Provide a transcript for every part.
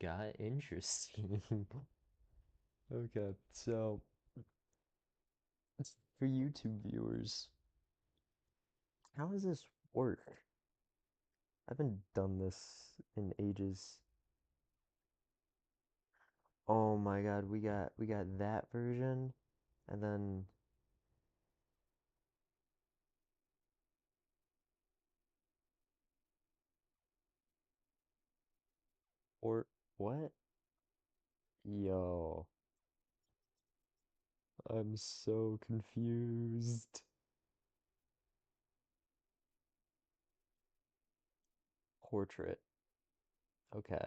got interesting. Okay, so for YouTube viewers, how does this work? I haven't done this in ages. Oh my God, we got that version, and then or what? Yo, I'm so confused. Portrait. Okay.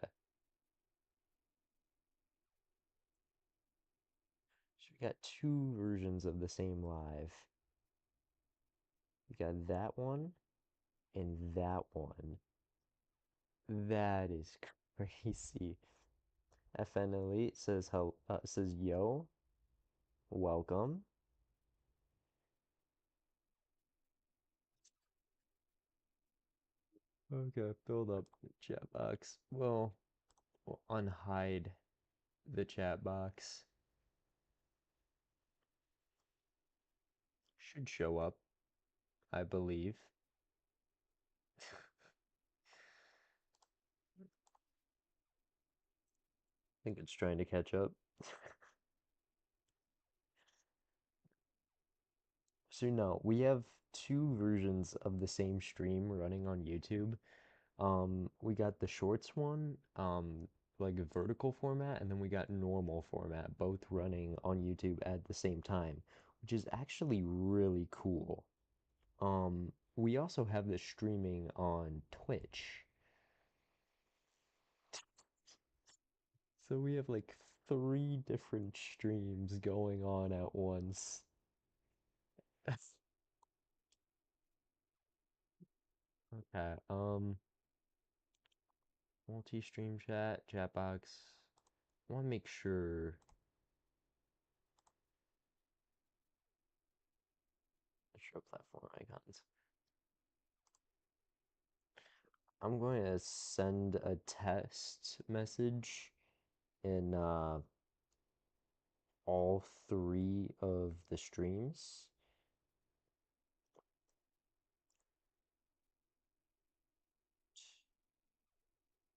So we got two versions of the same live. We got that one and that one. That is crazy. FN Elite says says yo, welcome. Okay, build up the chat box. Well, we'll unhide the chat box. Should show up, I believe. I think it's trying to catch up. So no, we have two versions of the same stream running on YouTube. We got the shorts one, like a vertical format, and then we got normal format, both running on YouTube at the same time, which is actually really cool. We also have this streaming on Twitch. So we have like three different streams going on at once. Okay, multi-stream chat box. I want to make sure the show platform icons. I'm going to send a test message in all three of the streams.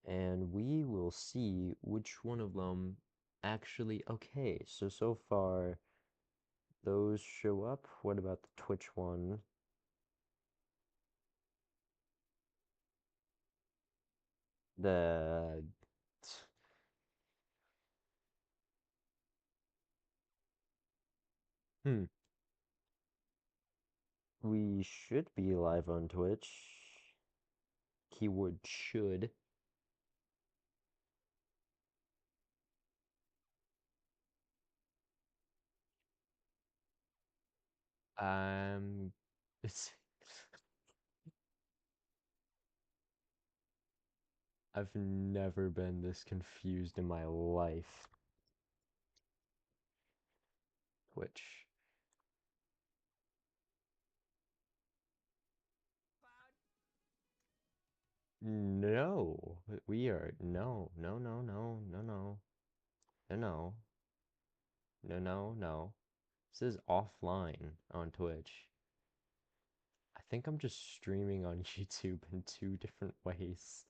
And we will see which one of them actually. Okay, so far those show up. What about the Twitch one? The hmm, we should be live on Twitch. Keyword should. It's I've never been this confused in my life. Twitch. No, we are no, no, no, no, no, no, no, no, no, no, no. This is offline on Twitch. I think I'm just streaming on YouTube in two different ways.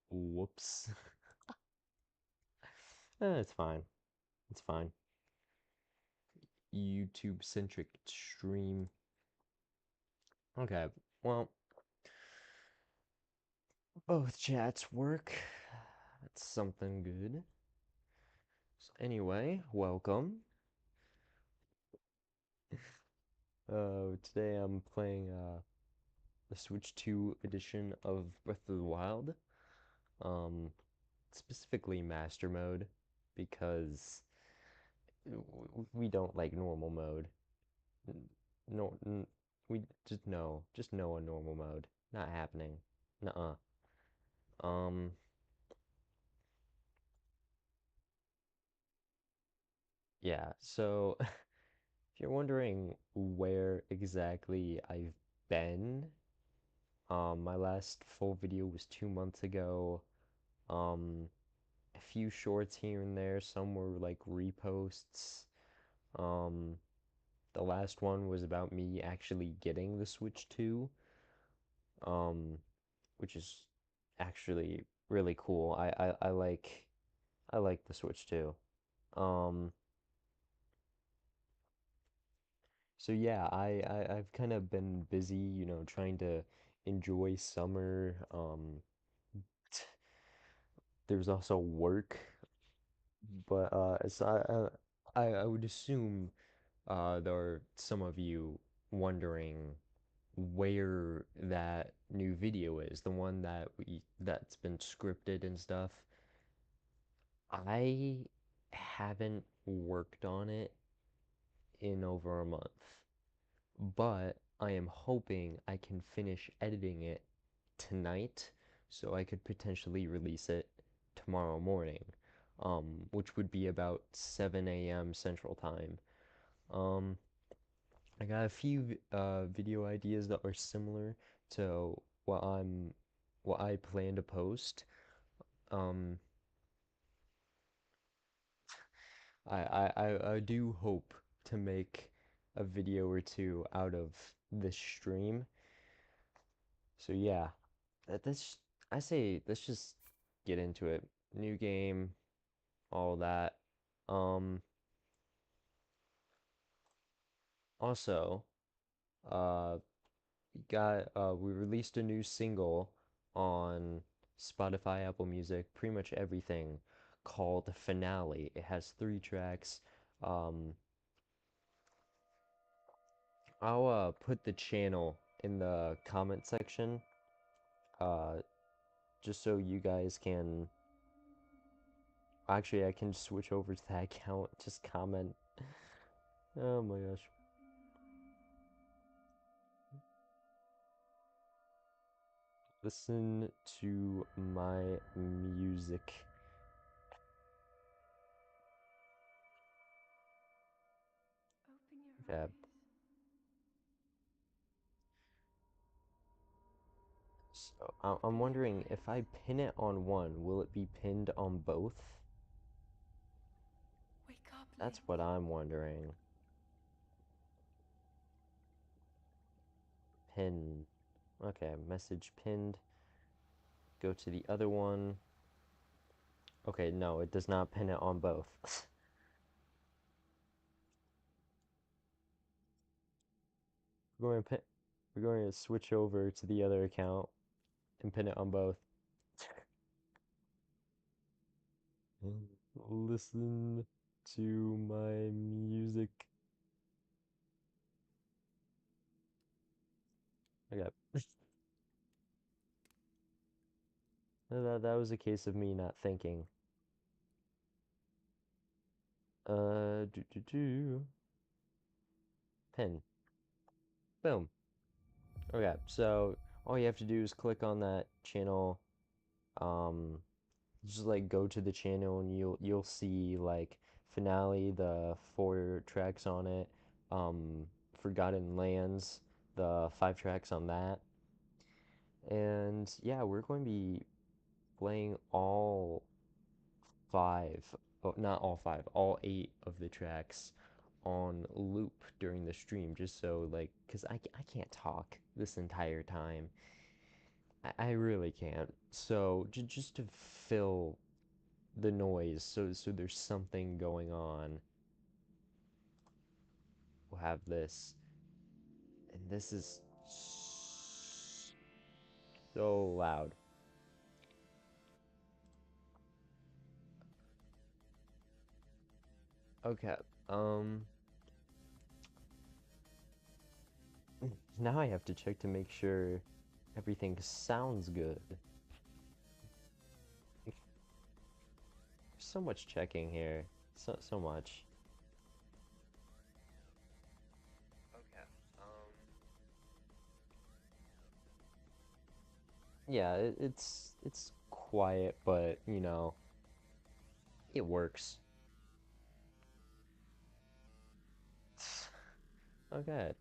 Whoops. It's fine. It's fine. YouTube centric stream. Okay, well, both chats work. That's something good. So anyway, welcome. Today I'm playing the Switch 2 edition of Breath of the Wild. Um, specifically Master Mode because we don't like normal mode. No, we just no on normal mode. Not happening. Nuh-uh. Um, yeah. So if you're wondering where exactly I've been, my last full video was 2 months ago. Um, a few shorts here and there. Some were like reposts. Um, the last one was about me actually getting the Switch 2, um, which is actually really cool. I like the Switch 2. Um, so yeah, I've kind of been busy, trying to enjoy summer. There's also work, but I would assume there are some of you wondering where that new video is, the one that's been scripted and stuff. I haven't worked on it in over a month, but I am hoping I can finish editing it tonight so I could potentially release it tomorrow morning, which would be about 7 a.m. Central Time. Um, I got a few video ideas that are similar to what I plan to post. Um, I do hope to make a video or two out of this stream. So yeah, that's I say let's just get into it. New game, all that. Um, Also, uh, we released a new single on Spotify, Apple Music, pretty much everything, called Finale. It has 3 tracks. Um, I'll put the channel in the comment section, uh, just so you guys can. Actually, I can switch over to that account. Just comment. Oh my gosh. Listen to my music. Open your Yeah. eyes. So I'm Open your wondering if I eyes. pin it on one, will it be pinned on both? Wake up, That's Link. what I'm wondering. Pin. Okay, message pinned. Go to the other one. Okay, no, it does not pin it on both. We're going to pin, we're going to switch over to the other account and pin it on both. Listen to my music. Okay. That was a case of me not thinking. Do. Pin. Boom. Okay, so all you have to do is click on that channel. Um, just like go to the channel and you'll see like Finale, the 4 tracks on it. Forgotten Lands, the 5 tracks on that. And yeah, we're going to be playing all five, oh, not all five, all 8 of the tracks on loop during the stream, just so like, because I can't talk this entire time. I really can't. So just to fill the noise, so there's something going on, we'll have this, and this is so loud. Okay, um, now I have to check to make sure everything sounds good. There's so much checking here, so much. Okay, yeah, it's quiet, but it works. Okay.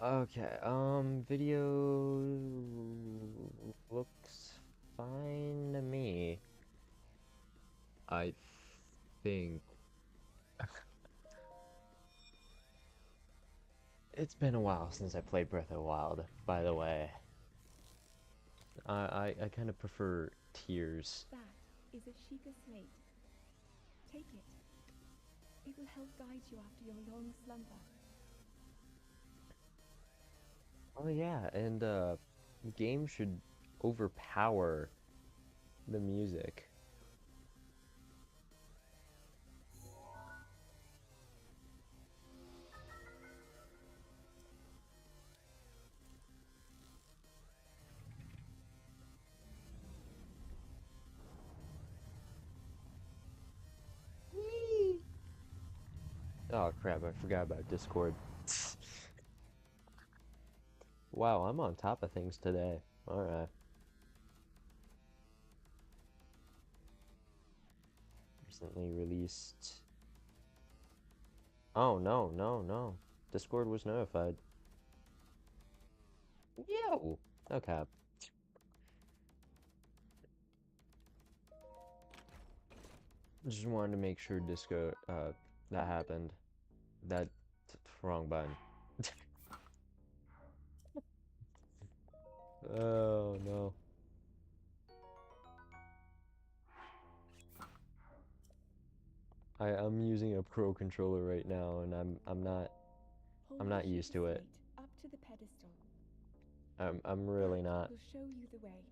Okay, video looks fine to me. I think it's been a while since I played Breath of the Wild, by the way. I kind of prefer Tears. That is a Sheikah slate. Take it. It will help guide you after your long slumber. Oh yeah, and games should overpower the music. Oh crap, I forgot about Discord. Wow, I'm on top of things today. Alright. Recently released. Oh no, no, no. Discord was notified. Yo! Okay. Just wanted to make sure Disco that happened. That wrong button. Oh no. I'm using a pro controller right now and I'm Hold the not used Sheikah to it. slate up to the pedestal. I'm That really not. will show you the way.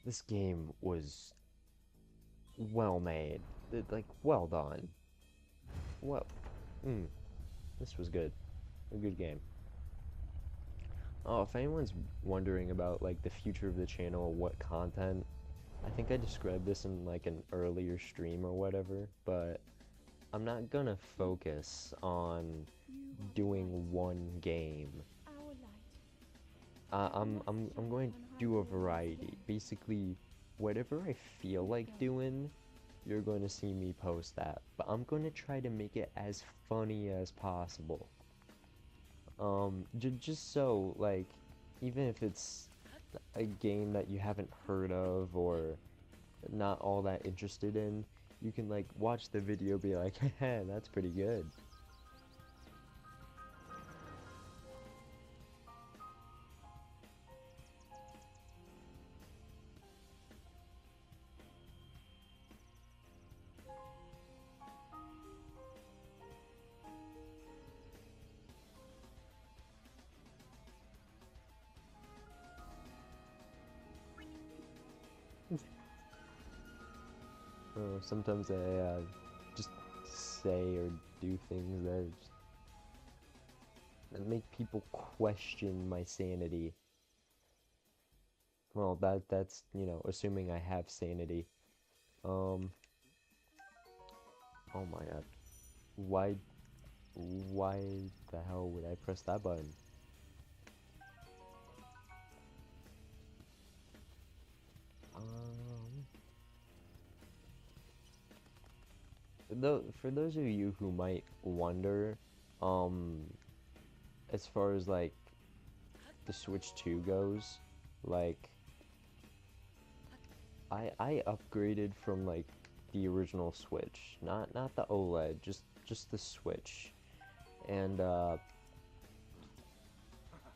This game was well made. Like well done. Well, mm, this was good. A good game. Oh, if anyone's wondering about like the future of the channel, what content, I think I described this in like an earlier stream or whatever, but I'm not gonna focus on You are the light. doing one game. Our light. But we must I'm strike going to on do higher a once variety. again. Basically, whatever I feel Let like go. doing, you're going to see me post that. But I'm going to try to make it as funny as possible. Just so, like, even if it's a game that you haven't heard of or not all that interested in, you can, like, watch the video, be like, hey, that's pretty good. Sometimes I just say or do things that make people question my sanity. Well, that's, you know, assuming I have sanity. Um, oh my god. Why why the hell would I press that button? Um, though for those of you who might wonder, um, as far as like the Switch 2 goes, like I upgraded from like the original Switch, not the OLED, just the Switch. And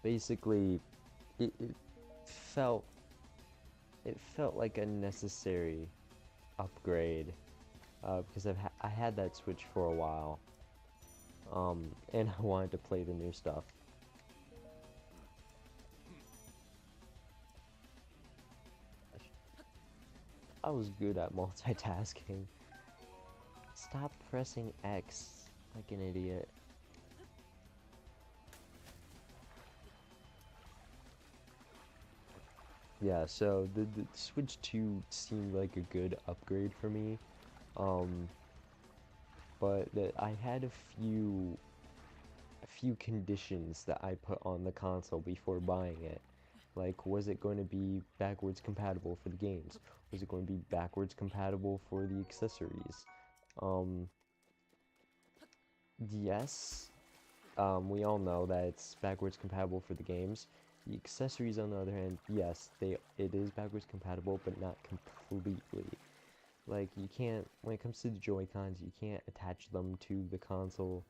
basically it felt it felt like a necessary upgrade because I had that Switch for a while, and I wanted to play the new stuff. I was good at multitasking. Stop pressing X like an idiot. Yeah, so the Switch 2 seemed like a good upgrade for me. Um, but I had a few conditions that I put on the console before buying it. Like, was it going to be backwards compatible for the games? Was it going to be backwards compatible for the accessories? Um, yes, we all know that it's backwards compatible for the games. The accessories, on the other hand, yes, it is backwards compatible, but not completely. Like, you can't, when it comes to the Joy-Cons, you can't attach them to the console,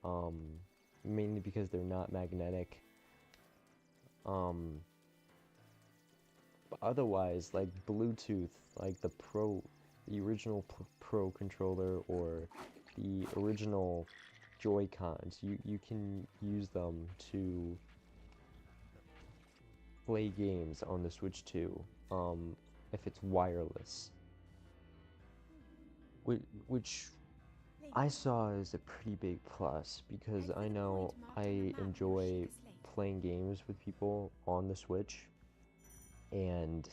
um, mainly because they're not magnetic. Um, but otherwise, like Bluetooth, like the original Pro controller or the original Joy-Cons, you can use them to play games on the Switch too, if it's wireless, which I Link, saw as a pretty big plus because head for I the point know marked on the I map near enjoy Sheikah Slate. playing games with people on the Switch, and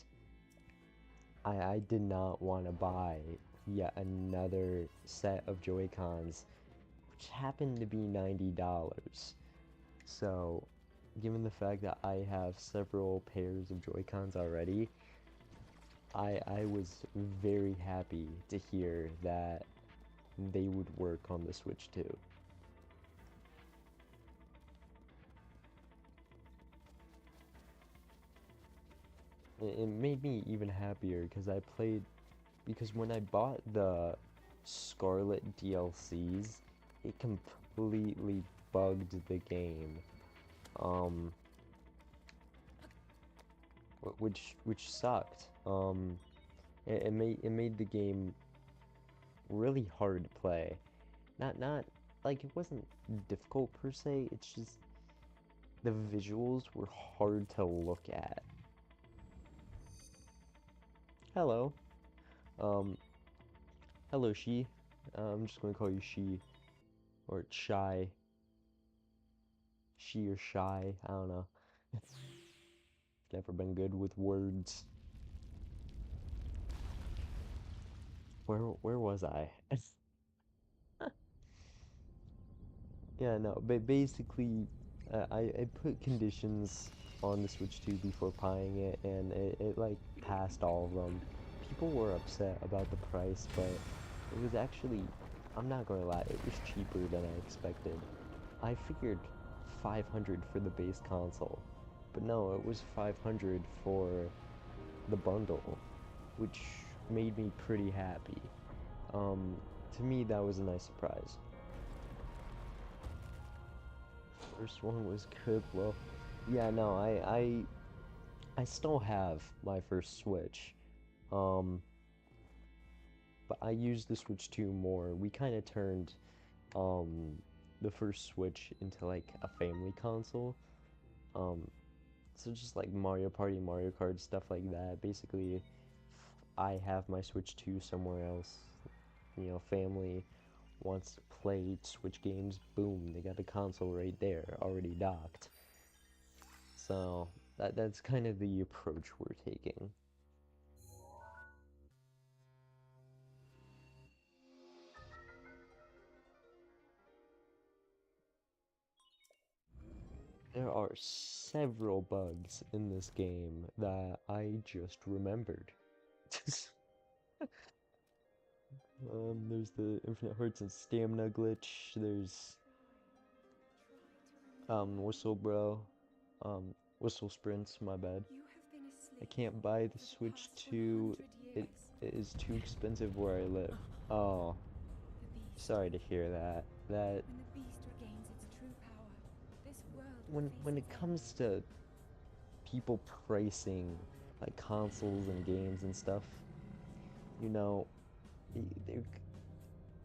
I did not want to buy yet another set of Joy-Cons, which happened to be $90. So, given the fact that I have several pairs of Joy-Cons already, I was very happy to hear that they would work on the Switch too. It made me even happier because when I bought the Scarlet DLCs, it completely bugged the game. Um, which sucked. It made the game really hard to play. Not like it wasn't difficult per se. It's just the visuals were hard to look at. Hello. Um, hello, she. I'm just gonna call you she or shy. She or shy. I don't know. Never been good with words. Where was I? Yeah, no, but basically, I put conditions on the Switch 2 before buying it, and it like passed all of them. People were upset about the price, but it was actually, I'm not gonna lie, it was cheaper than I expected. I figured 500 for the base console, but no, it was 500 for the bundle, which made me pretty happy. Um, to me, that was a nice surprise. First one was good. Well, yeah, no, I still have my first Switch. Um, but I use the Switch 2 more. We kind of turned um the first Switch into like a family console. Um, so just like Mario Party, Mario Kart, stuff like that. Basically, if I have my Switch 2 somewhere else, family wants to play Switch games, boom, they got the console right there, already docked. So that's kind of the approach we're taking. There are several bugs in this game that I just remembered. There's the infinite hearts and stamina glitch. There's whistle bro, whistle sprints. My bad. You have been I asleep can't buy the for the Switch past 2. 100 It, years. it is too expensive where I live. Oh, The beast. sorry to hear that. That When the beast regains its true power, this world will when face it its end. comes to people pricing like consoles and games and stuff, you know,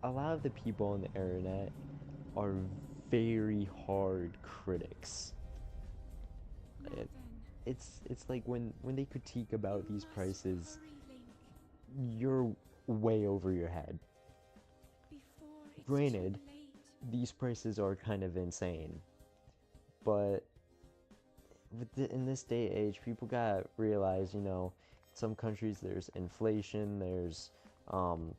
a lot of the people on the internet are very hard critics. Now It, then, it's like when they critique you about these must prices, hurry, Link, you're way over your head. before it's too Granted, late. these prices are kind of insane, but in this day and age, people gotta realize, some countries there's inflation, um,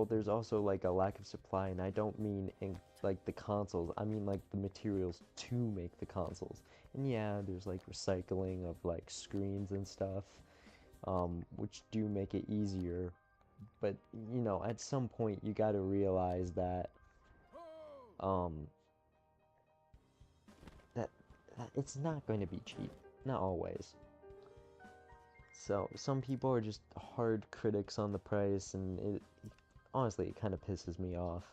there's also like a lack of supply, and I don't mean in like the consoles, I mean like the materials to make the consoles. And yeah, there's like recycling of like screens and stuff, which do make it easier. But you know, at some point you got to realize that um, that, that it's not going to be cheap, not always. So some people are just hard critics on the price, and it honestly it kind of pisses me off.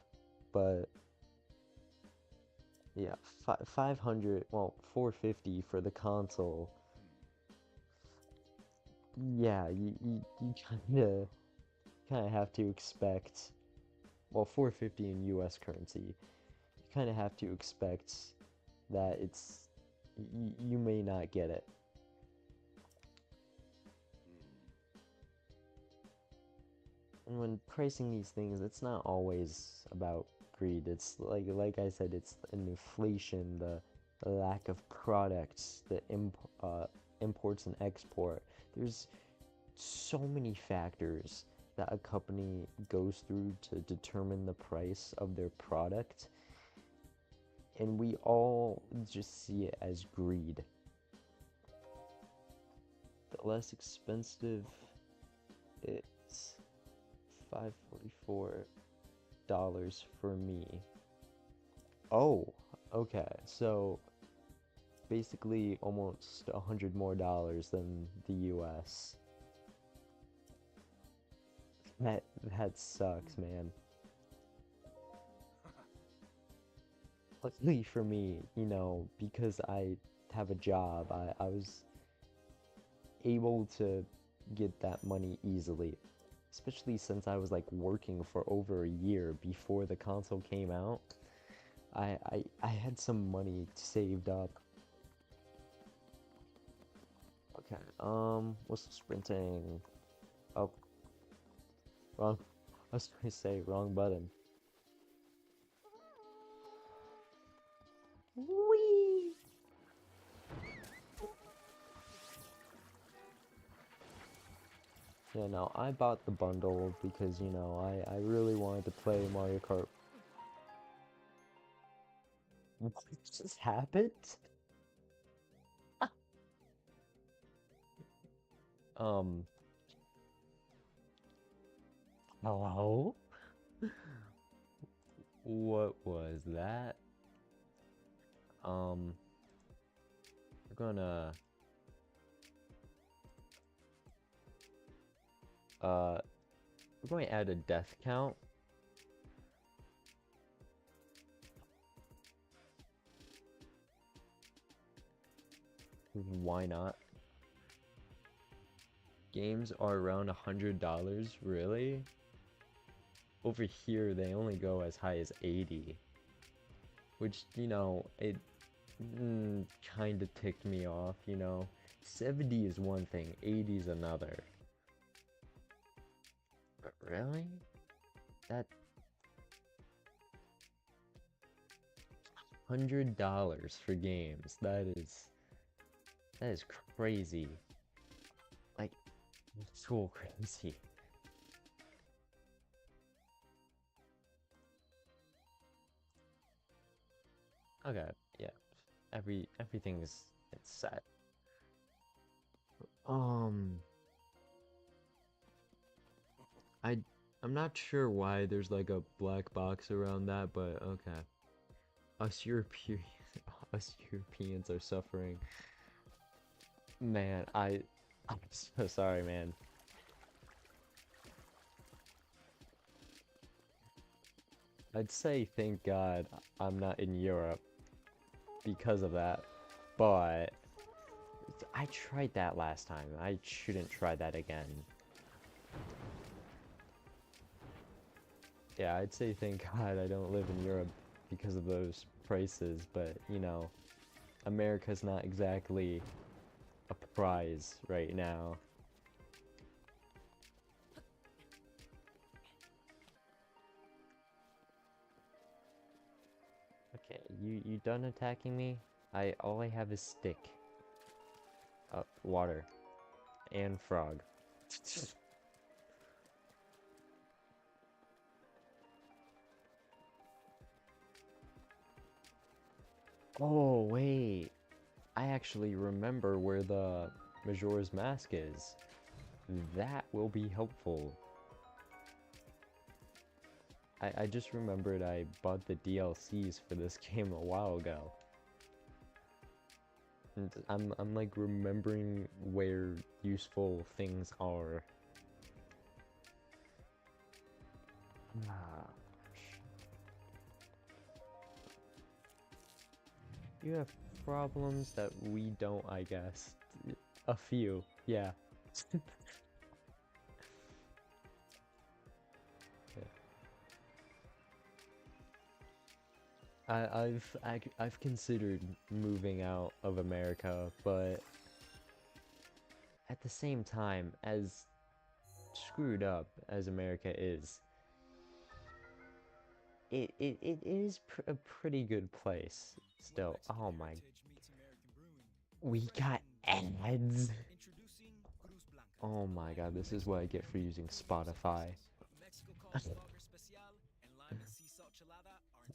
But yeah, 500, well, 450 for the console. Yeah, you kind of have to expect, well, 450 in US currency. You kind of have to expect that you may not get it. And when pricing these things, it's not always about greed. It's like I said, it's an inflation, the lack of products, the imports and export. There's so many factors that a company goes through to determine the price of their product, and we all just see it as greed. The less expensive, it's $544 for me. Oh, okay. So basically almost $100 more than the US. That that sucks, man. Luckily for me, you know, because I have a job, I was able to get that money easily. Especially since I was like working for over a year before the console came out. I had some money saved up. Okay, what's sprinting? Oh, wrong. I was trying to say wrong button. Whee! Yeah, no, I bought the bundle because, you know, I really wanted to play Mario Kart. What just happened? Um, hello? What was that? Um, we're gonna, uh, we're going to add a death count. Why not? Games are around $100, really? Over here, they only go as high as 80, which, you know, it kind of ticked me off, you know. 70 is one thing, 80 is another. But really? That $100 for games, that is crazy. Like, so crazy. Okay, yeah. Everything is it's set. Um, I I'm not sure why there's like a black box around that, but okay. Us European us Europeans are suffering. Man, I'm so sorry, man. I'd say thank God I'm not in Europe because of that. But I tried that last time. I shouldn't try that again. Yeah, I'd say thank God I don't live in Europe because of those prices, but you know, America's not exactly a prize right now. Okay, you done attacking me? All I have is stick. Water and frog. Oh, wait. I actually remember where the Majora's Mask is. That will be helpful. I just remembered I bought the DLCs for this game a while ago. And I'm like remembering where useful things are. Ah, you have problems that we don't, I guess. A few, yeah. I've considered moving out of America, but at the same time, as screwed up as America is, it is a pretty good place still. Oh my, we got ads. Oh my god, this is what I get for using Spotify.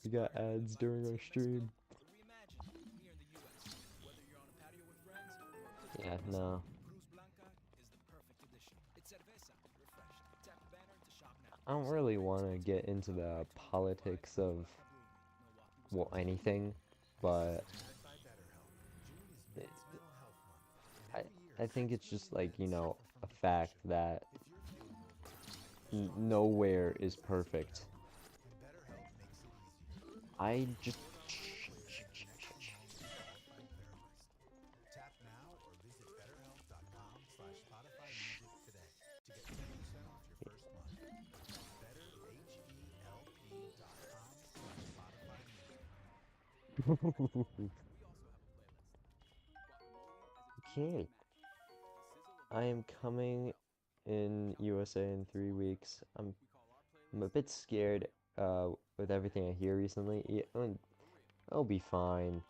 We got ads during our stream. Yeah, no. I don't really want to get into the politics of, well, anything, but I, I think it's just like, a fact that nowhere is perfect. I just... Okay. I am coming in USA in 3 weeks. I'm a bit scared with everything I hear recently. Yeah, I mean, I'll be fine.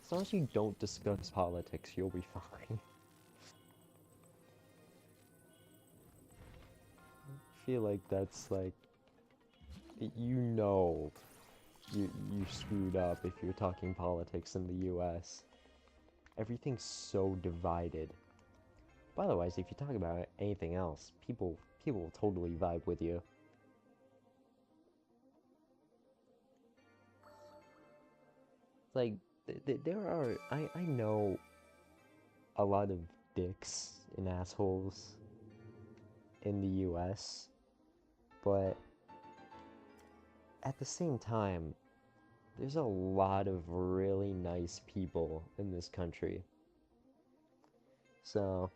As long as you don't discuss politics, you'll be fine. I feel like that's like, you know, you screwed up if you're talking politics in the US. Everything's so divided. But otherwise, if you talk about anything else, people will totally vibe with you. Like, there are, I know a lot of dicks and assholes in the US, but at the same time, there's a lot of really nice people in this country. So,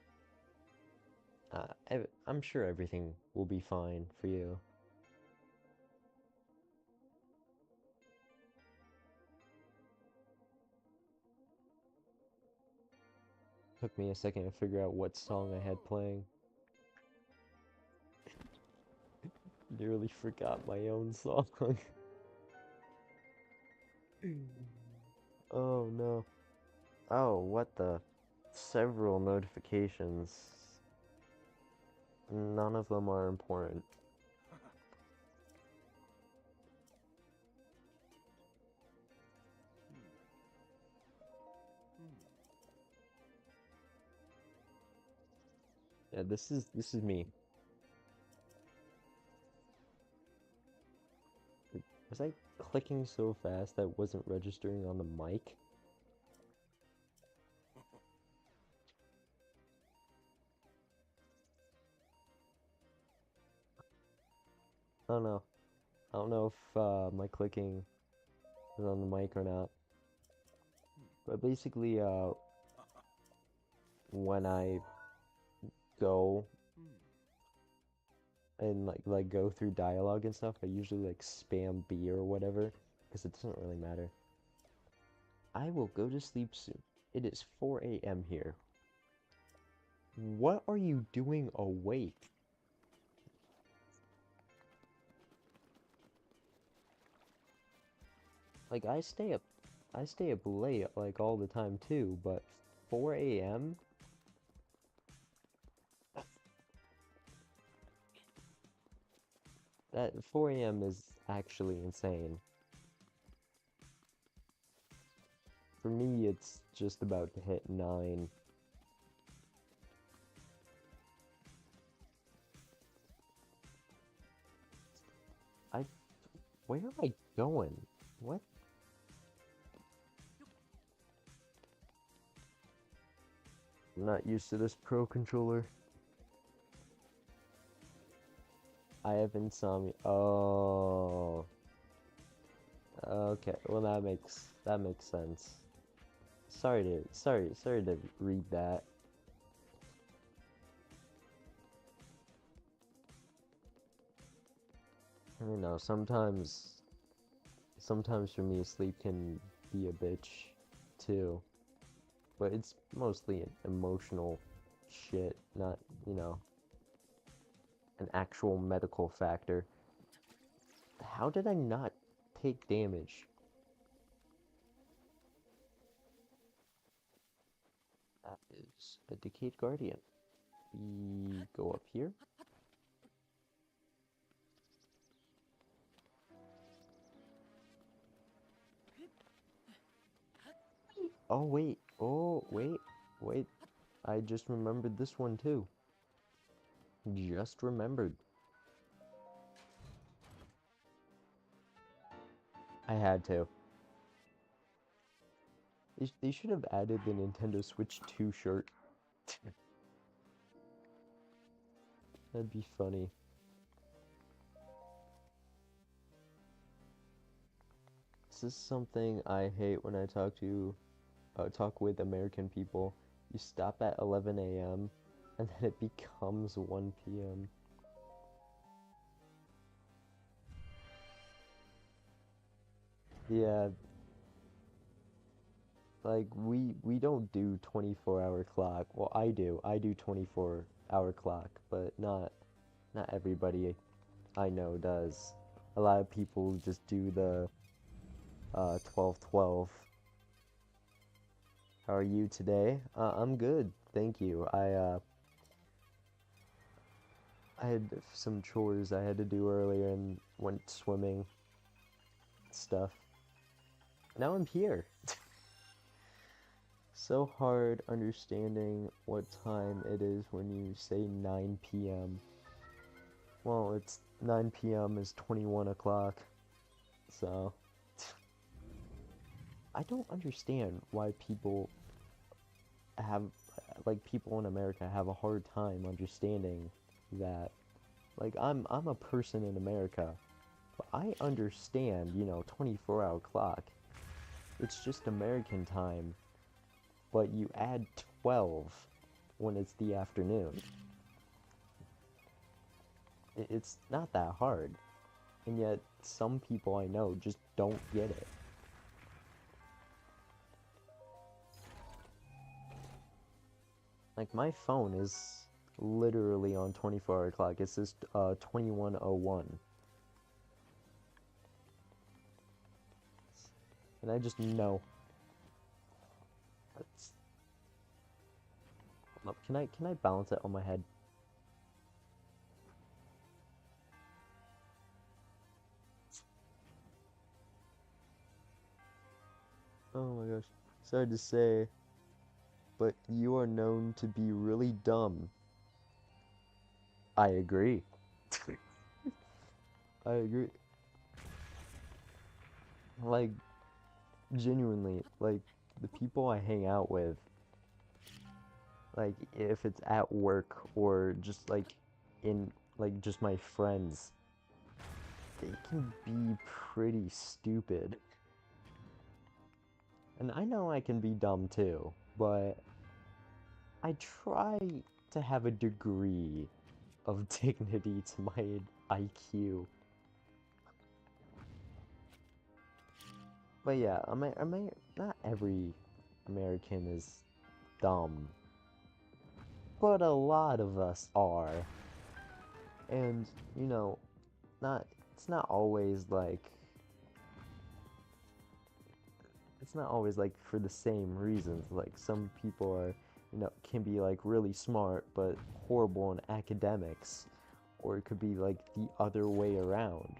I'm sure everything will be fine for you. Took me a second to figure out what song I had playing. Nearly forgot my own song. Oh no. Oh, what the? Several notifications. None of them are important. Yeah, this is me. Was I clicking so fast that it wasn't registering on the mic? I don't know. I don't know if my clicking is on the mic or not. But basically, when I go and like go through dialogue and stuff, I usually like spam B or whatever because it doesn't really matter. I will go to sleep soon. It is 4 a.m. here. What are you doing awake? Like I stay up late like all the time too, but 4 a.m. That 4 a.m. is actually insane. For me, it's just about to hit 9. I, where am I going? What? I'm not used to this Pro controller. I have insomnia. Oh. Okay, well that makes sense. Sorry to read that. You know, sometimes for me sleep can be a bitch too, but it's mostly an emotional shit, not, you know, an actual medical factor. How did I not take damage? That is a Decayed Guardian. We go up here. Oh wait, wait. I just remembered this one too. Just remembered. I had to. They should have added the Nintendo Switch 2 shirt. That'd be funny. This is something I hate when I talk with American people. You stop at 11 a.m. and then it becomes 1 p.m. Yeah, like we don't do 24-hour clock. Well, I do. I do 24-hour clock, but not everybody I know does. A lot of people just do the 12-12. How are you today? I'm good, thank you. I had some chores I had to do earlier and went swimming stuff. Now I'm here. So hard understanding what time it is when you say 9 p.m. Well, it's 9 p.m. is 21 o'clock, so I don't understand why have, people in America have a hard time understanding that. Like, I'm a person in America, but I understand, 24-hour clock. It's just American time, but you add 12 when it's the afternoon. It's not that hard, and yet some people I know just don't get it. Like, my phone is literally on 24-hour clock. It says 2101. And I just know. That's... Can I balance it on my head? Oh my gosh. Sorry to say, but you are known to be really dumb. I agree. I agree. Like, genuinely, like, the people I hang out with, like, if it's at work or just, like, in, like, just my friends, they can be pretty stupid. And I know I can be dumb too, but I try to have a degree of dignity to my IQ. But yeah, not every American is dumb, but a lot of us are. And, not, it's not always like, it's not always like for the same reasons. Like, some people are, can be like really smart, but horrible in academics. Or it could be like the other way around.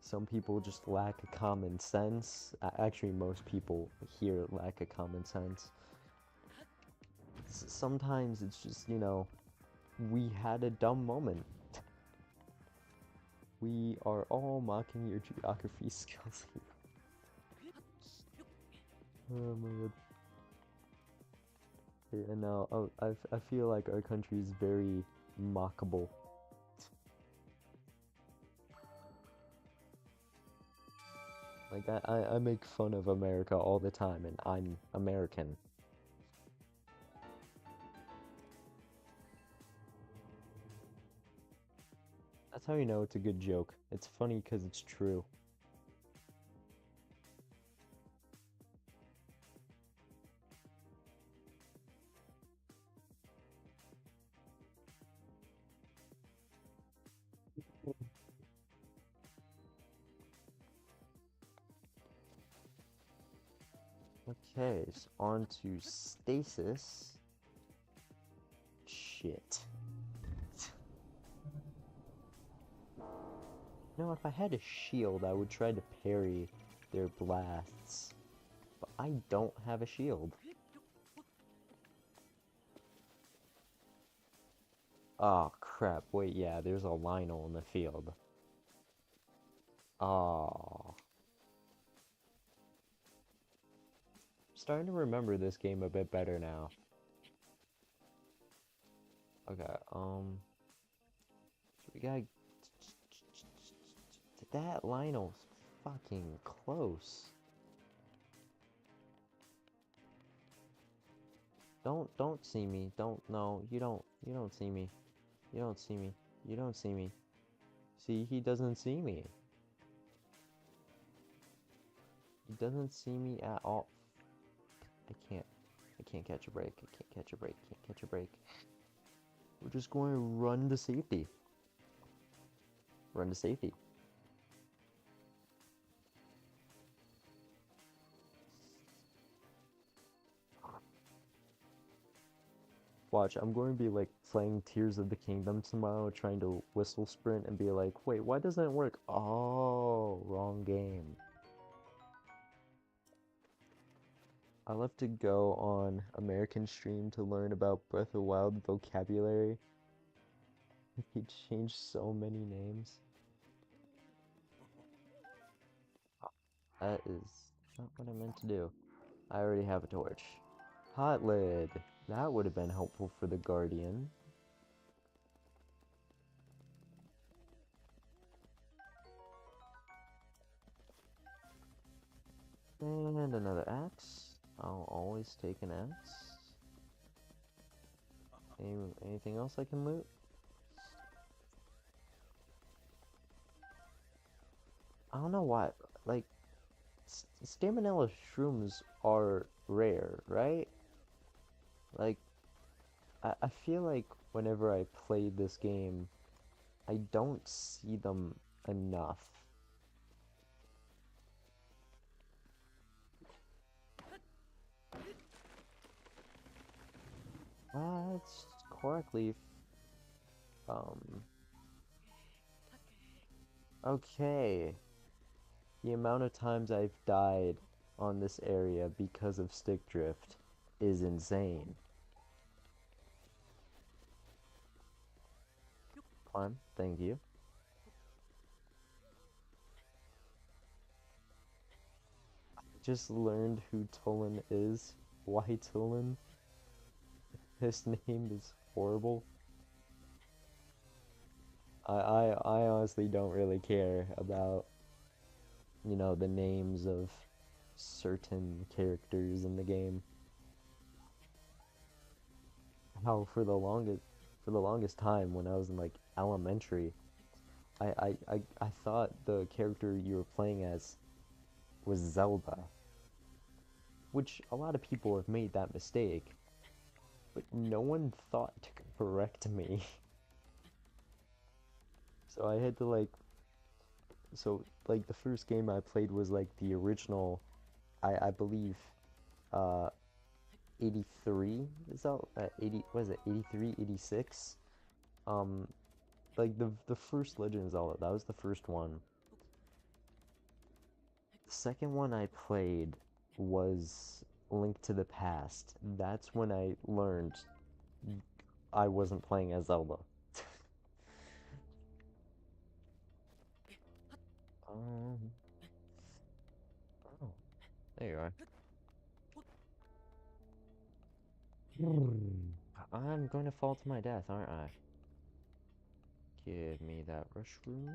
Some people just lack a common sense. Actually, most people here lack a common sense. Sometimes it's just, we had a dumb moment. We are all mocking your geography skills here. Oh my god. Yeah, no, I feel like our country is very mockable. Like, I make fun of America all the time, and I'm American. That's how you know it's a good joke. It's funny because it's true. Okay, so on to stasis. Shit. No, if I had a shield, I would try to parry their blasts. But I don't have a shield. Oh, crap. Wait, yeah, there's a Lionel in the field. Oh. Starting to remember this game a bit better now. Okay, so we got that Lionel's fucking close. Don't see me. Don't no, you don't see me. You don't see me. You don't see me. See, he doesn't see me. He doesn't see me at all. I can't catch a break. I can't catch a break. Can't catch a break. We're just going to run to safety. Run to safety. Watch, I'm going to be like playing Tears of the Kingdom tomorrow, trying to whistle sprint and be like, wait, why doesn't it work? Oh, wrong game. I love to go on American Stream to learn about Breath of the Wild vocabulary. He changed so many names. That is not what I meant to do. I already have a torch. Hot lid. That would have been helpful for the Guardian. And another axe. I'll always take an axe. Anything else I can loot? I don't know why. Like, Staminella shrooms are rare, right? Like, I feel like whenever I play this game, I don't see them enough. That's correctly. Um, okay. The amount of times I've died on this area because of stick drift is insane. Climb, thank you. Just learned who Tulin is. Why Tulin? His name is horrible. I honestly don't really care about, the names of certain characters in the game. How for the longest time when I was in like elementary, I thought the character you were playing as was Zelda, which a lot of people have made that mistake, but no one thought to correct me. So I had to like the first game I played was like the original, I believe, uh 83 is that 80, what is it, 83, 86? Um like the first Legend of Zelda, that was the first one. The second one I played was Link to the Past. That's when I learned I wasn't playing as Zelda. Um, oh, there you are. I'm going to fall to my death, aren't I? Give me that mushroom.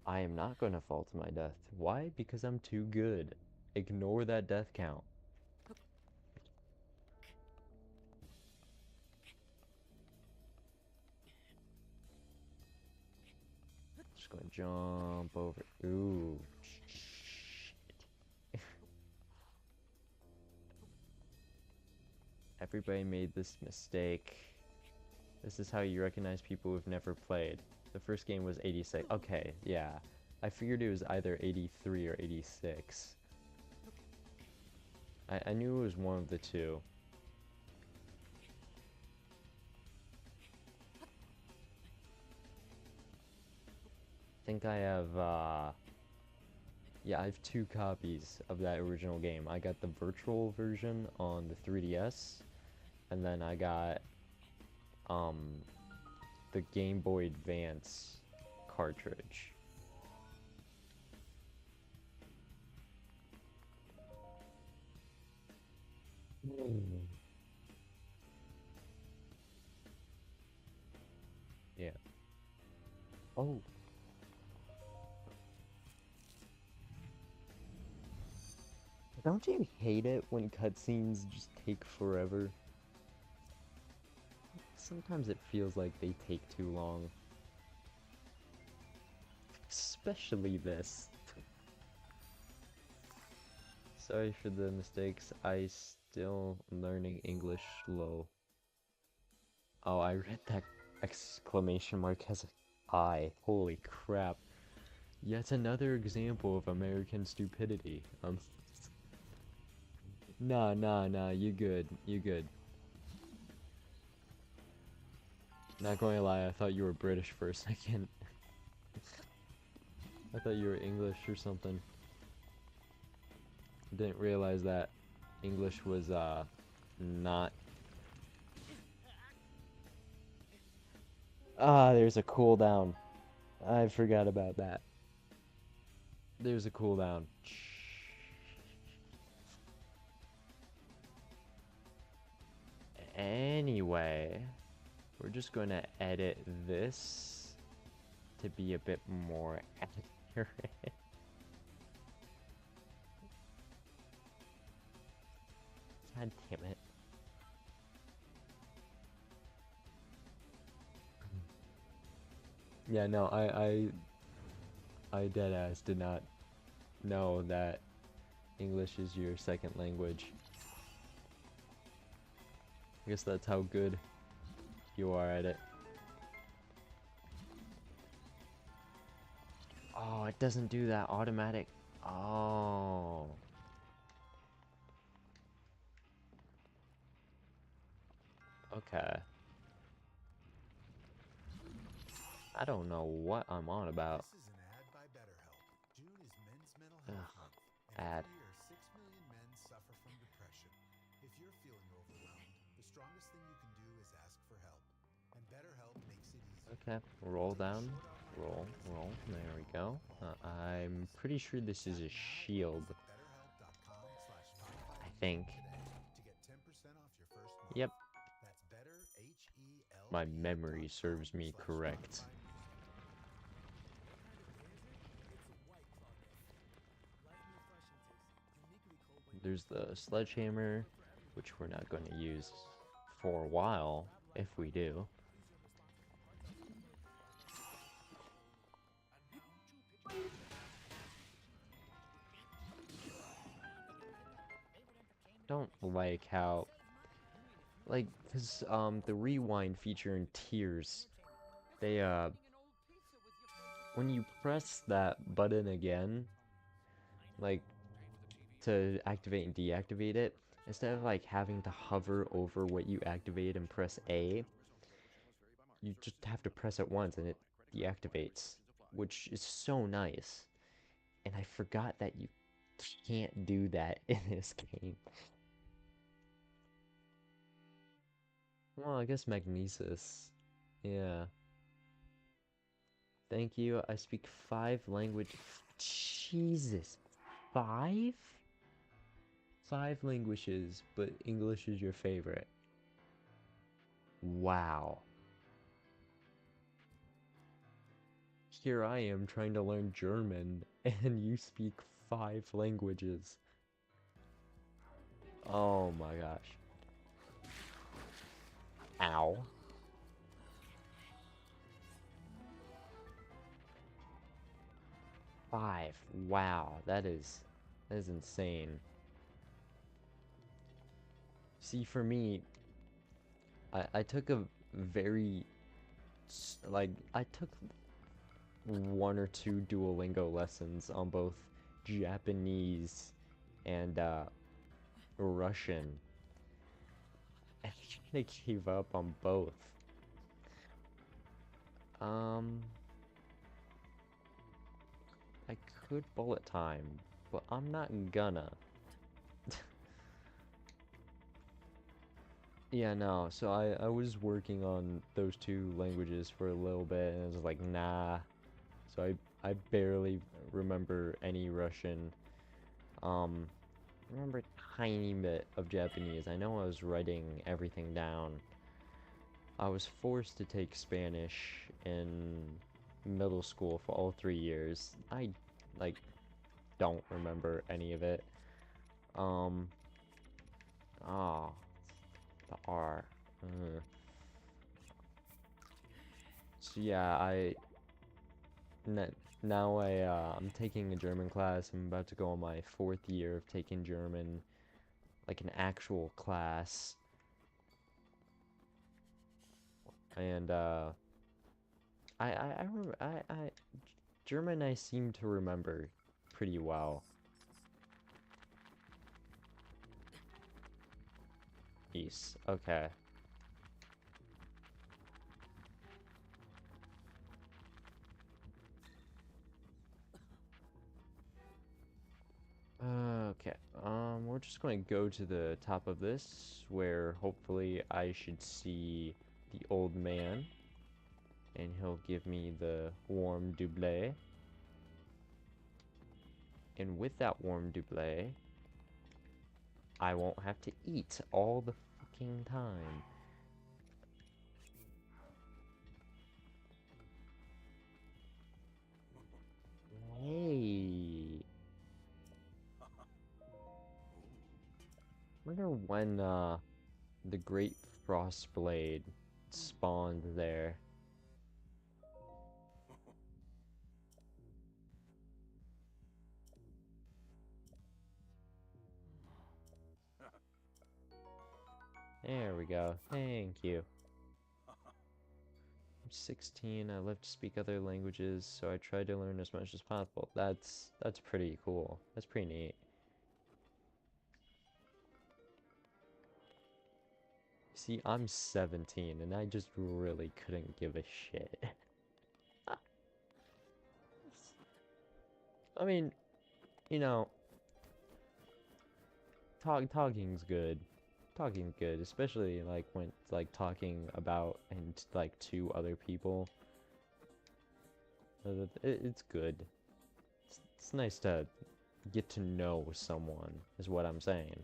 I am not going to fall to my death. Why? Because I'm too good. Ignore that death count. Just gonna jump over. Ooh. Shit. Everybody made this mistake. This is how you recognize people who've never played. The first game was 86. Okay, yeah. I figured it was either 83 or 86. I knew it was one of the two. I think I have, yeah, I have two copies of that original game. I got the virtual version on the 3DS, and then I got, um, the Game Boy Advance cartridge. Mm. Yeah. Oh, don't you hate it when cutscenes just take forever? Sometimes it feels like they take too long. Especially this. Sorry for the mistakes. I still learning English slow. Oh, I read that exclamation mark as an I. Holy crap. Yet another example of American stupidity. Nah, you good. You good. Not going to lie, I thought you were British for a second. I thought you were English or something. Didn't realize that English was, not... Ah, there's a cooldown. I forgot about that. There's a cooldown. Anyway, we're just going to edit this to be a bit more accurate. God damn it. Yeah, no, I deadass did not know that English is your second language. I guess that's how good you are at it. Oh, it doesn't do that automatic. Oh. Okay. I don't know what I'm on about. This is an ad by BetterHelp. June is Men's Mental Health Ugh, Month, and ad. every year 6 million men suffer from depression. If you're feeling overwhelmed, the strongest thing you can do is ask for help. And BetterHelp makes it easy. Okay, roll Take a down. short online Roll, quiz and roll. get There we help go. all in 5 I'm minutes. pretty sure this is Sign a now or shield. visit betterhelp.com/555 I think. today to get 10% off your first month. Yep, That's my memory serves me correct. betterhelp.com/555. There's the sledgehammer, which we're not going to use for a while, if we do. Don't like how, like, cause the rewind feature in Tears, they when you press that button again, like to activate and deactivate it, instead of like having to hover over what you activate and press A, you just have to press it once and it deactivates, which is so nice. And I forgot that you can't do that in this game. Well, I guess magnesis. Yeah. Thank you. I speak 5 languages. Jesus. 5? 5 languages, but English is your favorite. Wow. Here I am trying to learn German, and you speak 5 languages. Oh my gosh. Ow. 5. Wow, that is insane. See, for me, I took a very like I took 1 or 2 Duolingo lessons on both Japanese and Russian. And I kind of gave up on both. Um, I could bullet time, but I'm not gonna. Yeah, no, so I was working on those 2 languages for a little bit, and I was like, nah. So I barely remember any Russian. I remember a tiny bit of Japanese. I know I was writing everything down. I was forced to take Spanish in middle school for all 3 years. I, like, don't remember any of it. Um, ah, the R. Ugh. So yeah, now I'm taking a German class. I'm about to go on my 4th year of taking German, like an actual class. And I remember German I seem to remember pretty well. Peace. Okay. Okay. We're just going to go to the top of this, where hopefully I should see the old man, and he'll give me the warm double. And with that warm double, I won't have to eat all the fucking time. Hey. Wonder when the Great Frostblade spawned there. There we go. Thank you. I'm 16. I love to speak other languages, so I try to learn as much as possible. That's pretty cool. That's pretty neat. See, I'm 17 and I just really couldn't give a shit. I mean, you know, talking's good. Talking's good, especially like when like talking about and like to other people. It's good. It's nice to get to know someone, is what I'm saying.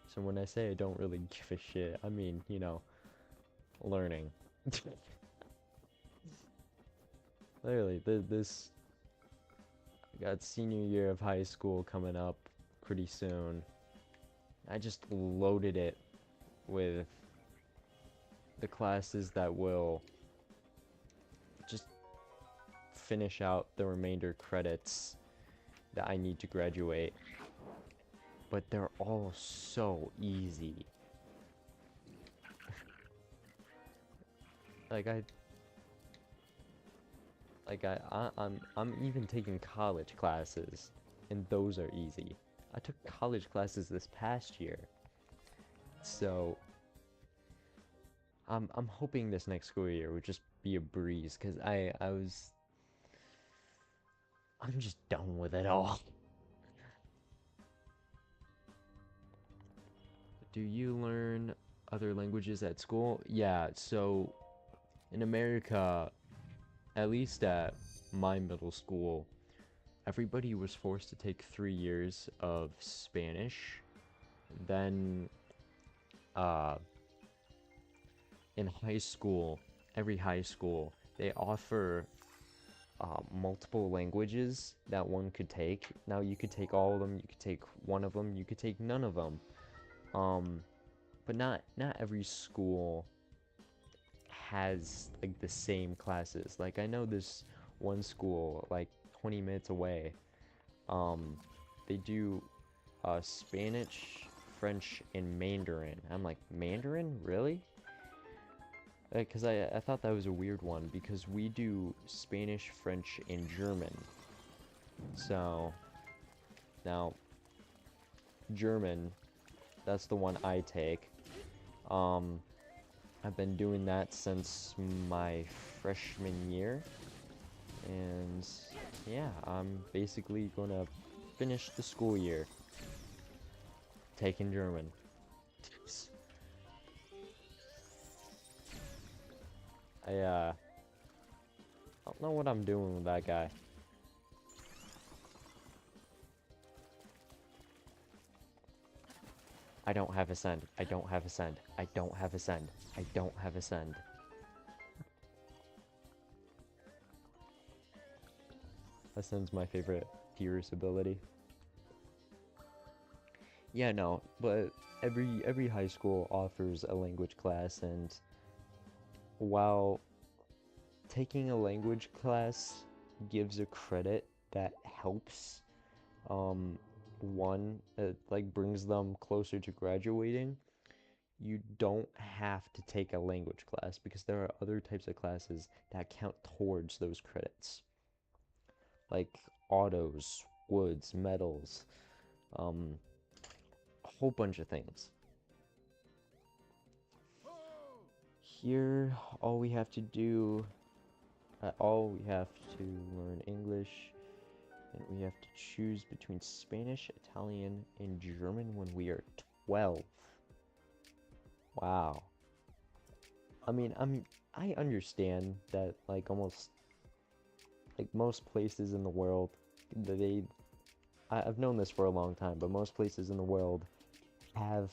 So when I say I don't really give a shit, I mean, learning. Literally, this I got senior year of high school coming up pretty soon. I just loaded it with the classes that will just finish out the remainder credits that I need to graduate. But they're all so easy. like I I'm even taking college classes, and those are easy. I took college classes this past year, so I'm hoping this next school year would just be a breeze, because I was I'm just done with it all. Do you learn other languages at school? Yeah, so in America, at least at my middle school, everybody was forced to take 3 years of Spanish. Then, uh, in high school, every high school, they offer multiple languages that one could take. Now, you could take all of them, you could take one of them, you could take none of them. Um, but not every school has like the same classes. Like I know this one school like 20 minutes away. Um, they do Spanish, French, and Mandarin. I'm like, Mandarin? Really? Because I thought that was a weird one because we do Spanish, French, and German. So now German, that's the one I take. Um, I've been doing that since my freshman year, and yeah, I'm basically gonna finish the school year taking German. I don't know what I'm doing with that guy. I don't have a send. I don't have a send. I don't have a send. I don't have a send. Ascend's my favorite Pierce ability. Yeah, no, but every high school offers a language class, and while taking a language class gives a credit that helps, um, one, it like brings them closer to graduating. You don't have to take a language class because there are other types of classes that count towards those credits, like autos, woods, metals, um, a whole bunch of things. Here, all we have to learn English, and we have to choose between Spanish, Italian, and German when we are 12. Wow. I mean, I understand that like almost like most places in the world, they I've known this for a long time, but most places in the world have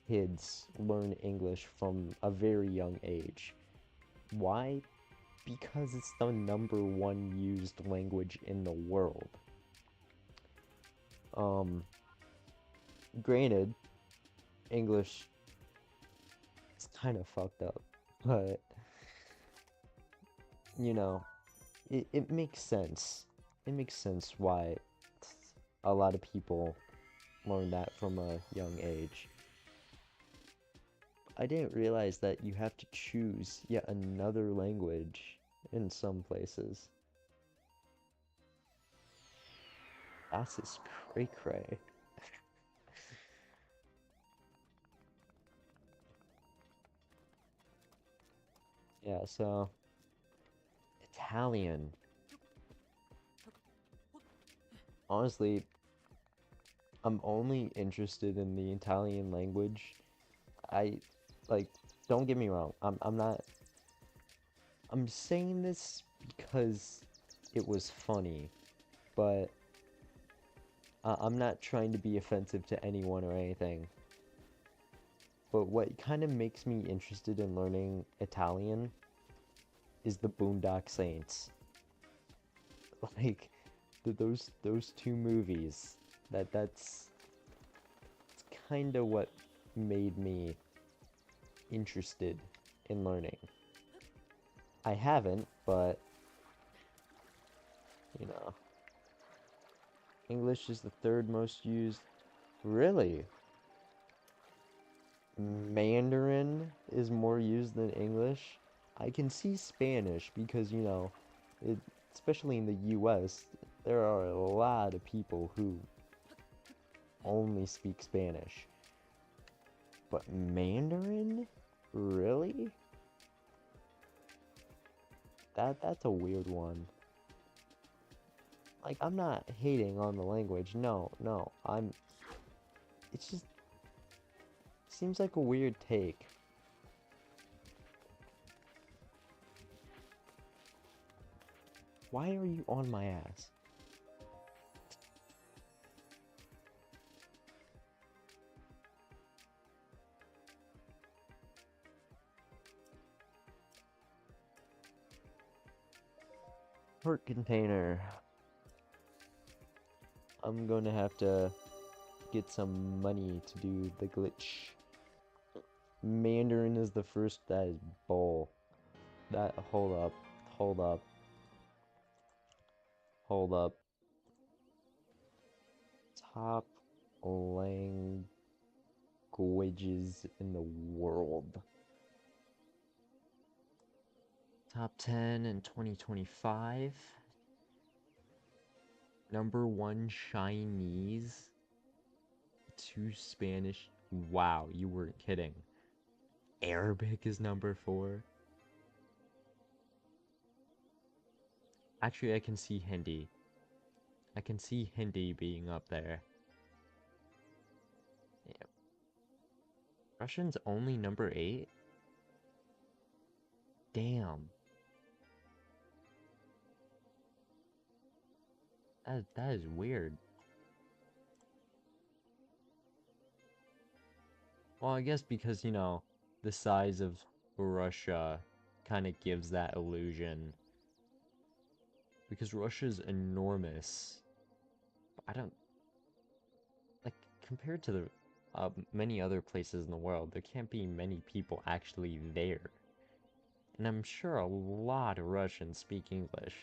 kids learn English from a very young age. Why? Because it's the number one used language in the world. Um, Granted, English is kind of fucked up, but you know, it makes sense. It makes sense why a lot of people learn that from a young age. I didn't realize that you have to choose yet another language in some places. Das ist cray cray. Yeah, so Italian. Honestly, I'm only interested in the Italian language. I like don't get me wrong. I'm not I'm saying this because it was funny, but I'm not trying to be offensive to anyone or anything. But what kind of makes me interested in learning Italian is the Boondock Saints. Like those two movies. That's kind of what made me interested in learning. I haven't, but you know, English is the third most used. Really? Mandarin is more used than English? I can see Spanish because, it, especially in the US, there are a lot of people who only speak Spanish. But Mandarin? Really? That's a weird one. Like, I'm not hating on the language. No, no. It's just seems like a weird take. Why are you on my ass? Port container. I'm gonna have to get some money to do the glitch. Mandarin is the first. That is bull. That, hold up, hold up, hold up. Top languages in the world. Top 10 in 2025. Number 1 Chinese. 2 Spanish. Wow, you weren't kidding. Arabic is number 4. Actually, I can see Hindi. I can see Hindi being up there. Yeah. Russian's only number 8? Damn. That is weird. Well, I guess because, the size of Russia kind of gives that illusion. Because Russia's enormous. I don't, like, compared to the many other places in the world, there can't be many people actually there. And I'm sure a lot of Russians speak English.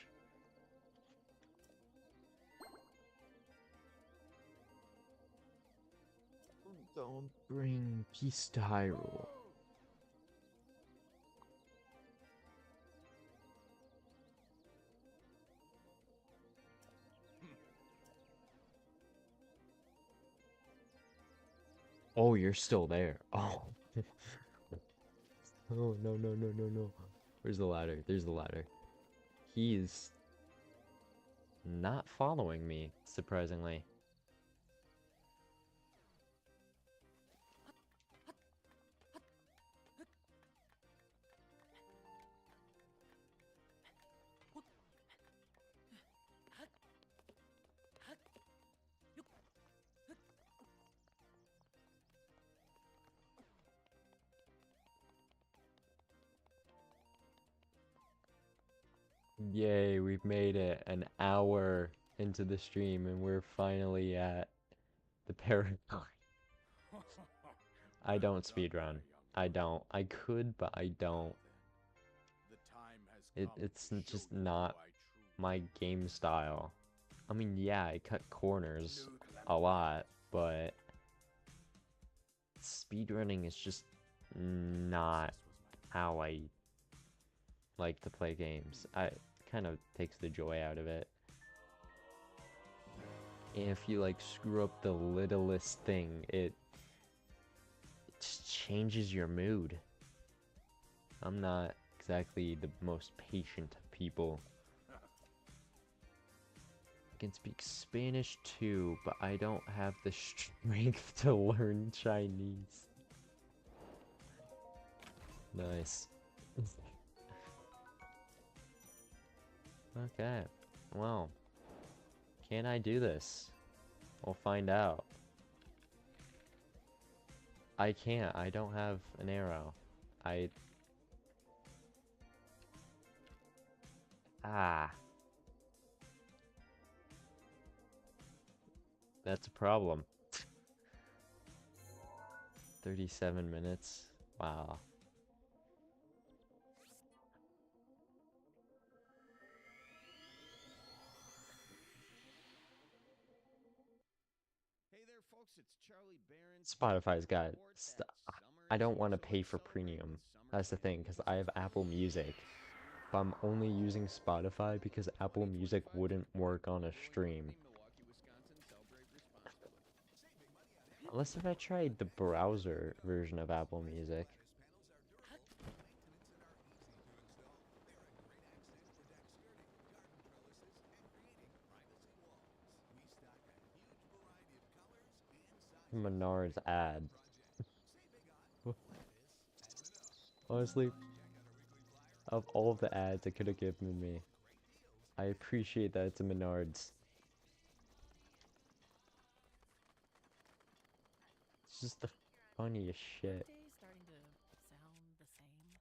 Don't bring peace to Hyrule. Oh, you're still there. Oh. Oh, no, no, no, no, no. Where's the ladder? There's the ladder. He's not following me, surprisingly. Yay, we've made it an hour into the stream and we're finally at the paragon. I don't speedrun. I don't. I could, but I don't. It's just not my game style. I mean, yeah, I cut corners a lot, but speedrunning is just not how I like to play games. It kind of takes the joy out of it. And if you like screw up the littlest thing, it just changes your mood. I'm not exactly the most patient of people. I can speak Spanish too, but I don't have the strength to learn Chinese. Nice. Okay. Well, can I do this? We'll find out. I can't. I don't have an arrow. Ah. That's a problem. 37 minutes. Wow. Spotify's got I don't want to pay for premium. That's the thing, because I have Apple Music. But I'm only using Spotify because Apple Music wouldn't work on a stream. Unless if I tried the browser version of Apple Music. Menards ad. Honestly, of all of the ads it could have given me, I appreciate that it's a Menards. It's just the funniest shit. Workday starting to sound the same?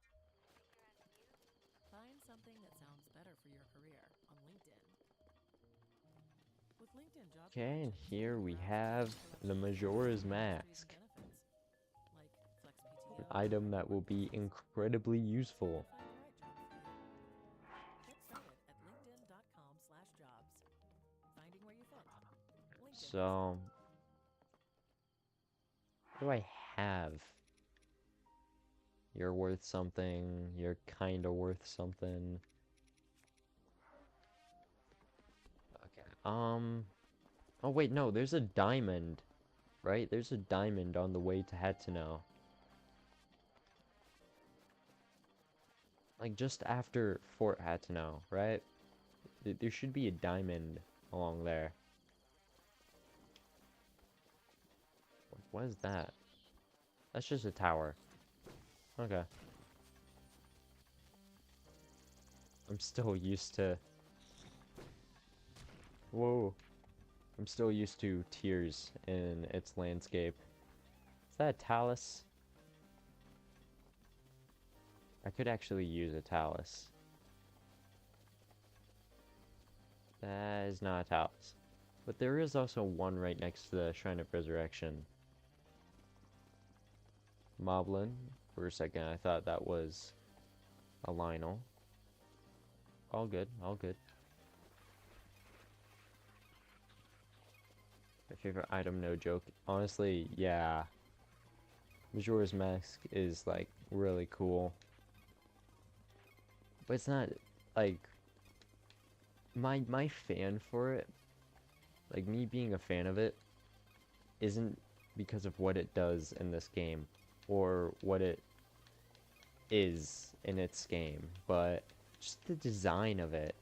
Find something that sounds better for your career on LinkedIn. With LinkedIn job Okay, and connections, you here can we browse have jobs directly the from your company's Majora's industries and Mask. benefits, like flex An PTO item or that will be workdays. incredibly You'll useful. find the right job for you. Get started at linkedin.com/jobs. Finding where you fit. LinkedIn has it. So, what do I have? You're worth something, you're kinda worth something. Okay, oh wait, no, there's a diamond, right? There's a diamond on the way to Hatsuno. Like, just after Fort Hatsuno, right? There should be a diamond along there. What is that? That's just a tower. Okay. I'm still used to... Whoa. I'm still used to tears in its landscape. Is that a talus? I could actually use a talus. That is not a talus. But there is also one right next to the Shrine of Resurrection. Moblin. For a second, I thought that was a Lionel. All good, all good. My favorite item, no joke. Honestly, yeah. Majora's Mask is, like, really cool. But it's not, like... My fan for it, like, me being a fan of it, isn't because of what it does in this game, or what it is in its game, but just the design of it.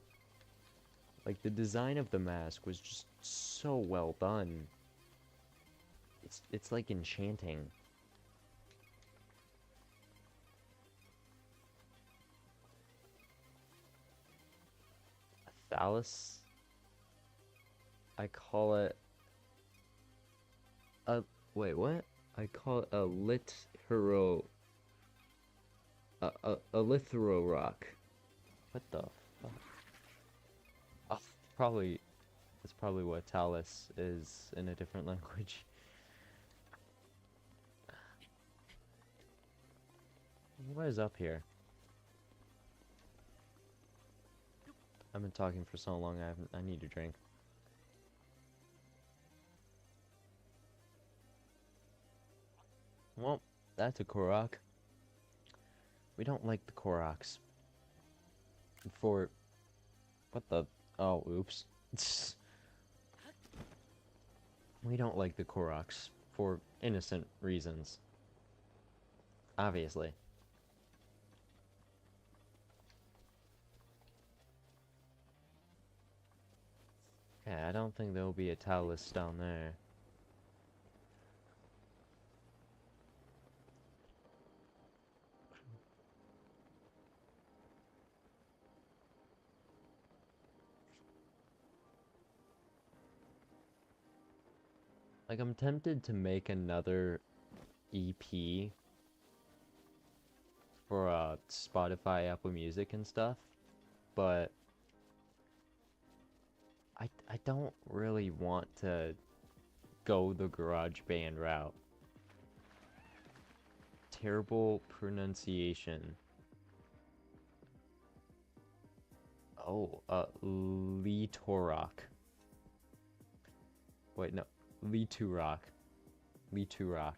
Like, the design of the mask was just so well done. It's like enchanting. A Thallus? I call it a... Wait, what? I call it a Lithero... A Lithero rock. What the fuck? Oh, probably... That's probably what Talus is in a different language. What is up here? I've been talking for so long, I need a drink. Well, that's a Korok. We don't like the Koroks. For... What the... Oh, oops. We don't like the Koroks. For innocent reasons. Obviously. Okay, I don't think there'll be a Talus down there. Like, I'm tempted to make another EP for Spotify, Apple Music and stuff, but I don't really want to go the GarageBand route. Terrible pronunciation. Oh, Lee Torok. Wait, no. Lee Turok. Lee Turok.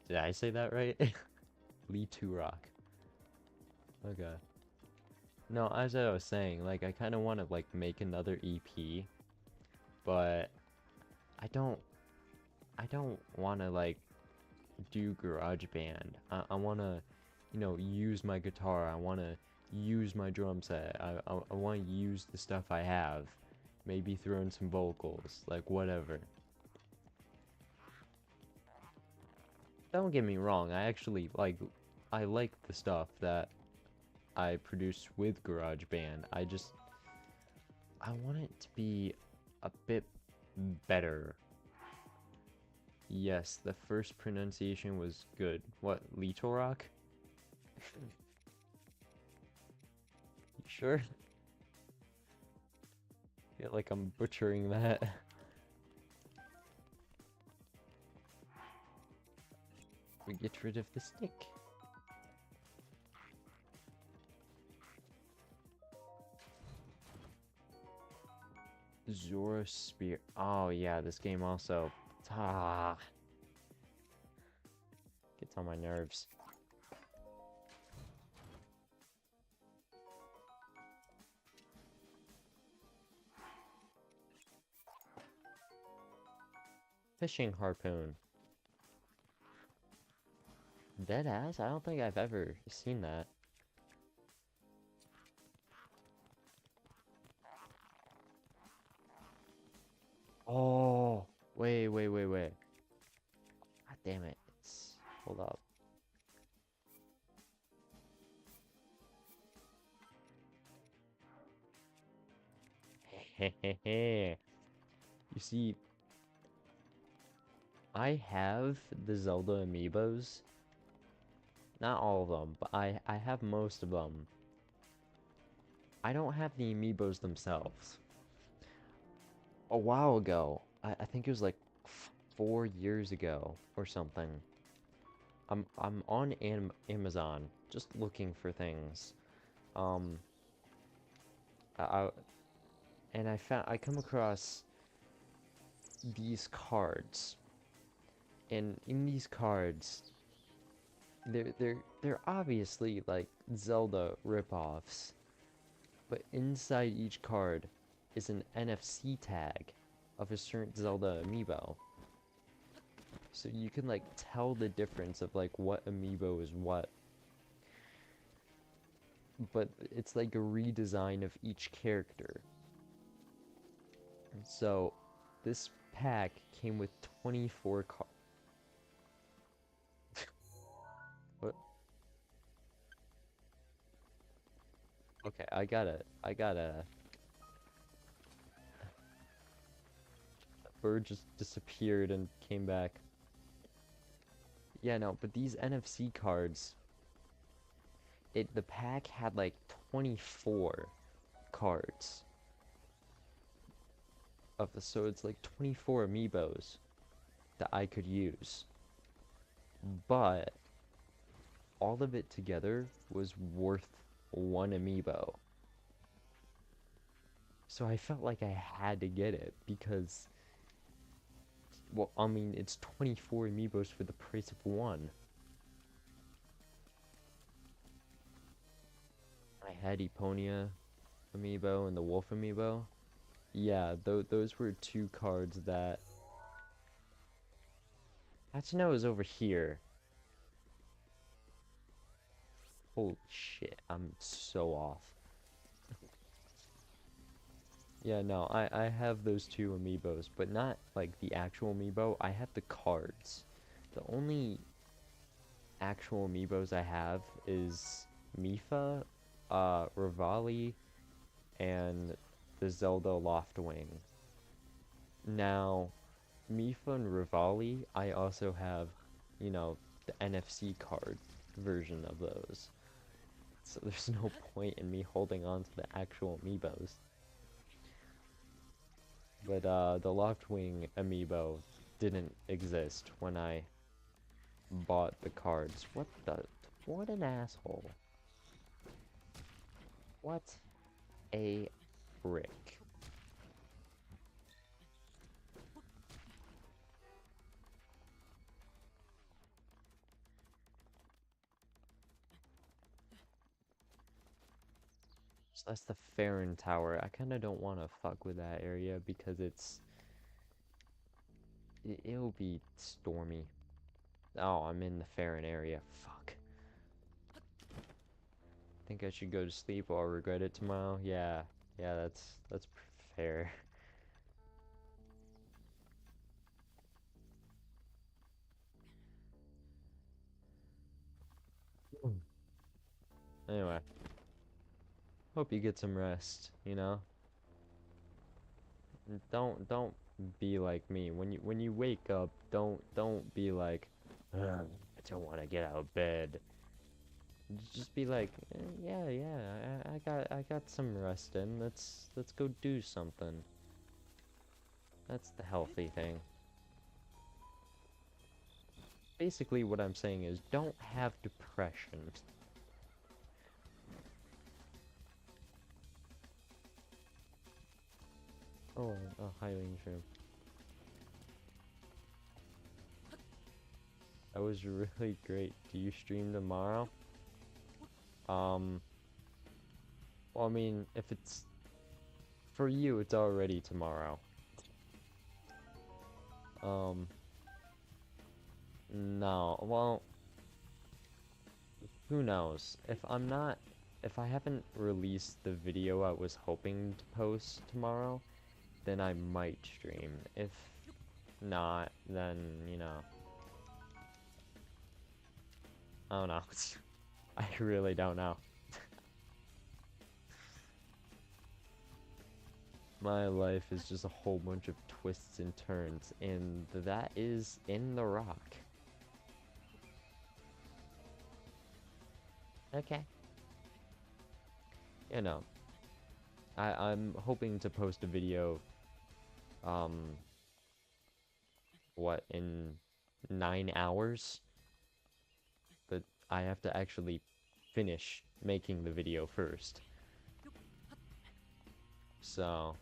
Did I say that right? Lee Turok. Okay. No, as I was saying, like, I kind of want to, like, make another EP, but I don't want to, like, do GarageBand. I want to, you know, use my guitar. I want to use my drum set. I want to use the stuff I have Maybe throw in some vocals, like whatever. Don't get me wrong, I like the stuff that I produce with GarageBand. I want it to be a bit better. Yes, the first pronunciation was good. What, Litorok? You sure? Feel like I'm butchering that. We get rid of the stick. Zora Spear. Oh yeah, this game also gets on my nerves. Fishing harpoon. Dead ass? I don't think I've ever seen that. Oh, wait. God damn it. Hold up. Hehehe. You see, I have the Zelda amiibos. Not all of them, but I have most of them. I don't have the amiibos themselves. A while ago, I think it was like 4 years ago or something. I'm on Amazon just looking for things. Um, I and I come across these cards, and in these cards, they're obviously like Zelda ripoffs, but inside each card is an NFC tag of a certain Zelda amiibo. So you can like tell the difference of like what amiibo is what. But it's like a redesign of each character. So this pack came with 24 cards. What? Okay, I gotta. The bird just disappeared and came back. Yeah, no, but these NFC cards, the pack had like 24 cards so it's like 24 amiibos that I could use. But all of it together was worth one amiibo. So I felt like I had to get it because, well, I mean, it's 24 amiibos for the price of one. I had Eponia amiibo and the Wolf amiibo. Yeah, those were two cards that Hachino is over here. Holy shit, I'm so off. Yeah, no, I have those two amiibos, but not like the actual amiibo. I have the cards. The only actual amiibos I have is Mifa, Rivali, and the Zelda Loftwing. Now, Mifa and Rivali, I also have, the NFC card version of those. So there's no point in me holding on to the actual amiibos. But the Loftwing amiibo didn't exist when I bought the cards. What an asshole. What a prick. So that's the Farron Tower. I kind of don't want to fuck with that area because it'll be stormy. Oh, I'm in the Farron area. Fuck. Think I should go to sleep or I'll regret it tomorrow? Yeah, that's fair. Anyway, hope you get some rest, you know? And don't be like me. When you wake up, don't be like, "Ugh, I don't want to get out of bed." Just be like, yeah, yeah, I got some rest in. Let's go do something. That's the healthy thing. Basically, what I'm saying is, don't have depression. Oh, a highly shrimp. That was really great. Do you stream tomorrow? Um, well, I mean, if it's for you, it's already tomorrow. Um, no, well, who knows? If I haven't released the video I was hoping to post tomorrow, then I might stream. If not, then, you know, I don't know. I really don't know. My life is just a whole bunch of twists and turns, and that is in the rock. Okay. You know, I'm hoping to post a video, um, what, in 9 hours? But I have to actually finish making the video first. So,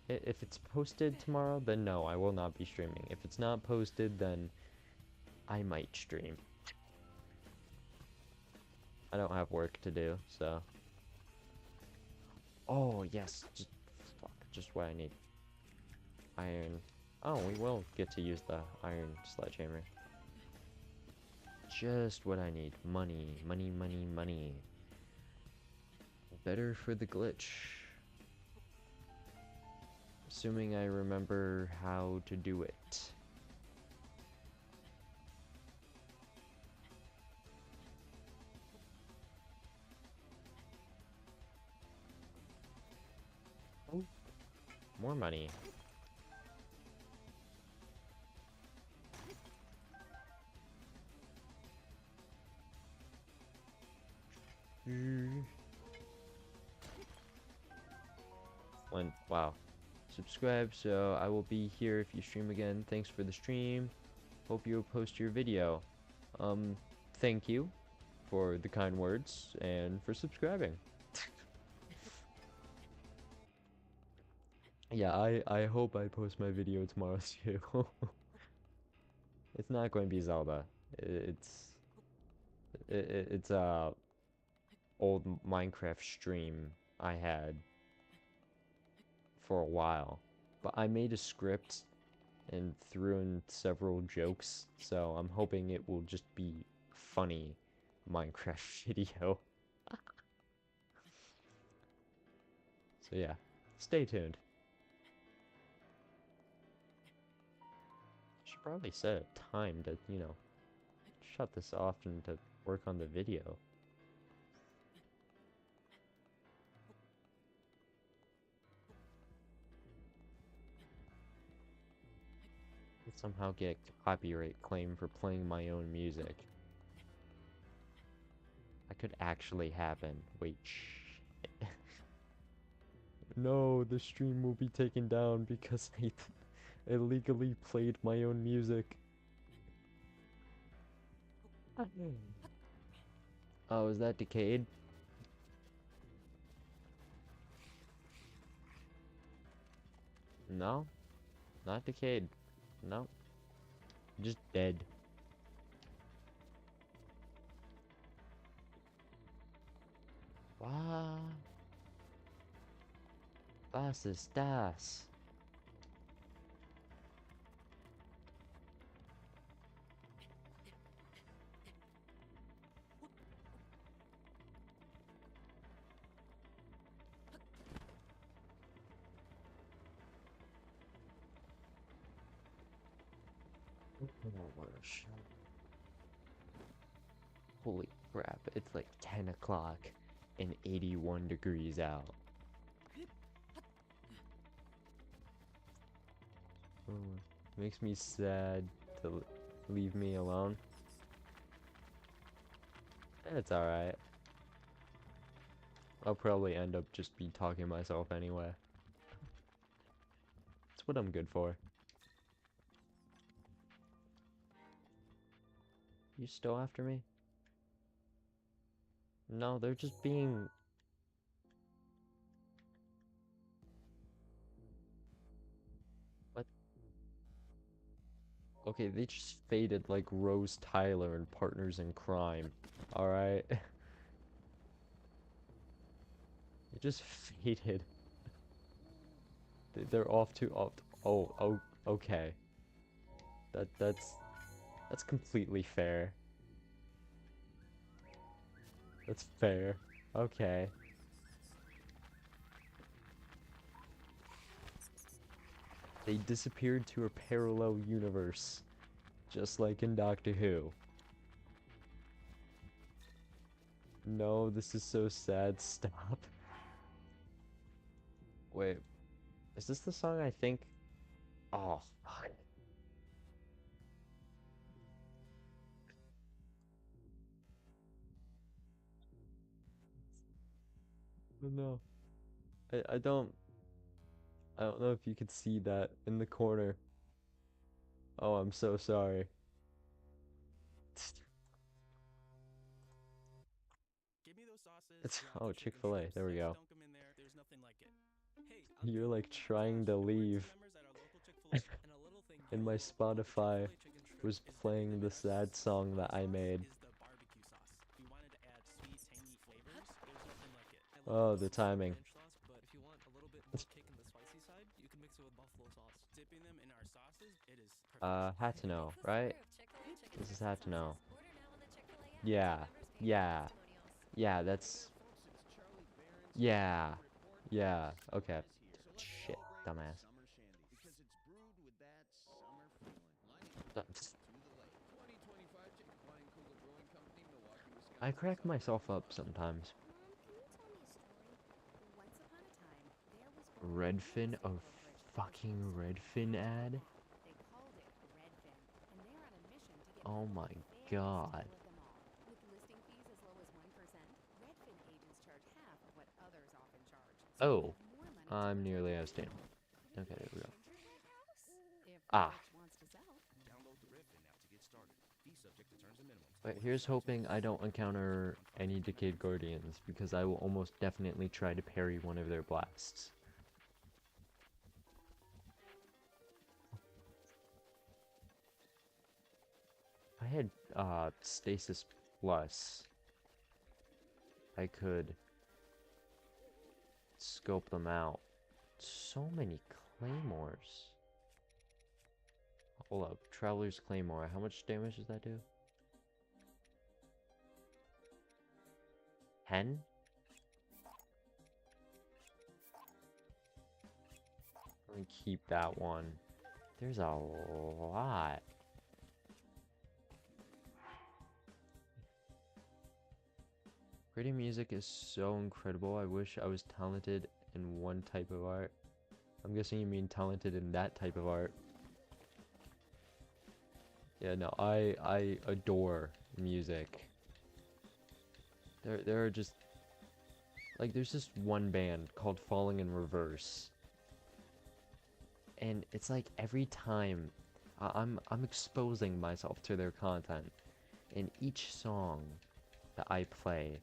if it's posted tomorrow, then no, I will not be streaming. If it's not posted, then I might stream. I don't have work to do, so. Oh, yes, fuck, just what I need. Iron. Oh, we will get to use the iron sledgehammer. Just what I need. Money, money, money, money. Better for the glitch. Assuming I remember how to do it. Oh, more money. Wow. Subscribe so I will be here if you stream again. Thanks for the stream. Hope you'll post your video. Um, thank you for the kind words and for subscribing. Yeah, I hope I post my video tomorrow too. It's not going to be Zelda. It's it's a old Minecraft stream I had for a while. But I made a script and threw in several jokes, so I'm hoping it will just be funny Minecraft video. So yeah, stay tuned. Should probably set a time to, you know, shut this off and to work on the video. I'll somehow get copyright claim for playing my own music. That could actually happen. Wait, shh. No, the stream will be taken down because I illegally played my own music. Oh, is that decayed? No, not decayed. No, just dead. What? Was ist das? Holy crap, it's like 10 o'clock and 81 degrees out. Oh, makes me sad to leave me alone. It's alright. I'll probably end up just be talking to myself anyway. It's what I'm good for. You still after me? No, they're just being... What? Okay, they just faded like Rose Tyler and Partners in Crime. Alright? They just faded. They're off to... Oh, okay. That's completely fair. That's fair. Okay. They disappeared to a parallel universe, just like in Doctor Who. No, this is so sad. Stop. Wait, is this the song I think? Oh, fuck. Oh, no. I I don't know if you could see that in the corner. Oh, I'm so sorry. Give me those sauces. It's Drop oh, the chicken Chick-fil-A. strips. There we Just go. dunk them in there. There's nothing like it. Hey, You're update. like Oh my trying gosh, to we're team leave, members at our local Chick-fil-A, and a little thing and you my won't know, Spotify Chick-fil-A chicken strip was is dipping playing them the in our sad sauce. song My that I sauce made. is the barbecue sauce. If you wanted to add sweet, tangy flavors, there's nothing like it. I love Oh, the the barbecue timing. ranch sauce, but if you want a little bit more kick in the spicy side, you can mix it with buffalo sauce. Dipping them in our sauces, it is perfect. Had to know, It's the right? story of Chick-fil-A chicken This is strips and had to know. sauces. Order now on the Chick-fil-A app. Yeah, Members pay for yeah, testimonials. yeah, that's... Yeah, yeah, okay. Shit, dumbass. Because it's brewed with that summer feeling. That's- To the lake. 2025 Chicken Wine Cooler Brewing Company, Milwaukee, Wisconsin. I crack myself up sometimes. Mom, can you tell me a story? Once upon a time, there was one real Redfin, estate a brokerage that was fucking close to Redfin ad? They called it Redfin, and they're on a mission to get Oh people my the fairest god. deal of them all. With listing fees as low as 1%, Redfin agents charge half of what others often charge. So Oh, you have more money to I'm protect nearly your out of stamina. home. Okay, there we go. Gingerbread house? If the Ah, rich wants to sell. Download the Redfin app to get started. Fee subject to terms and minimums. but here's hoping I don't encounter any Decayed Guardians, because I will almost definitely try to parry one of their blasts. If I had, Stasis Plus, I could scope them out. So many claymores. Hold up, Traveler's Claymore. How much damage does that do? 10? Let me keep that one. There's a lot. Creating music is so incredible. I wish I was talented in one type of art. I'm guessing you mean talented in that type of art. Yeah, no, I adore music. There are just like there's just one band called Falling in Reverse. And it's like every time I'm exposing myself to their content, and each song that I play,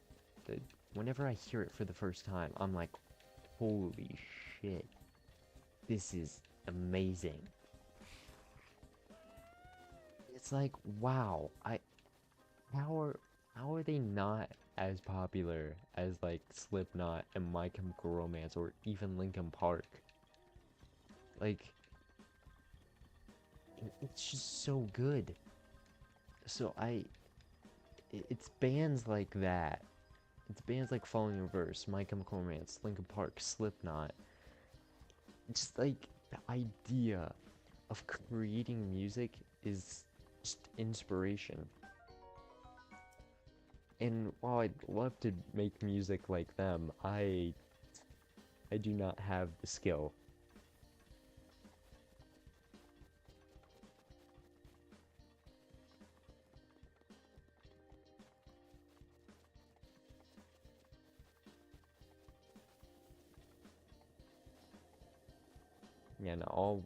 whenever I hear it for the first time, I'm like, holy shit, this is amazing. It's like, wow, how are they not as popular as like Slipknot and My Chemical Romance or even Linkin Park? Like, it's just so good. So it's bands like that. It's bands like Falling in Reverse, My Chemical Romance, Linkin Park, Slipknot. It's like the idea of creating music is just inspiration. And while I'd love to make music like them, I do not have the skill. Yeah, no,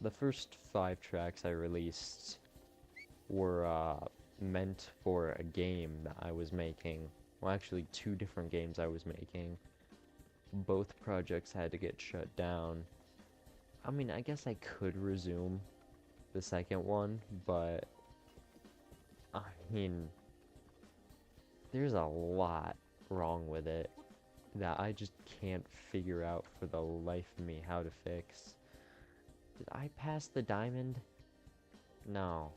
the first 5 tracks I released were meant for a game that I was making. Well, actually, 2 different games I was making. Both projects had to get shut down. I mean, I guess I could resume the second one, but I mean, there's a lot wrong with it that I just can't figure out for the life of me how to fix. Did I pass the diamond? No.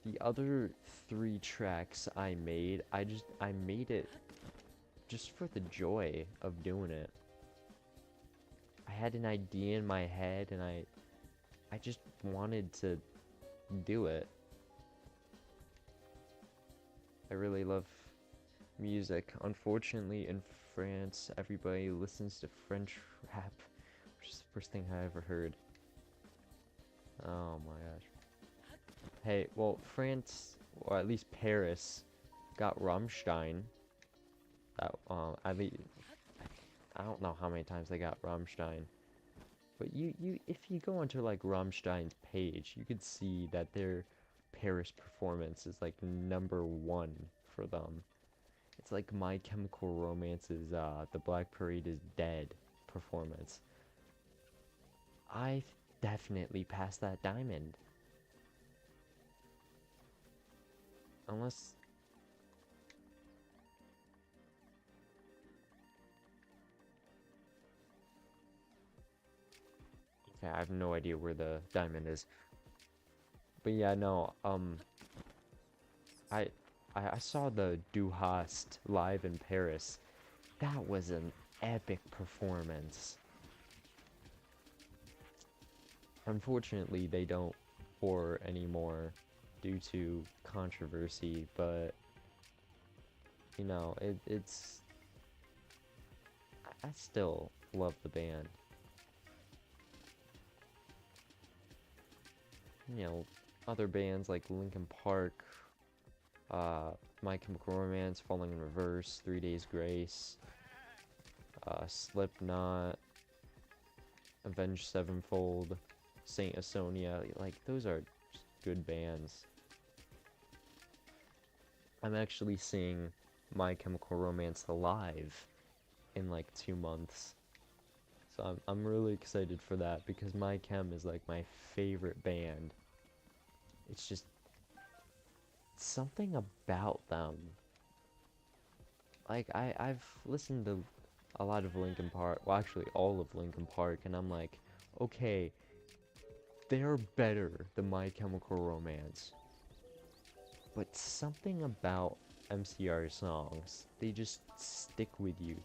The other 3 tracks I made, I made it just for the joy of doing it. I had an idea in my head and I just wanted to do it. I really love music. Unfortunately, in France, everybody listens to French rap, which is the first thing I ever heard. Oh my gosh. Hey, well, France, or at least Paris, got Rammstein. At least, I don't know how many times they got Rammstein. But if you go onto like Rammstein's page, you could see that their Paris performance is like #1 for them. It's like My Chemical Romance's The Black Parade is Dead performance. I definitely passed that diamond. Unless... Okay, I have no idea where the diamond is. But yeah, no, I I saw the Du Hast live in Paris. That was an epic performance. Unfortunately, they don't tour anymore due to controversy, but you know, it's I still love the band. You know, other bands like Linkin Park, My Chemical Romance, Falling in Reverse, 3 Days Grace, Slipknot, Avenged Sevenfold, Saint Asonia, like those are just good bands. I'm actually seeing My Chemical Romance live in like 2 months. So I'm really excited for that because My Chem is like my favorite band. It's just something about them. Like I've listened to a lot of Linkin Park, well actually all of Linkin Park, and I'm like, okay, they're better than My Chemical Romance. But something about MCR songs, they just stick with you.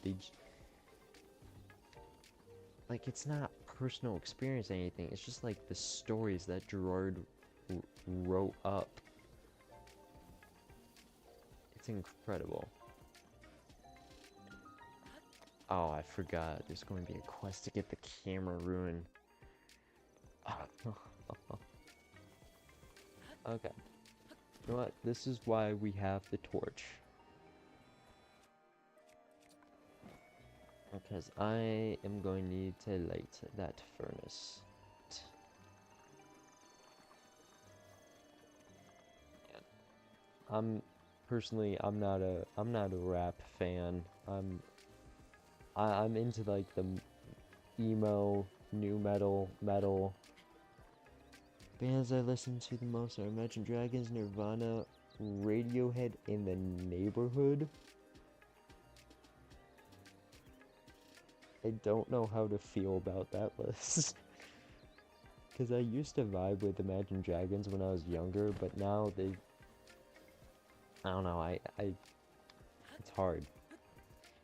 Like, it's not personal experience or anything. It's just like the stories that Gerard wrote up. It's incredible. Oh, I forgot. There's going to be a quest to get the camera ruined. Okay. You know what? This is why we have the torch. Because I am going to need to light that furnace. I'm not a rap fan. I'm into like the emo, new metal. Bands I listen to the most are Imagine Dragons, Nirvana, Radiohead, in the Neighborhood. I don't know how to feel about that list. Because I used to vibe with Imagine Dragons when I was younger, but now I don't know, it's hard.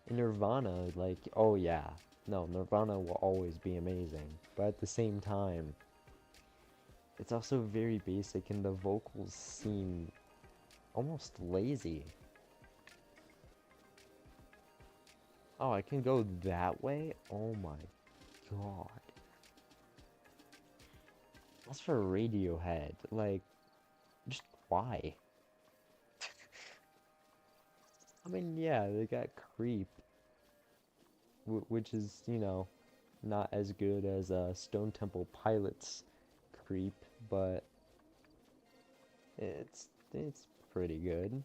In Nirvana, like, oh yeah, no, Nirvana will always be amazing, but at the same time, it's also very basic and the vocals seem almost lazy. Oh, I can go that way? Oh my god. That's for Radiohead. Like, just why? I mean, yeah, they got Creep, which is, you know, not as good as Stone Temple Pilots Creep, but it's pretty good.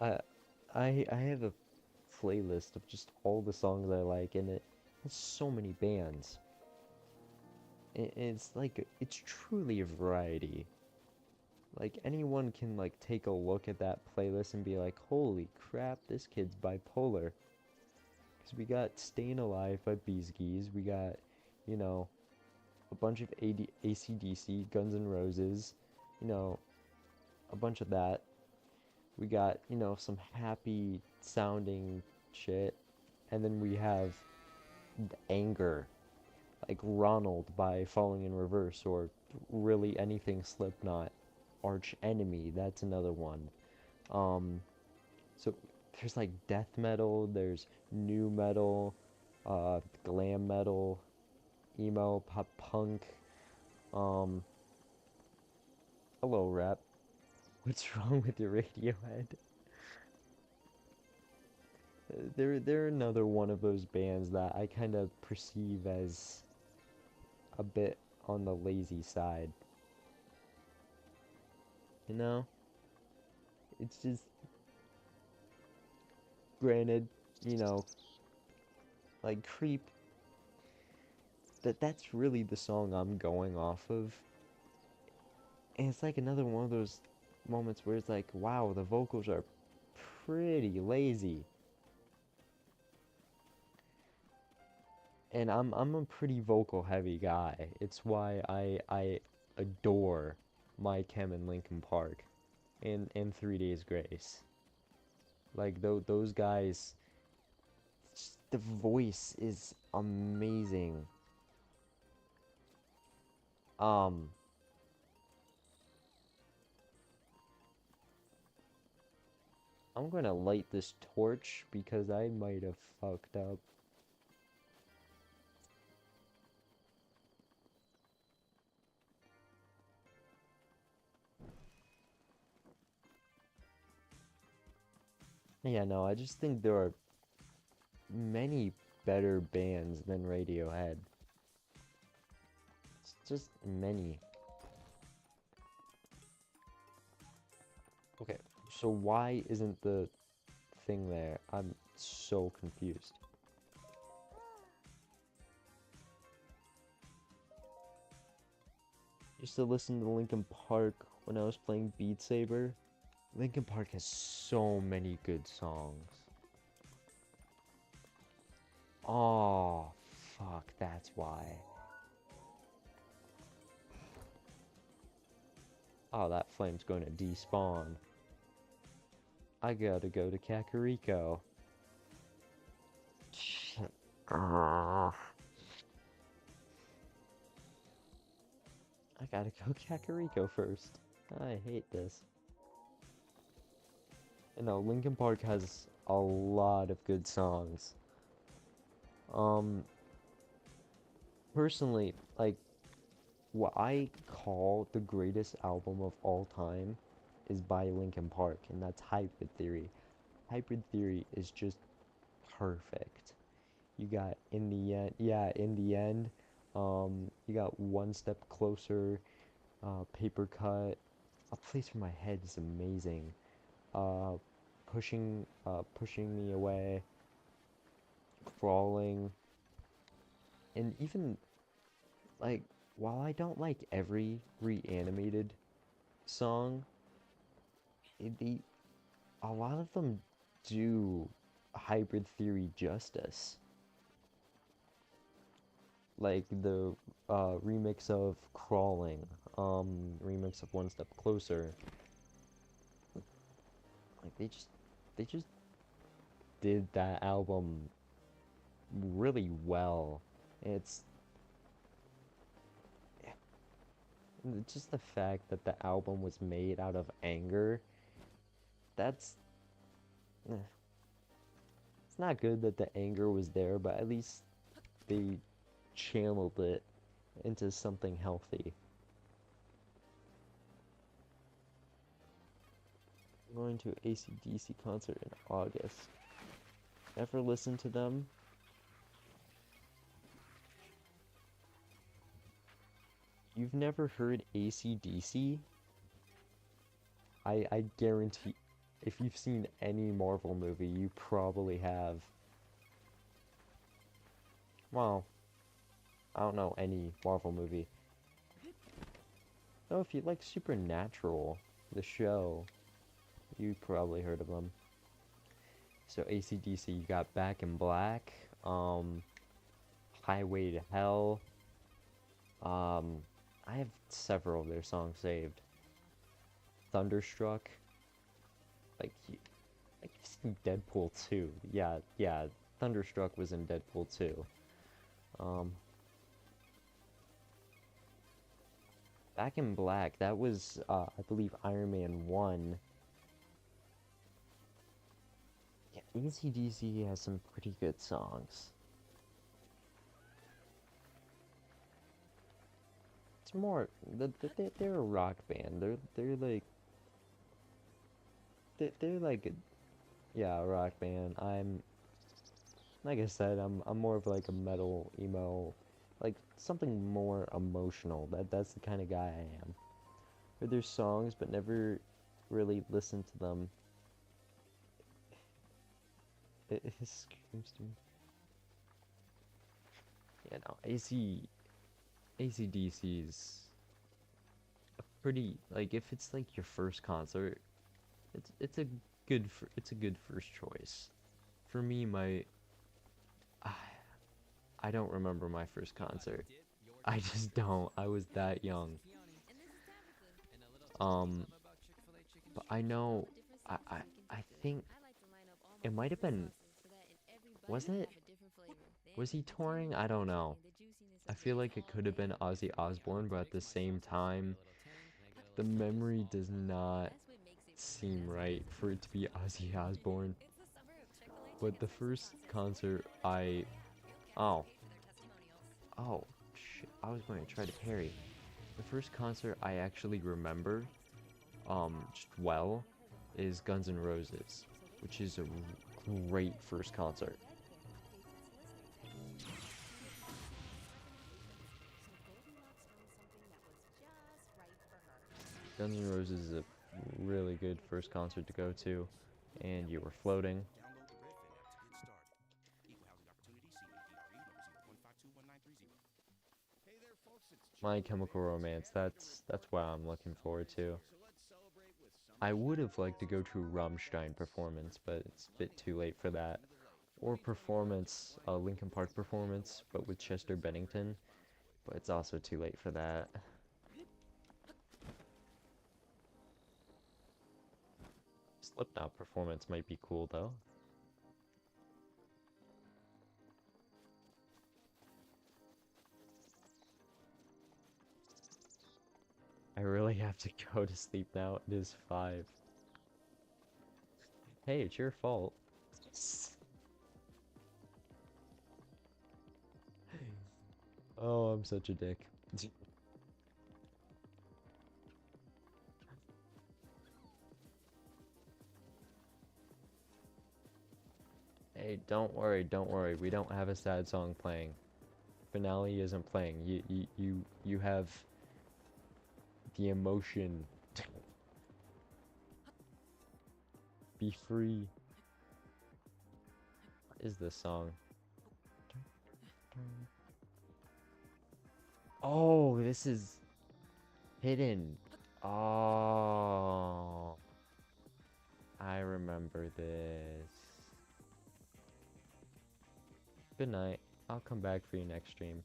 I I have a playlist of just all the songs I like, and it has so many bands. It's like it's truly a variety. Like anyone can like take a look at that playlist and be like, "Holy crap, this kid's bipolar." Because we got Staying Alive by Bees Gees, we got, you know, a bunch of AC/DC, Guns N' Roses, you know, a bunch of that. We got, you know, some happy sounding shit. And then we have anger, like Ronald by Falling in Reverse, or really anything Slipknot. Arch Enemy, that's another one. Um, so there's like death metal, there's new metal, glam metal, emo, pop punk. Um, hello, rap. What's wrong with your Radiohead? They're another one of those bands that I kind of perceive as a bit on the lazy side. You know, it's just granted, you know, like Creep. That's really the song I'm going off of, and it's like another one of those moments where it's like, wow, the vocals are pretty lazy. And I'm a pretty vocal heavy guy. It's why I adore My Chem and Linkin Park and 3 Days Grace. Like those guys, the voice is amazing. Um I'm gonna light this torch because I might have fucked up. Yeah, no, I just think there are many better bands than Radiohead. It's just many. Okay, so why isn't the thing there? I'm so confused. Used to listen to Linkin Park when I was playing Beat Saber. Linkin Park has so many good songs. Oh, fuck, that's why. Oh, that flame's going to despawn. I gotta go to Kakariko. Shit. I gotta go Kakariko first. I hate this. You know, Linkin Park has a lot of good songs. Um, personally, like, what I call the greatest album of all time is by Linkin Park, and that's Hybrid Theory. Hybrid Theory is just perfect. You got In the End, yeah, In the End. You got One Step Closer, Paper Cut. A Place for My Head is amazing. Uh, Pushing Me Away, Crawling, and even like while I don't like every Reanimated song, the a lot of them do Hybrid Theory justice. Like the remix of Crawling, remix of One Step Closer. Like they just did that album really well. It's just the fact that the album was made out of anger, that's eh, it's not good that the anger was there, but at least they channeled it into something healthy. I'm going to AC/DC concert in August. Never listened to them. You've never heard AC/DC? I guarantee if you've seen any Marvel movie, you probably have. Well, I don't know any Marvel movie. No, if you like Supernatural, the show, you probably heard of them. So AC/DC, you got Back in Black, Highway to Hell. I have several of their songs saved. Thunderstruck. Like you've seen Deadpool 2. Yeah, Thunderstruck was in Deadpool 2. Back in Black, that was I believe Iron Man 1. Yeah, AC/DC has some pretty good songs. It's more they're a rock band. They're like yeah, a rock band. I'm like I said, I'm more of like a metal emo, like something more emotional. That's the kind of guy I am. Heard their songs, but never really listened to them. It screams to me. Yeah, no, AC/DC's a pretty like if it's like your first concert, it's a it's a good first choice. For me, I, I don't remember my first concert. I just don't. I was that young. Um, but I know, I, I, I think it might have been, was it? Was he touring? I don't know. I feel like it could have been Ozzy Osbourne, but at the same time, the memory does not seem right for it to be Ozzy Osbourne. But the first concert oh, oh, shit, I was going to try to parry. The first concert I actually remember, just well, is Guns N' Roses, which is a great first concert. Guns N' Roses is a really good first concert to go to, and you were floating. Download the Redfin app to get started. Equal housing opportunity, CAPRE, number 1521930. Hey there, folks. It's My Joe Chemical Rivera Romance, again. that's what I'm looking forward to. So let's celebrate with some I would have liked to go to a Rammstein performance, but it's a bit too late for that. Or performance, a Linkin Park performance, but with Chester Bennington, but it's also too late for that. Slipknot performance might be cool though. I really have to go to sleep now. It is 5. Hey, it's your fault. Oh, I'm such a dick. Hey, don't worry. We don't have a sad song playing. Finale isn't playing. You have the emotion. Be free. What is this song? Oh, this is hidden. Oh, I remember this. Good night. I'll come back for you next stream.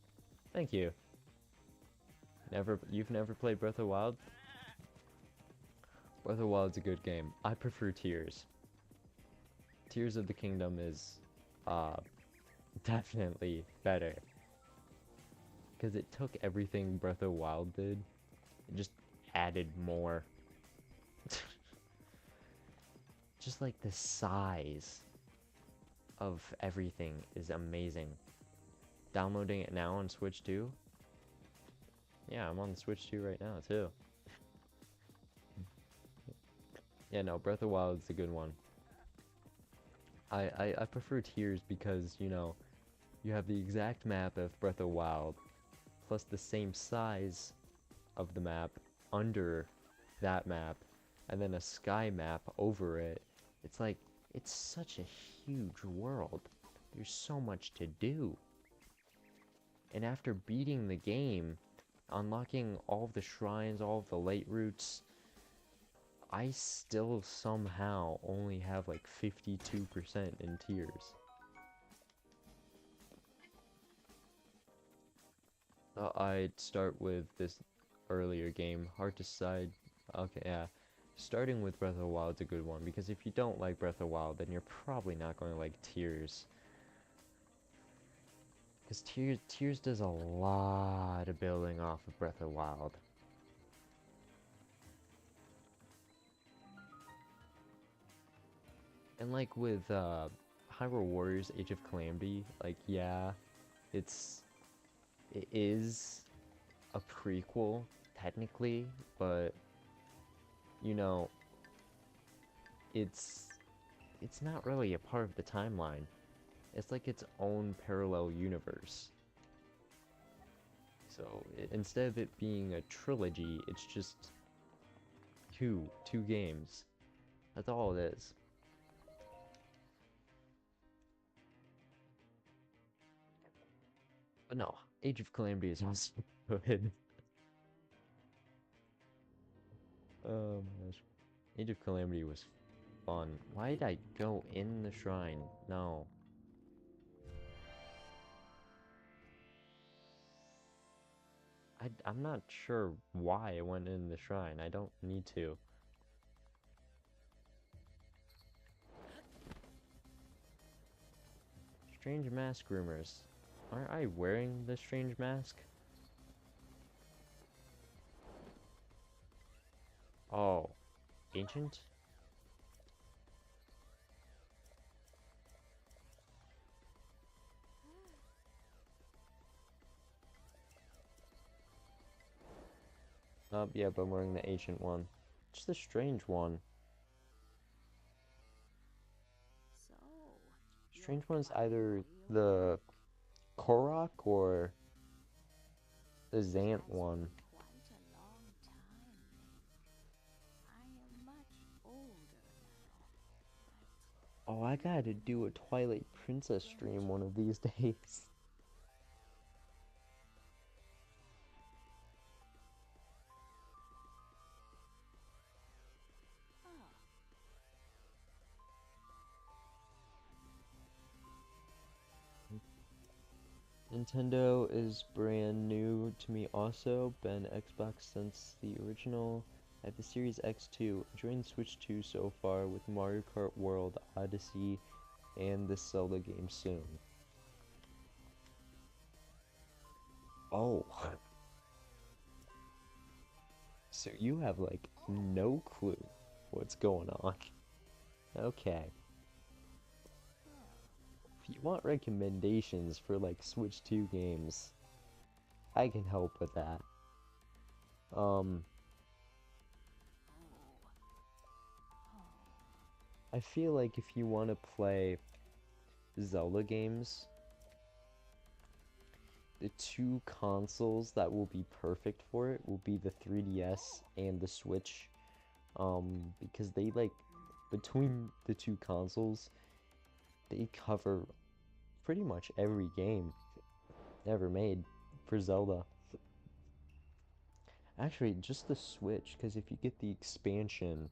Thank you. You've never played Breath of the Wild? Breath of the Wild's a good game. I prefer Tears. Tears of the Kingdom is, definitely better. Because it took everything Breath of the Wild did It just added more. Just like the size of everything is amazing. Downloading it now on Switch 2. Yeah, I'm on the Switch 2 right now too. Yeah, no, Breath of the Wild is a good one. I prefer Tears because, you know, you have the exact map of Breath of the Wild, plus the same size of the map under that map, and then a sky map over it. It's like, it's such a huge world. There's so much to do. And after beating the game, unlocking all of the shrines, all of the late routes, I still somehow only have like 52% in Tears. I'd start with this earlier game, hard to decide. Okay, yeah. Starting with Breath of the Wild is a good one, because if you don't like Breath of the Wild, then you're probably not going to like Tears. Because Tears does a lot of building off of Breath of the Wild. And like with Hyrule Warriors Age of Calamity, like yeah, it is a prequel technically, but you know, it's it's not really a part of the timeline. It's like its own parallel universe. So instead of it being a trilogy, it's just two games. That's all it is. But no, Age of Calamity is also good. Oh my gosh. Age of Calamity was fun. Why did I go in the shrine? No. I'm not sure why I went in the shrine. I don't need to. Strange mask rumors. Aren't I wearing the strange mask? Oh. Ancient? Yeah, but I'm wearing the ancient one. Just a strange one. So, Strange one's either the Korok or the Zant one. quite a long time, Link. I am much older now, but Oh, I gotta do a Twilight Princess stream one of these days. ah, Nintendo is brand new to me also. Been Xbox since the original. I have the Series X2. Enjoying Switch 2 so far with Mario Kart World Odyssey and the Zelda game soon. Oh. So you have like no clue what's going on. Okay. If you want recommendations for like Switch 2 games, I can help with that. Um, I feel like if you want to play Zelda games, the two consoles that will be perfect for it will be the 3DS and the Switch. Because they like, between the two consoles, they cover pretty much every game ever made for Zelda. Actually, just the Switch, because if you get the expansion,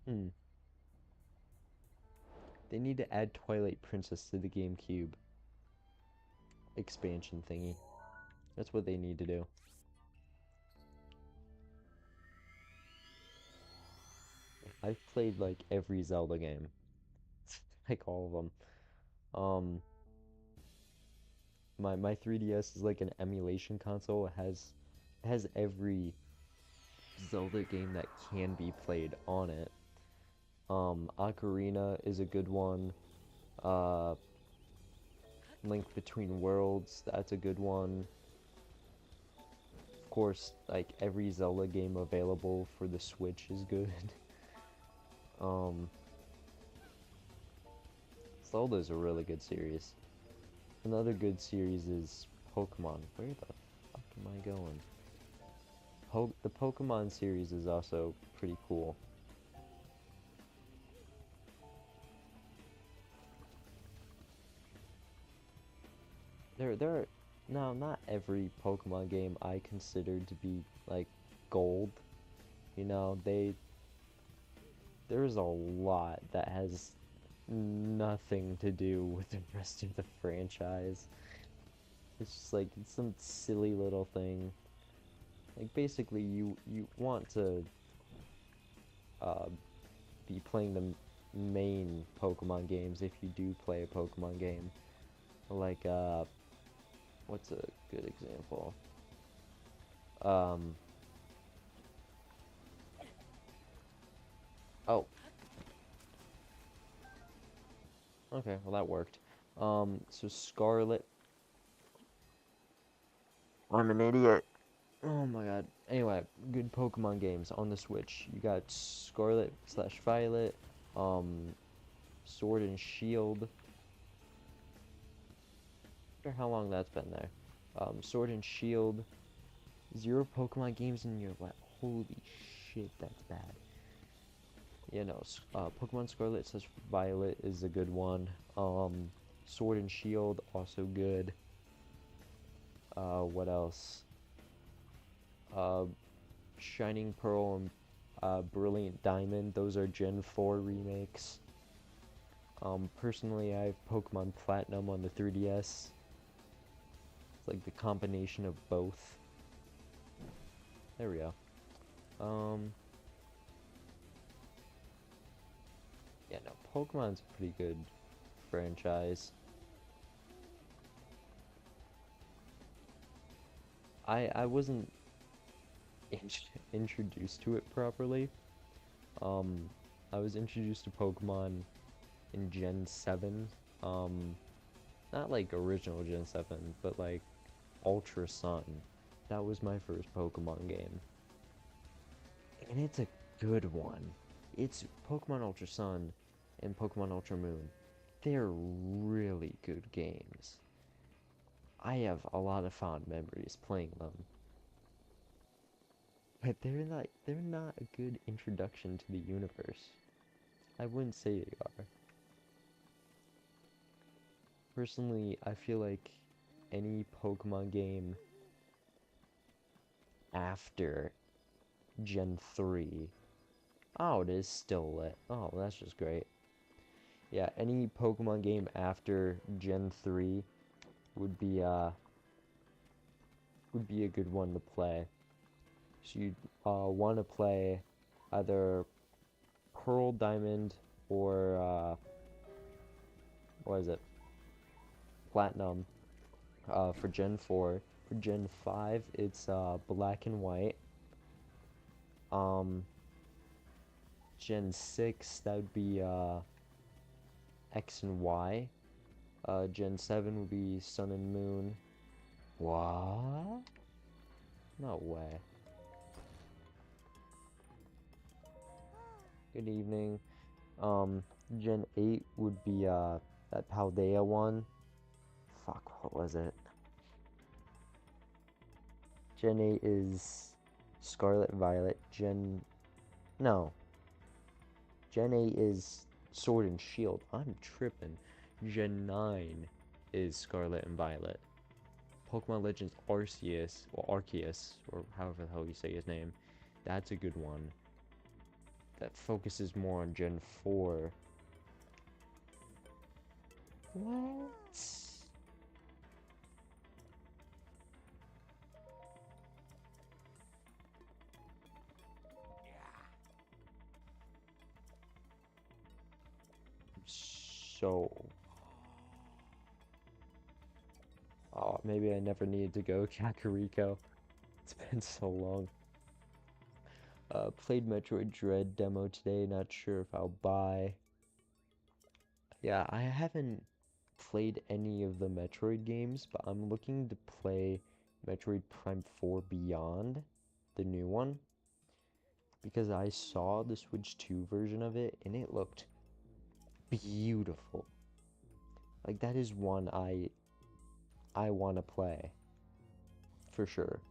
hmm, they need to add Twilight Princess to the GameCube expansion thingy. That's what they need to do. I've played like every Zelda game, like all of them. Um, my 3DS is like an emulation console. It has every Zelda game that can be played on it. Ocarina is a good one. Uh, Link Between Worlds, that's a good one. Of course, like every Zelda game available for the Switch is good. um, Zelda's a really good series. Another good series is Pokemon. Where the fuck am I going? The Pokemon series is also pretty cool. There are, no, not every Pokemon game I consider to be like gold. You know, there's a lot that has nothing to do with the rest of the franchise. It's just like it's some silly little thing. Like basically you want to uh, be playing the main Pokemon games if you do play a Pokemon game. Like what's a good example? Um oh, okay, well that worked. So Scarlet. I'm an idiot. Oh my god. Anyway, good Pokemon games on the Switch. You got Scarlet/Violet, um, Sword and Shield. I wonder how long that's been there. Sword and Shield. 0 Pokemon games in your lap. Holy shit, that's bad. Yeah, no. Pokemon Scarlet/Violet is a good one. Sword and Shield also good. What else? Uh, Shining Pearl and Brilliant Diamond. Those are Gen 4 remakes. Personally, I have Pokemon Platinum on the 3DS. It's like the combination of both. There we go. Yeah, no, Pokemon's a pretty good franchise. I wasn't introduced to it properly. Um, I was introduced to Pokemon in Gen 7. Um, Not like original Gen 7, but like Ultra Sun. That was my first Pokemon game. And it's a good one. It's Pokemon Ultra Sun and Pokemon Ultra Moon. They're really good games. I have a lot of fond memories playing them. But they're not a good introduction to the universe. I wouldn't say they are. Personally, I feel like any Pokemon game after Gen 3. Oh, it is still lit. Oh, that's just great. Yeah, any Pokemon game after Gen 3 would be a good one to play. So you'd want to play either Pearl Diamond or what is it? Platinum for Gen 4. For Gen 5, it's Black and White. Um, Gen 6, that would be X and Y. Gen 7 would be Sun and Moon. What? No way. Good evening. Gen 8 would be that Paldea one. Fuck, what was it? Gen 8 is Scarlet and Violet. No. Gen 8 is Sword and Shield. I'm tripping. Gen 9 is Scarlet and Violet. Pokemon Legends Arceus, or however the hell you say his name. That's a good one. That focuses more on Gen 4. What? So, oh, Maybe I never needed to go Kakariko. It's been so long. Played Metroid Dread demo today, not sure if I'll buy. Yeah, I haven't played any of the Metroid games, but I'm looking to play Metroid Prime 4 Beyond, the new one, because I saw the Switch 2 version of it and it looked beautiful. Like that is one I want to play for sure.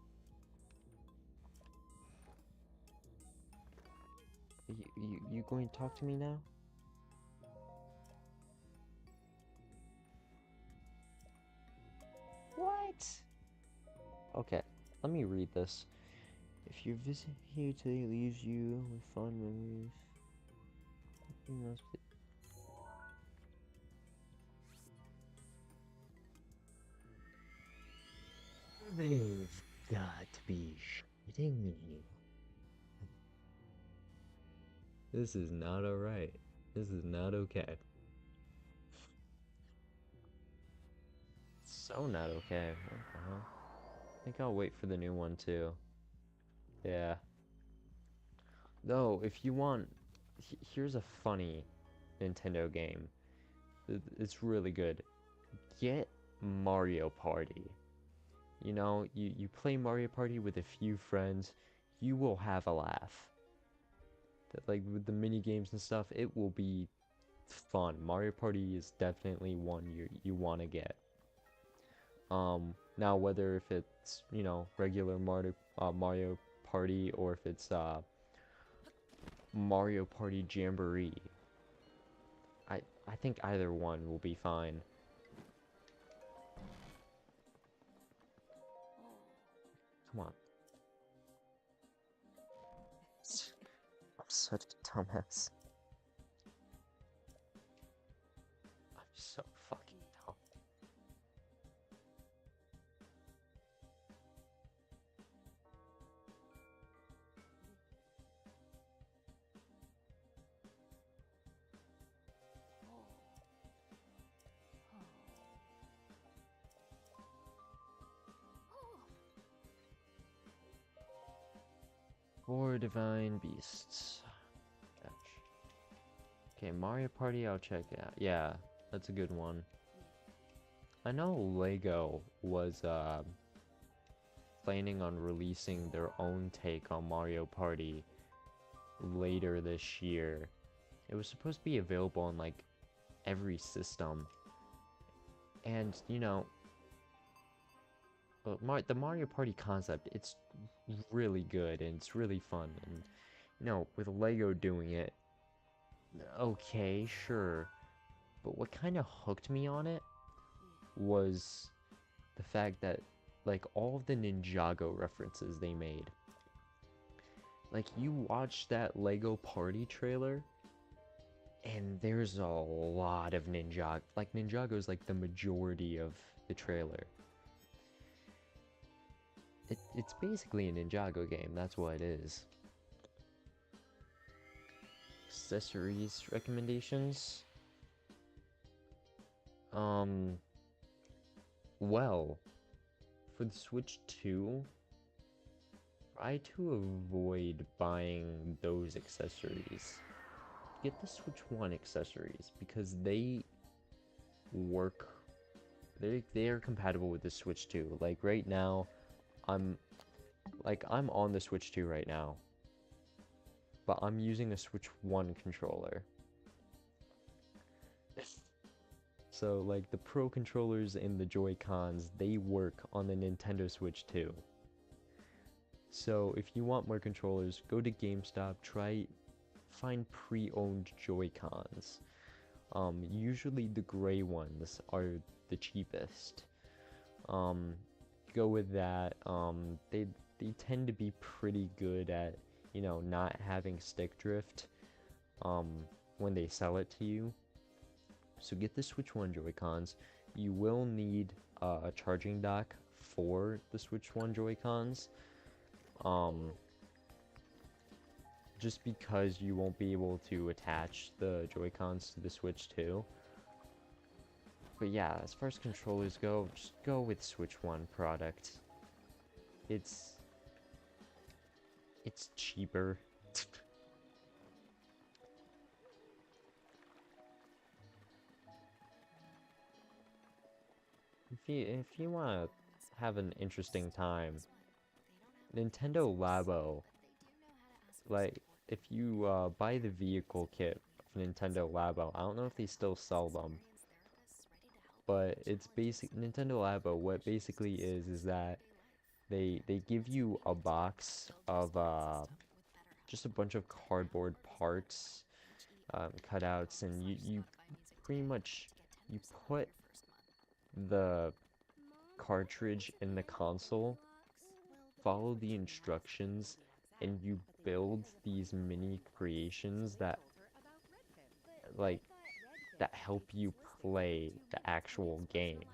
You going to talk to me now? What? Okay, let me read this. If your visit here today leaves you with fond memories, you must be... They've got to be shitting me. This is not alright. This is not okay. So not okay. What the hell? I think I'll wait for the new one too. Yeah. Though, if you want, here's a funny Nintendo game. It's really good. Get Mario Party. You know, you play Mario Party with a few friends, you will have a laugh. Like with the mini games and stuff, it will be fun. Mario Party is definitely one you want to get. Now whether if it's, you know, regular Mario Party or if it's Mario Party Jamboree, I think either one will be fine. Come on. I'm such a dumbass. I'm so fucking dumb. Four divine beasts. Gosh. Okay, Mario Party, I'll check out. Yeah, that's a good one. I know Lego was planning on releasing their own take on Mario Party later this year. It was supposed to be available on like every system. And, you know, the Mario Party concept, it's really good and it's really fun. And, you know, with Lego doing it, okay, sure. But what kind of hooked me on it was the fact that, like, all of the Ninjago references they made. Like, you watch that Lego Party trailer, and there's a lot of Ninjago. Like, Ninjago's like the majority of the trailer. It's basically a Ninjago game, that's what it is. Accessories recommendations? Well, for the Switch 2, try to avoid buying those accessories. Get the Switch 1 accessories because they work. They are compatible with the Switch 2. Like right now, I'm on the Switch 2 right now, but I'm using a Switch 1 controller. So like the Pro controllers and the Joy-Cons, they work on the Nintendo Switch 2. So if you want more controllers, go to GameStop, find pre-owned Joy-Cons. Usually the gray ones are the cheapest. Go with that. They tend to be pretty good at, you know, not having stick drift when they sell it to you. So get the Switch 1 Joy-Cons. You will need a charging dock for the Switch 1 Joy-Cons. Just because you won't be able to attach the Joy-Cons to the Switch 2. But yeah, as far as controllers go, just go with Switch One product. It's it's cheaper. If you want to have an interesting time, Nintendo Labo, like if you buy the vehicle kit of Nintendo Labo, I don't know if they still sell them, but it's basic Nintendo Labo. What basically is that they give you a box of just a bunch of cardboard parts, cutouts, and you pretty much you put the cartridge in the console, follow the instructions, and you build these mini creations that like that help you play the actual game.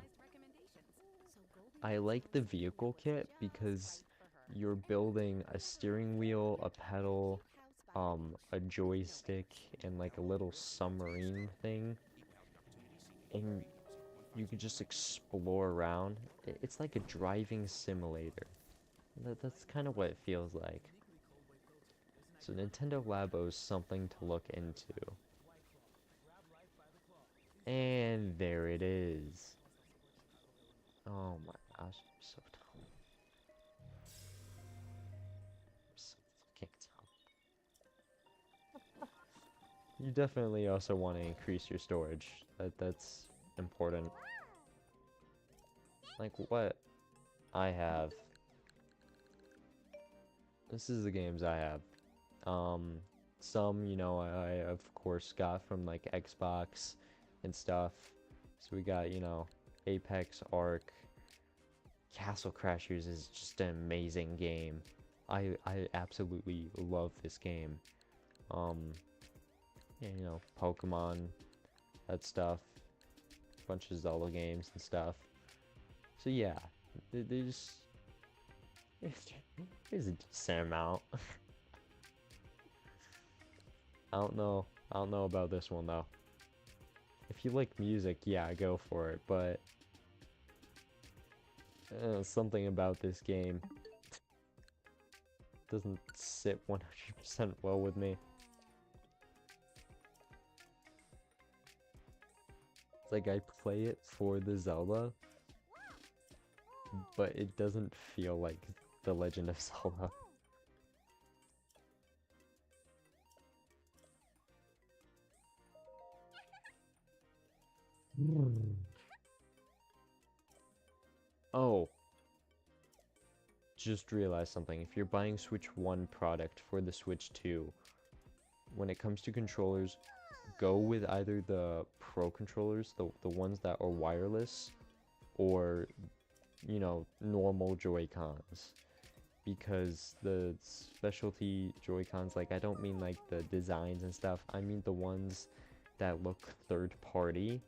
I like the vehicle kit because you're building a steering wheel, a pedal, a joystick, and like a little submarine thing, and you can just explore around. It's like a driving simulator. That's kind of what it feels like. So Nintendo Labo is something to look into. And there it is. Oh my gosh, I'm so dumb. I'm so fucking dumb. You definitely also want to increase your storage. That's important. Like what I have. This is the games I have. Some, I of course got from like Xbox and stuff. So we got, Apex, Arc. Castle Crashers is just an amazing game. I absolutely love this game. Yeah, Pokemon, that stuff. Bunch of Zelda games and stuff. So yeah, there's there's a decent amount. I don't know about this one though. If you like music, yeah, go for it, but something about this game doesn't sit 100% well with me. It's like I play it for the Zelda, but it doesn't feel like The Legend of Zelda. Oh, just realized something. If you're buying Switch 1 product for the Switch 2, when it comes to controllers, go with either the Pro controllers, the ones that are wireless, or, normal Joy-Cons. Because the specialty Joy-Cons, like, I don't mean like the designs and stuff, I mean the ones that look third party,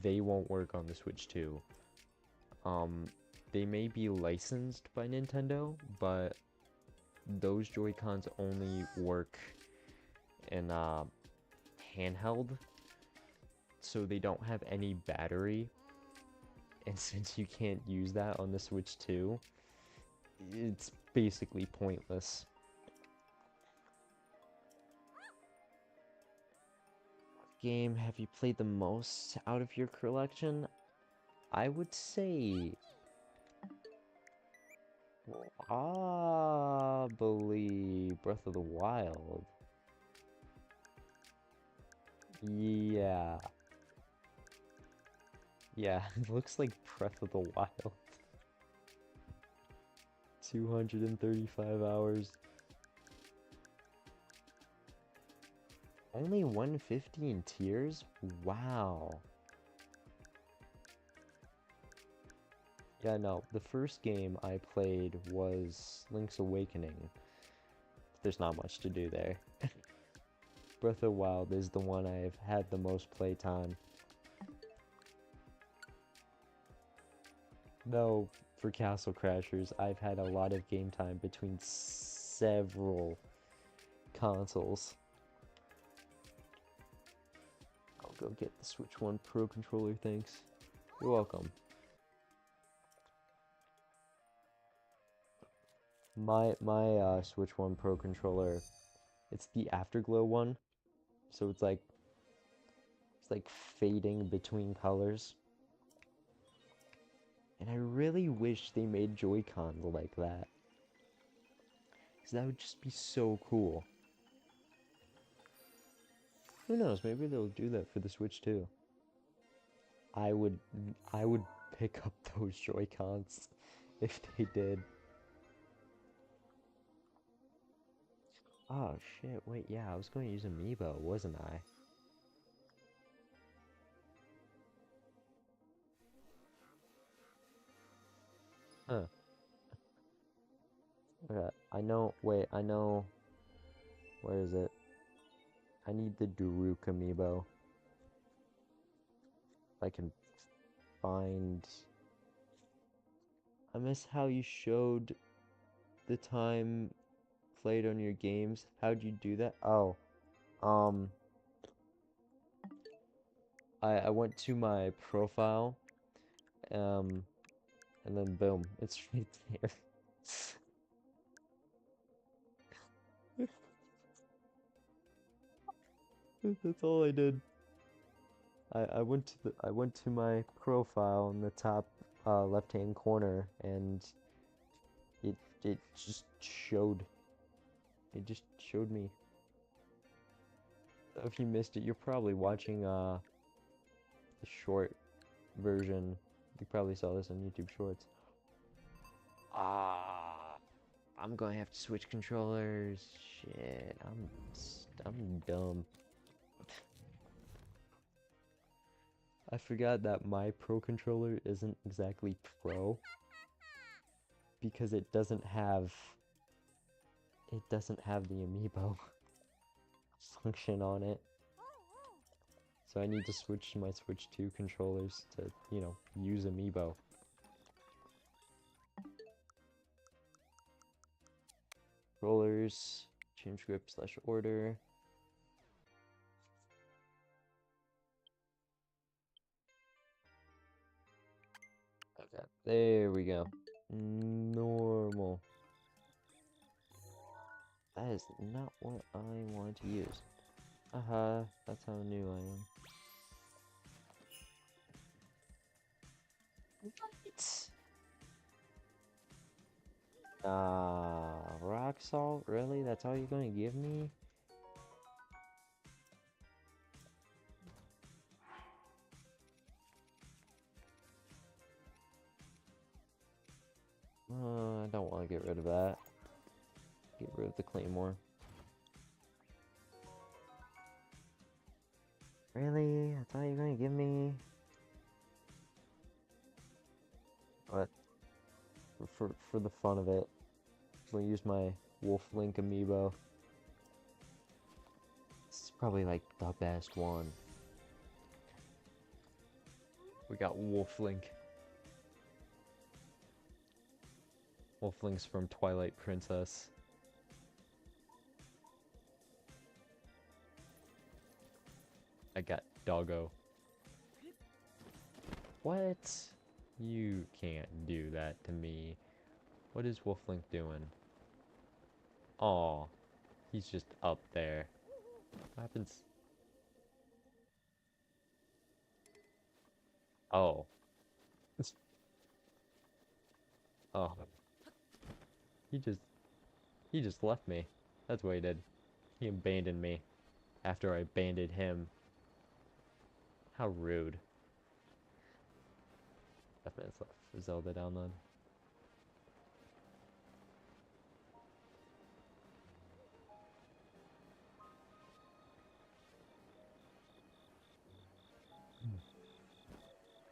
they won't work on the Switch 2. They may be licensed by Nintendo, but those Joy-Cons only work in handheld, so they don't have any battery. And since you can't use that on the Switch 2, it's basically pointless. What game have you played the most out of your collection? I would say probably Breath of the Wild. Yeah. Yeah, it looks like Breath of the Wild. 235 hours. Only 150 in tiers? Wow. Yeah, no, the first game I played was Link's Awakening. There's not much to do there. Breath of the Wild is the one I've had the most playtime. Though, for Castle Crashers, I've had a lot of game time between several consoles. Go get the Switch 1 Pro controller, thanks. You're welcome. My Switch 1 Pro controller, it's the Afterglow one, so it's like fading between colors. And I really wish they made Joy-Cons like that. Because that would just be so cool. Who knows, maybe they'll do that for the Switch too. I would pick up those Joy-Cons if they did. Oh shit, wait, yeah, I was going to use Amiibo, wasn't I? Huh. Okay, I know, wait, I know. Where is it? I need the Daruk Amiibo. If I can find... I miss how you showed the time played on your games. How'd you do that? Oh, um, I went to my profile, and then boom, it's right there. That's all I did. I went to my profile in the top left-hand corner, and it just showed. It just showed me. So if you missed it, you're probably watching the short version. You probably saw this on YouTube Shorts. Ah, I'm gonna have to switch controllers. Shit, I'm dumb. I forgot that my Pro controller isn't exactly Pro because it doesn't have the Amiibo function on it. So I need to switch my Switch 2 controllers to, you know, use Amiibo. Controllers, change grip / order. Okay, there we go. Normal. That is not what I wanted to use. That's how new I am. What? Rock salt? Really? That's all you're gonna give me? I don't want to get rid of that. Get rid of the claymore. Really? That's all you're gonna give me? What? For the fun of it, I'm gonna use my Wolf Link amiibo. This is probably like the best one. We got Wolf Link. Wolf Link's from Twilight Princess. I got Doggo. What? You can't do that to me. What is Wolf Link doing? Aw, he's just up there. What happens? Oh. Oh. He just left me. That's what he did. He abandoned me after I abandoned him. How rude. 5 minutes left for Zelda download.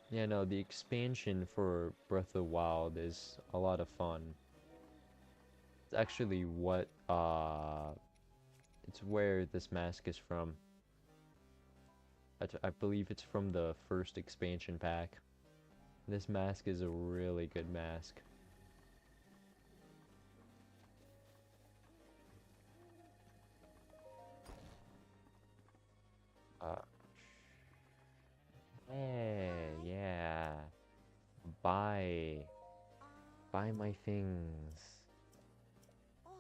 Yeah, no, the expansion for Breath of the Wild is a lot of fun. It's actually it's where this mask is from. I believe it's from the first expansion pack. This mask is a really good mask. Buy. Buy my things. Oh,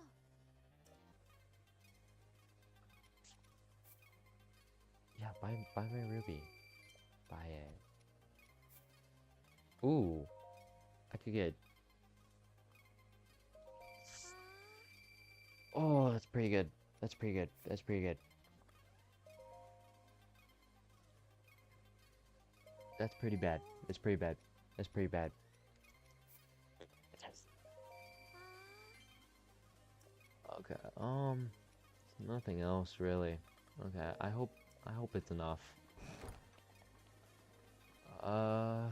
Yeah, buy my ruby. Buy it. Ooh, I could get. Oh, that's pretty good. That's pretty good. That's pretty good. That's pretty bad. That's pretty bad. That's pretty bad. Okay. Nothing else really. Okay. I hope it's enough. Uh.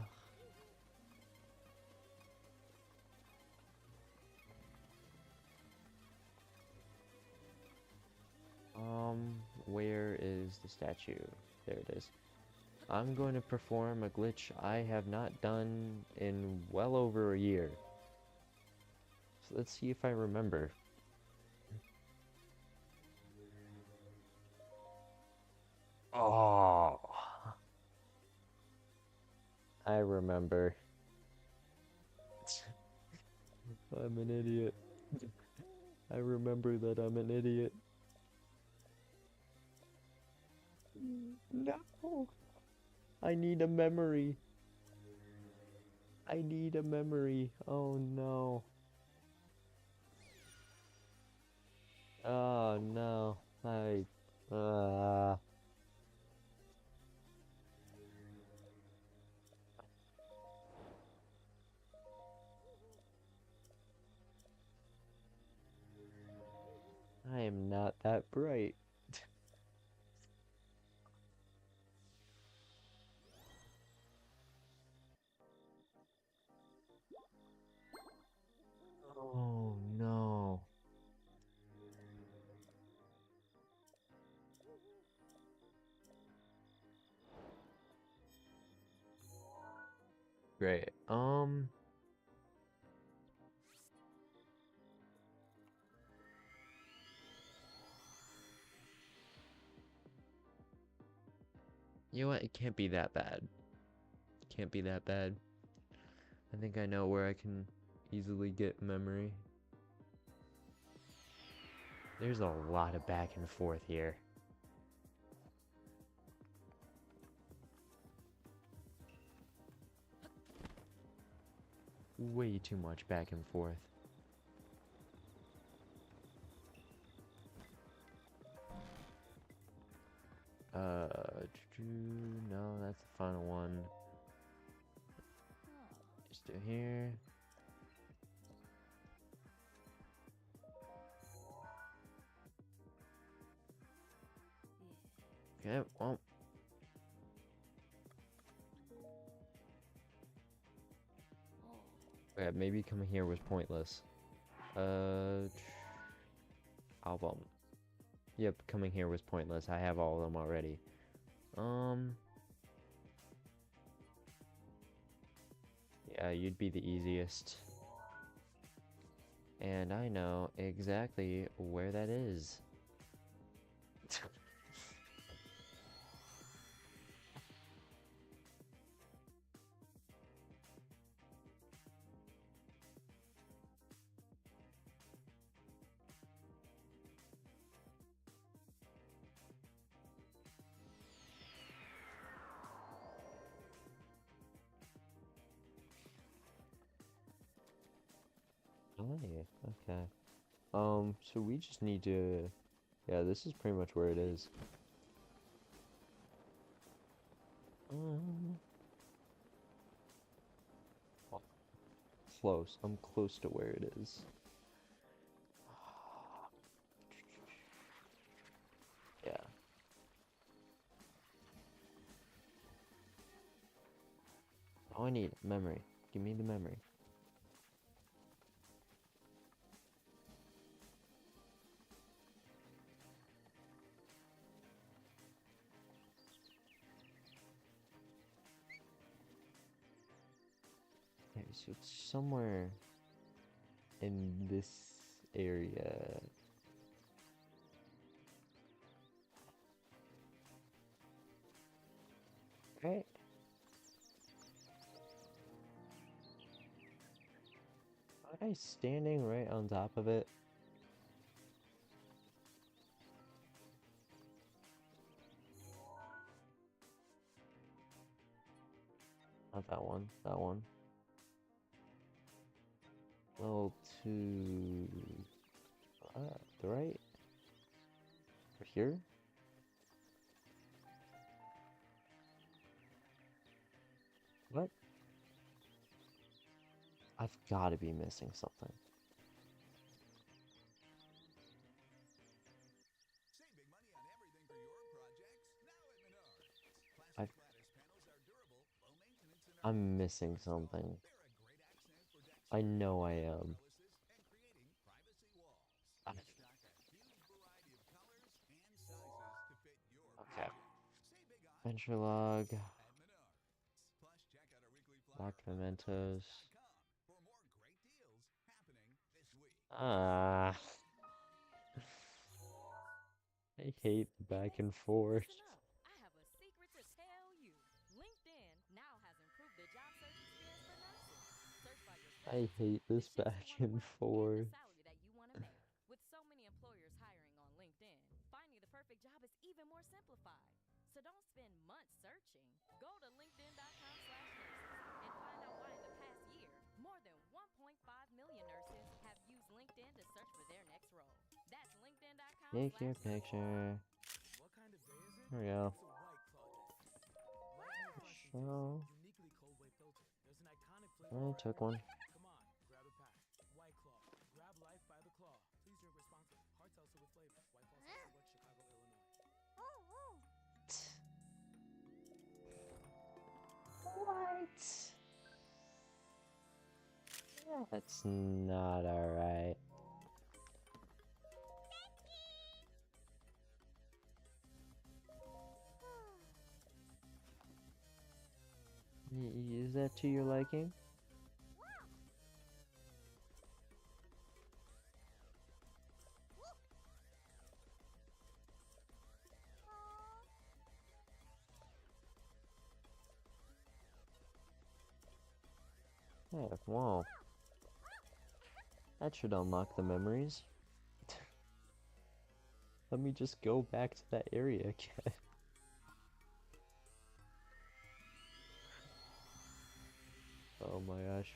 Where is the statue? There it is. I'm going to perform a glitch I have not done in well over a year. So let's see if I remember. Oh, I remember. I'm an idiot. I remember that I'm an idiot. No. I need a memory. I need a memory. Oh no. Oh no. Uh I am not that bright. Oh no. Great. You know what? It can't be that bad. It can't be that bad. I think I know where I can easily get memory. There's a lot of back and forth here. Way too much back and forth. No, that's the final one. Just do here. Okay, well. Yeah, maybe coming here was pointless. Album. Yep, coming here was pointless. I have all of them already. Yeah, you'd be the easiest. And I know exactly where that is. Oh, yeah, okay. So we just need to... Yeah, this is pretty much where it is. Um, well, close. I'm close to where it is. Yeah. Oh, I need memory. Give me the memory. Okay, so it's somewhere in this area. Right? guy standing right on top of it? Not that one. That one. Level 2. The right? Over here? What? I've got to be missing something. Save big money on everything for your projects now at Menards. I, Plastic lattice panels are durable, low maintenance, and are I'm easy missing to install. something. They're a great accent for decks I and know I window am. trellises and creating privacy walls. I- We stock a huge variety of colors and sizes to fit your Okay. project. Save big on Venture everything log. at Menards. Plus, check out our weekly flyer Locked on mementos. menards.com for more great deals happening this week. Ah. I hate the Hey back and miss, forth. listen up. I have a secret to tell you. LinkedIn now has improved the job search experience for nurses. Search by your I specialty, hate the this shifts back you want to and work, and the forth. salary that you want to make. With so many employers hiring on LinkedIn, finding the perfect job is even more simplified. So don't spend months searching. Go to linkedin.com/nurses and find out why in the past year, more than 1.5 million nurses have used LinkedIn to search for their next role. That's Take your linkedin.com/nurses. picture. What kind of day is it? There we go. It's a White Claw day. Light and refreshing Show. taste, uniquely cold way filter. There's an iconic flavor I for took everyone. one. Come on, grab a pack. White Claw. Grab life by the claw. Please drink responsibly. Hard seltzer with flavor. White Claw Seltzer, West Chicago, Illinois. What? That's not alright. Is that to your liking? Yeah, wow. That should unlock the memories. Let me just go back to that area again. Oh my gosh.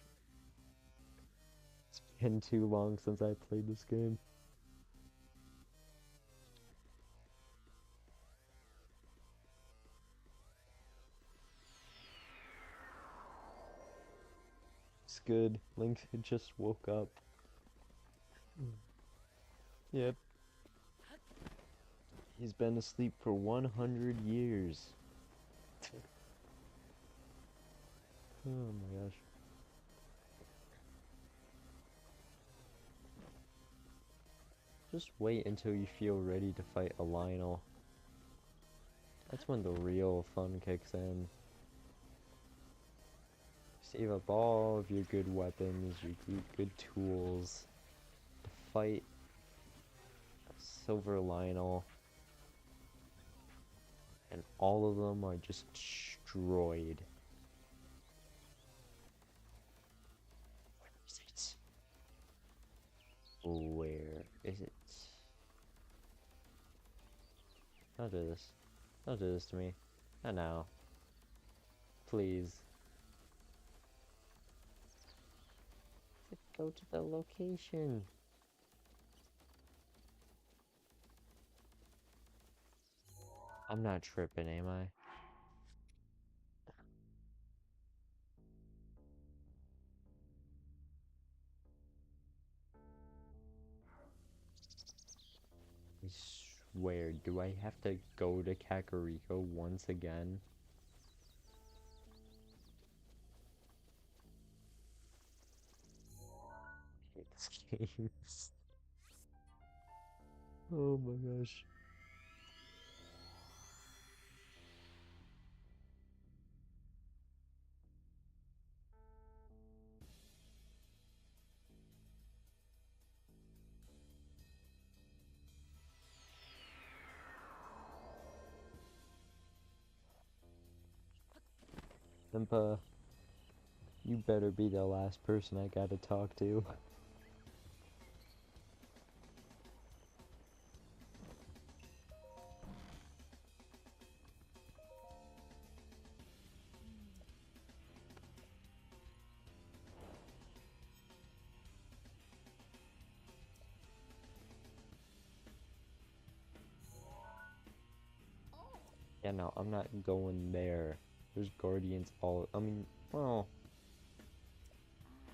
It's been too long since I played this game. It's good. Link just woke up. Yep. He's been asleep for 100 years. Oh my gosh. Just wait until you feel ready to fight a Lionel. That's when the real fun kicks in. Save up all of your good weapons, your good tools to fight a Silver Lionel. And all of them are just destroyed. Where is it? Don't do this. Don't do this to me. Not now. Please. Go to the location. I'm not tripping, am I? I swear, do I have to go to Kakariko once again? I hate this game. Oh my gosh. Impa, you better be the last person I gotta talk to. Yeah, no, I'm not going there. There's guardians all. I mean, well,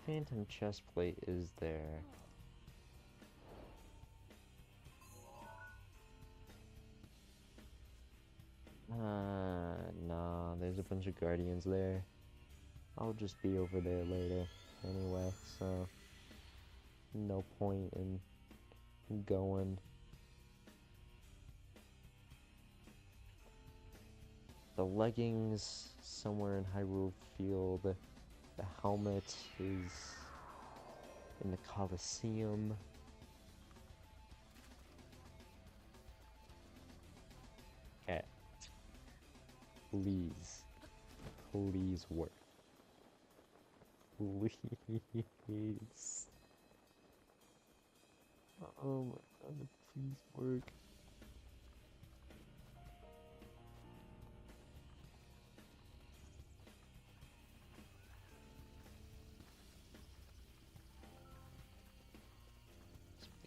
Phantom Chestplate is there. Nah, there's a bunch of guardians there. I'll just be over there later anyway, so no point in going. The leggings somewhere in Hyrule Field. The helmet is in the Colosseum. Okay, please, please work. Please. Oh my god, please work.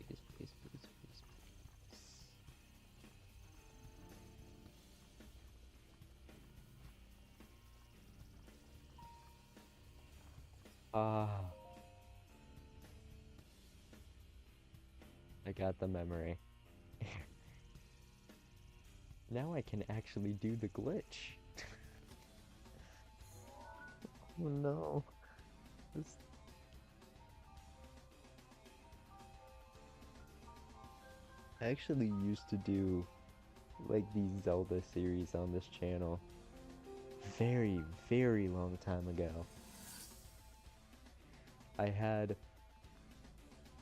Please, please, please, please, please. Ah, I got the memory. Now I can actually do the glitch. Oh no. This... I actually used to do like the Zelda series on this channel very, very long time ago. I had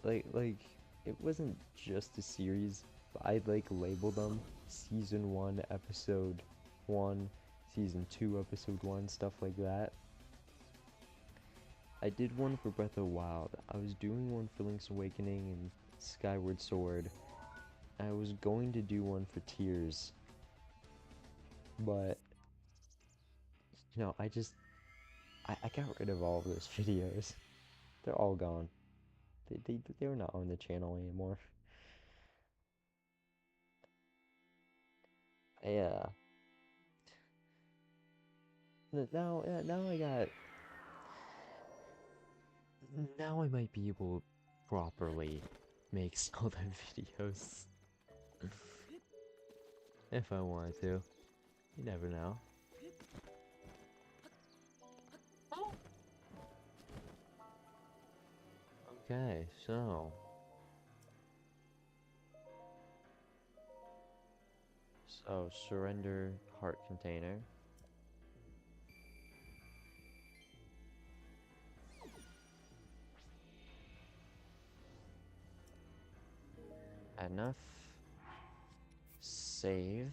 like it wasn't just a series, but I'd like label them season 1 episode 1, season 2 episode 1, stuff like that. I did one for Breath of the Wild. I was doing one for Link's Awakening and Skyward Sword. I was going to do one for Tears, but you know, I got rid of all of those videos. They're all gone. They're not on the channel anymore. Yeah. Now I got. Now I might be able to properly make Zelda videos. If I wanted to. You never know. Okay, so surrender heart container. Enough. Save.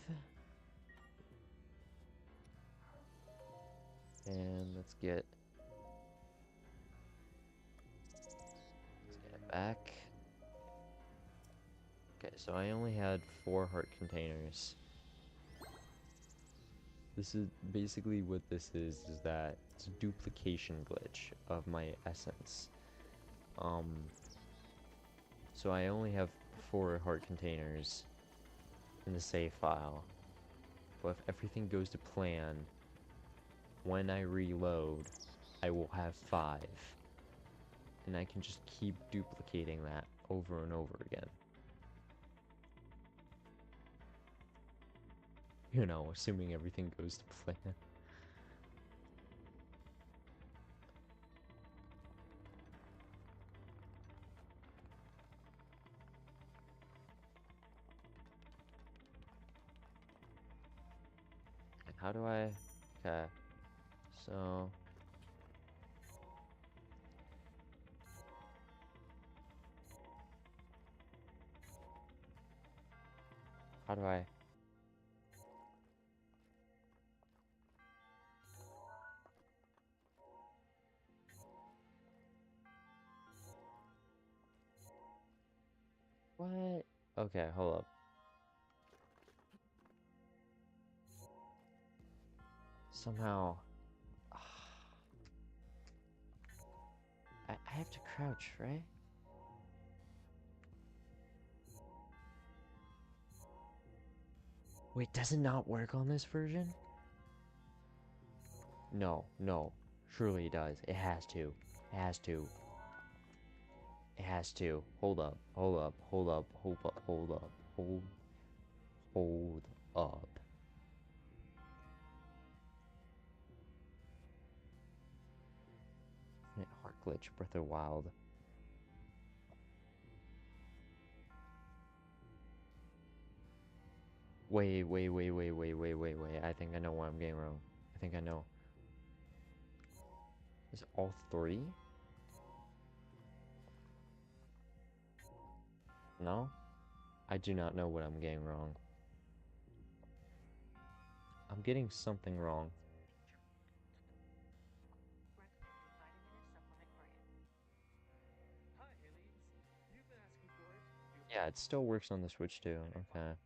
And let's get it back. Okay, so I only had 4 heart containers. This is basically what this is that it's a duplication glitch of my essence. So I only have 4 heart containers in the save file. But if everything goes to plan, when I reload, I will have 5. And I can just keep duplicating that over and over again. You know, assuming everything goes to plan. How do I... Okay. So... How do I... What? Okay, hold up. Somehow... I have to crouch, right? Wait, does it not work on this version? No, no. Surely it does. It has to. It has to. It has to. Hold up. Hold up. Hold up. Hold up. Hold up. Hold up. Heart glitch. Breath of the Wild. Wait. I think I know what I'm getting wrong. I think I know. Is all three? No? I do not know what I'm getting wrong. I'm getting something wrong. Hi, aliens. You've been asking for it. Yeah, it still works on the Switch too. Okay.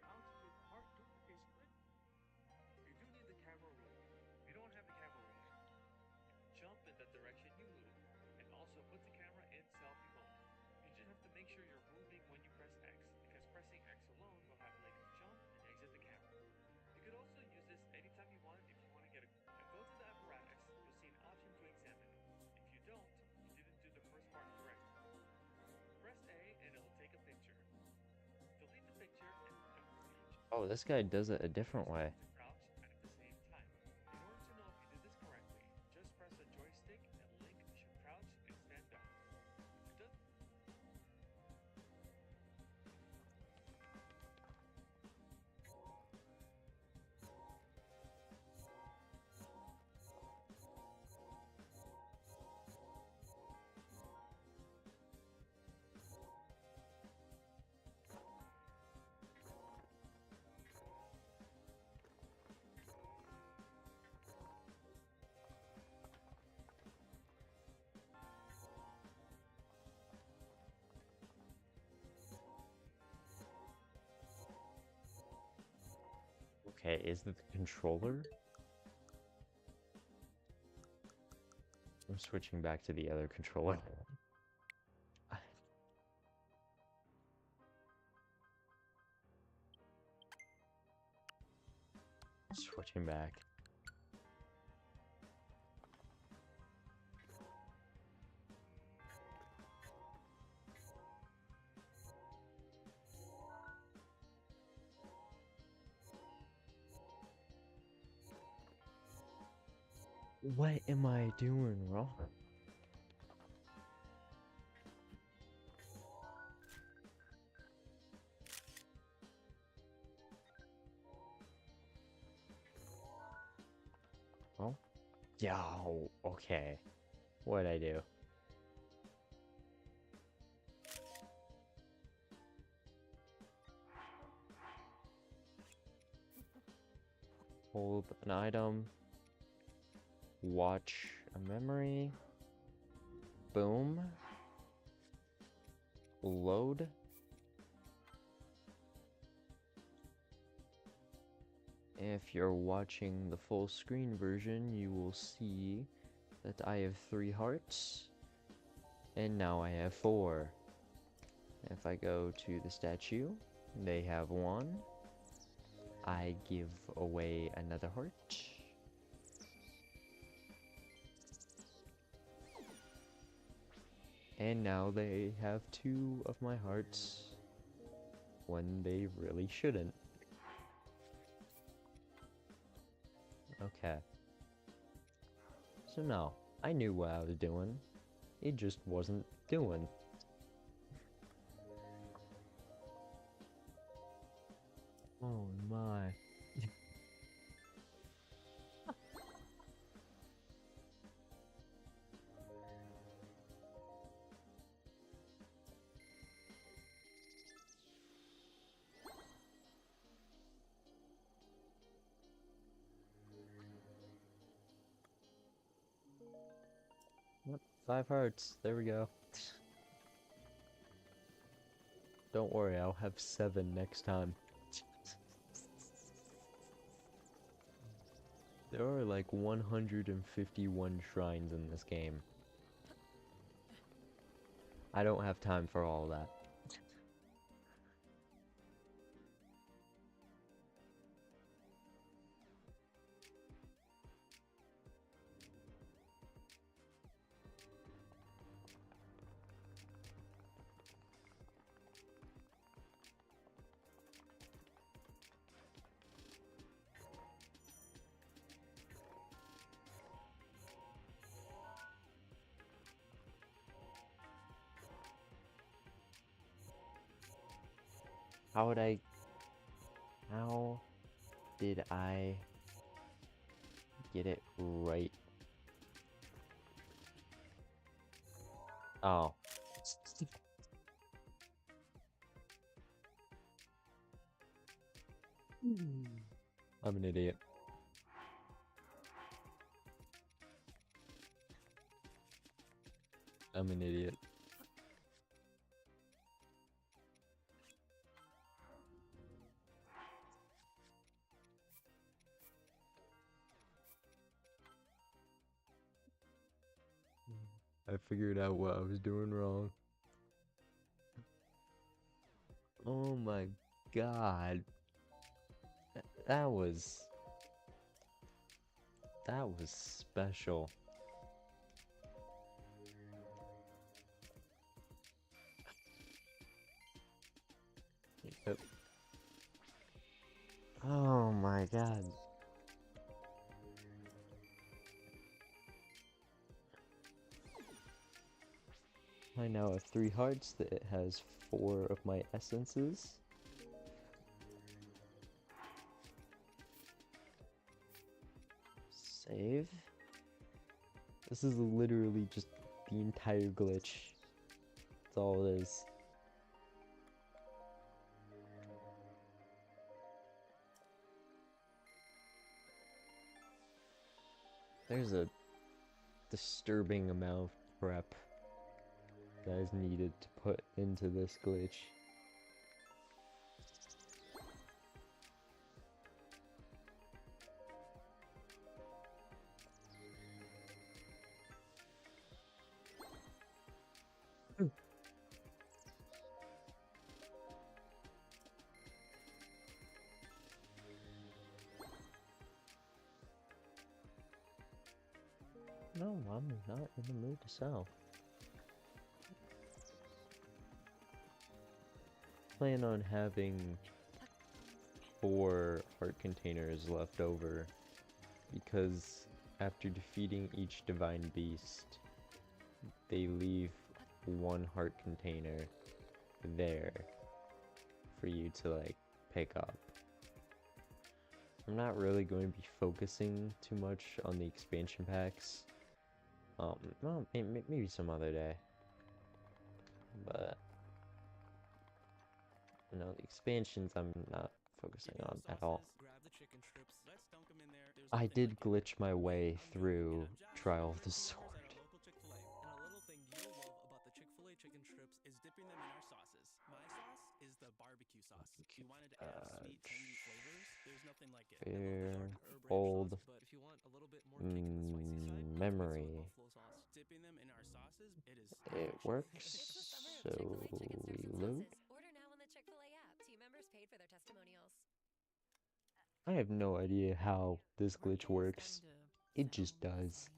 How to get heart duplication clip? You do need the camera roll. If you don't have the camera roll, jump in the direction you move, and also put the camera in selfie mode. You just have to make sure you're moving when you press X, because pressing X alone will have Link jump and exit the camera. You could also use this anytime you want if you want to get a... Now go to the apparatus, you'll see an option to examine it. If you don't, you didn't do the first part correctly. Press A and it'll take a picture. Delete the picture and don't reach. Oh, this guy does it a different way. To crouch at the same time. In order to know if you did this correctly, just press the joystick and Link should crouch and stand up. If it does... Okay, is it the controller? I'm switching back to the other controller. Switching back. What am I doing wrong? Oh? Yo, okay. What'd I do? Hold an item. Watch a memory. Boom. Load. If you're watching the full screen version, you will see that I have 3 hearts. And now I have 4. If I go to the statue, they have 1. I give away another heart. And now they have 2 of my hearts when they really shouldn't. Okay. So no, I knew what I was doing. It just wasn't doing. Oh my. Yep, 5 hearts. There we go. Don't worry, I'll have 7 next time. There are like 151 shrines in this game. I don't have time for all that. How would I... How did I get it right? Oh. I'm an idiot. I'm an idiot. I figured out what I was doing wrong. Oh my god. That was special. Yep. Oh my god. I now have 3 hearts. That it has 4 of my essences. Save. This is literally just the entire glitch. That's all it is. There's a disturbing amount of prep that is needed to put into this glitch. No, I'm not in the mood to sell. Plan on having 4 heart containers left over because after defeating each divine beast, they leave 1 heart container there for you to like pick up. I'm not really going to be focusing too much on the expansion packs. Well, maybe some other day. But you know, the expansions I'm not focusing on at all. Grab the chicken strips. Let's dunk them in there. There's I nothing did like it. glitch my way I'm through gonna get a Trial of the job for Sword. at a local Chick-fil-A. And a little thing you'll love about the Chick-fil-A chicken strips is dipping them in our sauces. My sauce is the barbecue sauce. If you wanted to add sweet, tangy flavors, there's nothing like it. I love the Fair, dark herb ranch old, sauce, but if you want a little bit more kick in the spicy side, you can mix it with memory. buffalo sauce. Dipping them in our sauces, it is It perfection. works, It's the summer of so Chick-fil-A chicken strips we and load. sauces. Order now on the Chick-fil-A app. Team members paid for their testimonials. I have no idea how this glitch Working is works. starting to It just sound the does. same.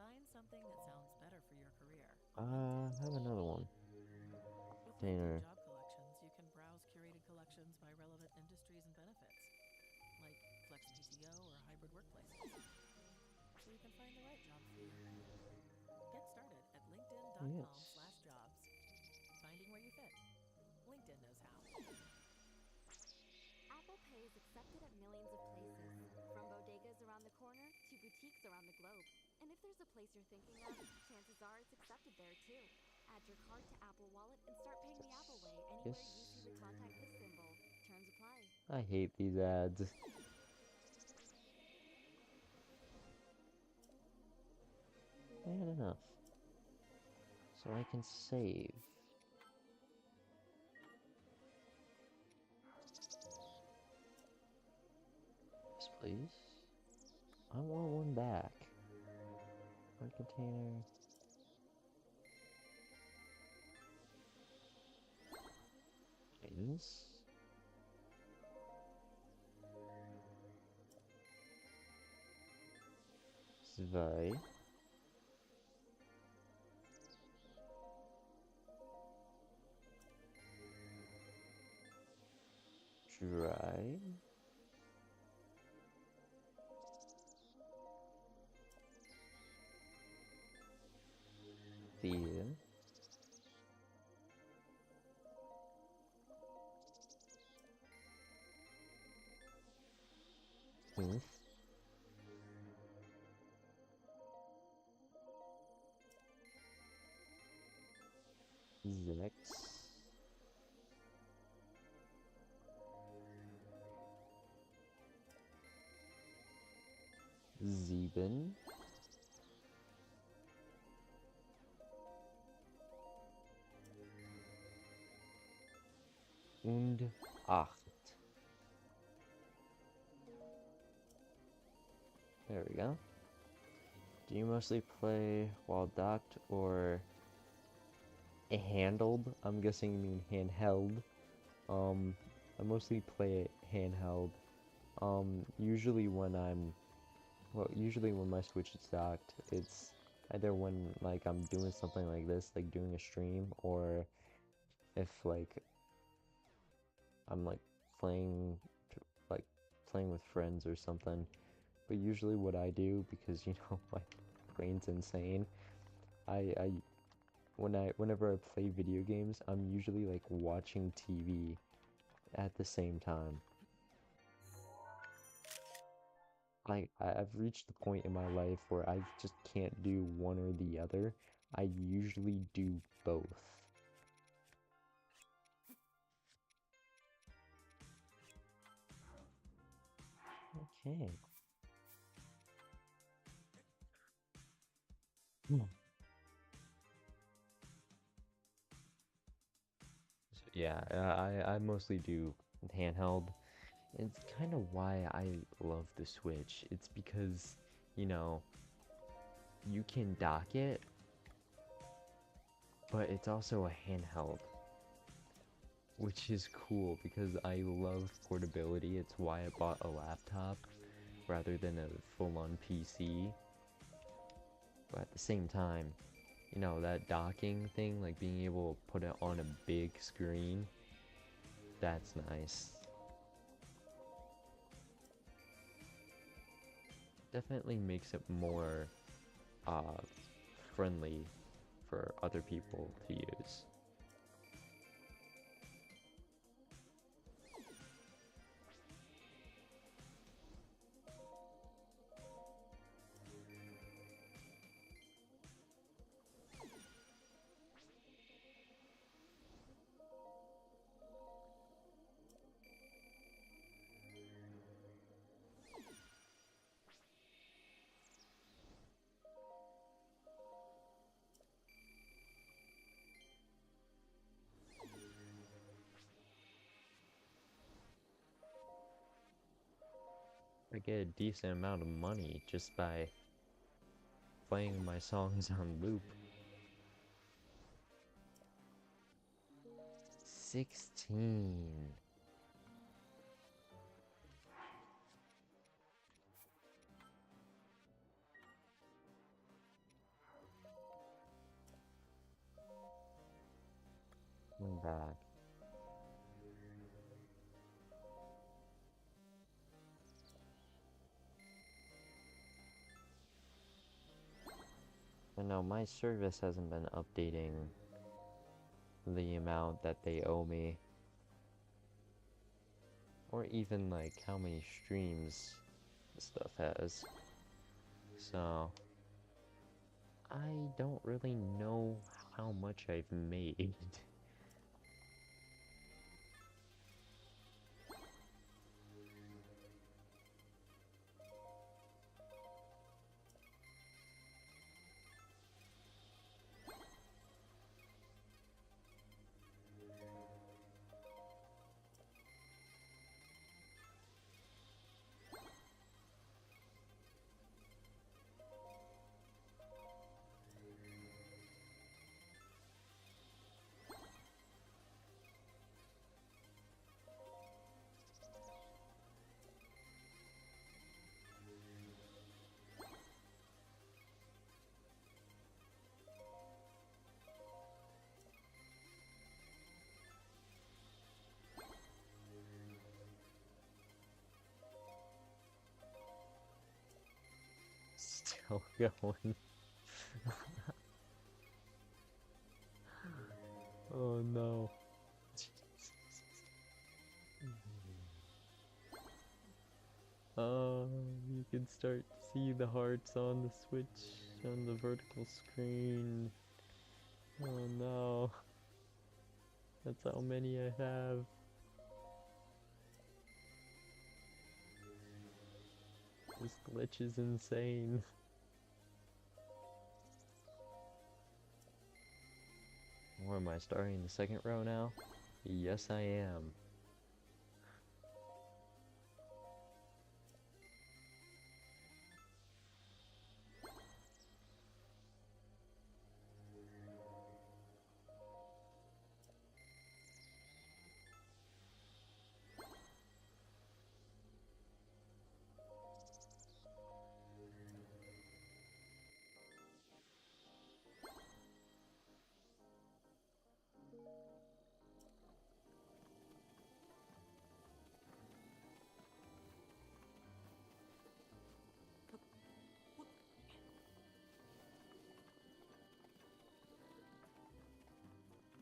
Find something that sounds better for your career. I have another one. With LinkedIn Container. Job Collections, you can browse curated collections by relevant industries and benefits, like flex PTO or hybrid workplaces, so you can find the right job for you. Get started at Yes. linkedin.com/jobs. Finding where you fit. LinkedIn knows how. Apple Pay is accepted at millions of places, from bodegas around the corner to boutiques around the globe. And if there's a place you're thinking of, chances are it's accepted there too. Add your card to Apple Wallet and start paying the Apple way anywhere Yes. you see the contactless symbol. Terms apply. I hate these ads. I had enough. So I can save. Yes, please. I want one back. One container. Is. Zwei. 3. 4. Zex. Sieben. Und 8. There we go. Do you mostly play while docked or handled? I'm guessing you mean handheld. I mostly play it handheld. Usually when usually when my Switch is docked, it's either when like I'm doing something like this, like doing a stream, or if like I'm playing like playing with friends or something. But usually what I do, because my brain's insane, I whenever I play video games, I'm usually like watching TV at the same time. I've reached the point in my life where I just can't do one or the other. I usually do both. Okay. So yeah, I mostly do handheld. It's kind of why I love the Switch. It's because, you know, you can dock it, but it's also a handheld, which is cool because I love portability. It's why I bought a laptop rather than a full-on PC. But at the same time, that docking thing, like being able to put it on a big screen, that's nice. Definitely makes it more uh, friendly for other people to use. I get a decent amount of money just by playing my songs on loop. 16. I'm back. I know my service hasn't been updating the amount that they owe me. Or even like how many streams stuff has. So I don't really know how much I've made. Still going. Oh no. You can start to see the hearts on the Switch on the vertical screen. Oh no. That's how many I have. This glitch is insane. Or am I starting the second row now? Yes, I am.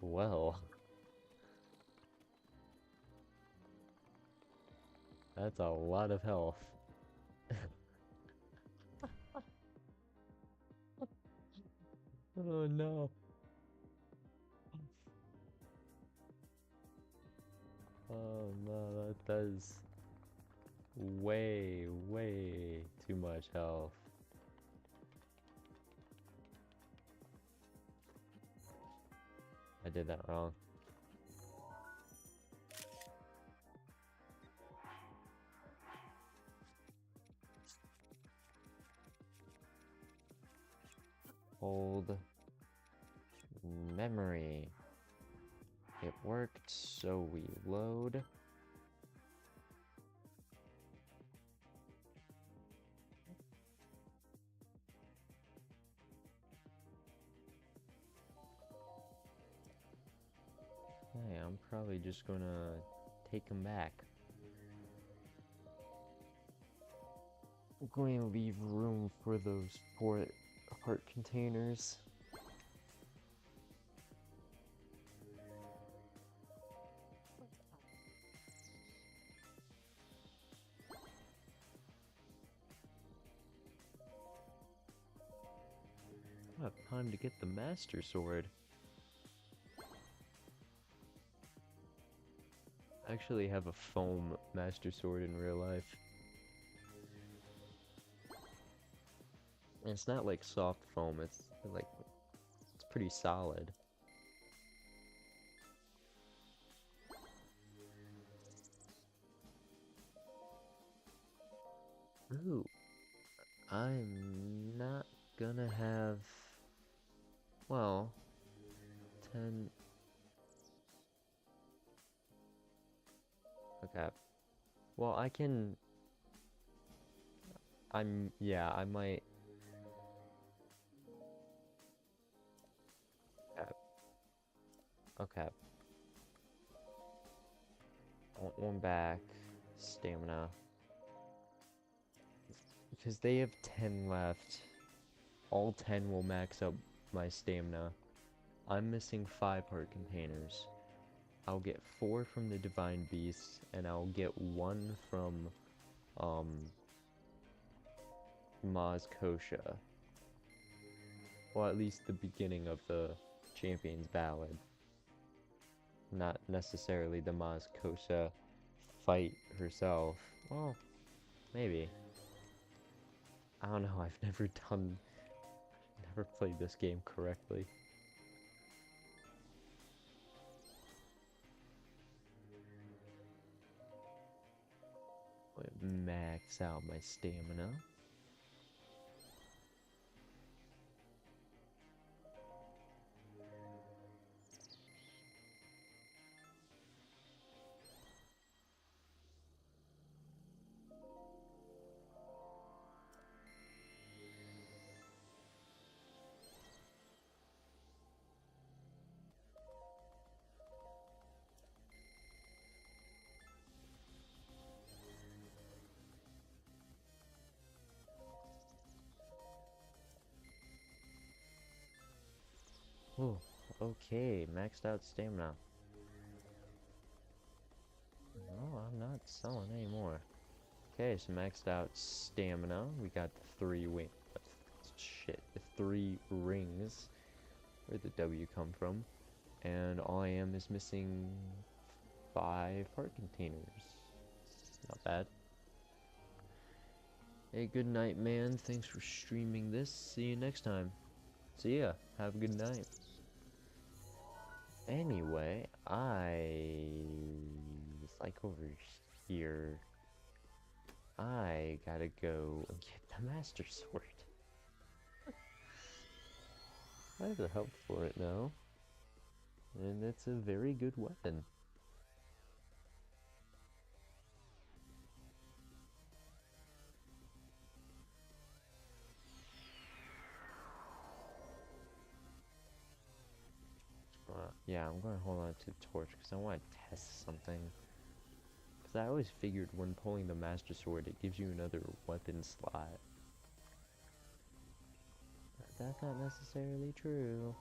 Well, that's a lot of health. Oh no. Oh no, that does way, way too much health. I did that wrong. Hold memory. It worked, so we load. Hey, I'm probably just gonna take them back. I'm going to leave room for those 4 heart containers. I have time to get the Master Sword. I actually have a foam Master Sword in real life. And it's not like soft foam, it's like, it's pretty solid. Ooh, I'm not gonna have, well, 10. Okay. Well, yeah, I might. Okay. Okay. One back. Stamina. Because they have 10 left. All 10 will max up my stamina. I'm missing 5 heart containers. I'll get 4 from the Divine Beast, and I'll get 1 from, Maz Kosha. Well, at least the beginning of the Champion's Ballad. Not necessarily the Maz Kosha fight herself. Well, maybe. I don't know, I've never played this game correctly. Max out my stamina. Oh, okay, maxed out stamina. No, I'm not selling anymore. Okay, so maxed out stamina. We got the 3 the 3 rings. Where'd the W come from? And all I am is missing 5 heart containers. Not bad. Hey, good night, man. Thanks for streaming this. See you next time. See ya. Have a good night. Anyway, it's like over here. I gotta go and get the Master Sword. I have the help for it now. And it's a very good weapon. Yeah, I'm gonna hold on to the torch because I want to test something. Because I always figured when pulling the Master Sword, it gives you another weapon slot. But that's not necessarily true.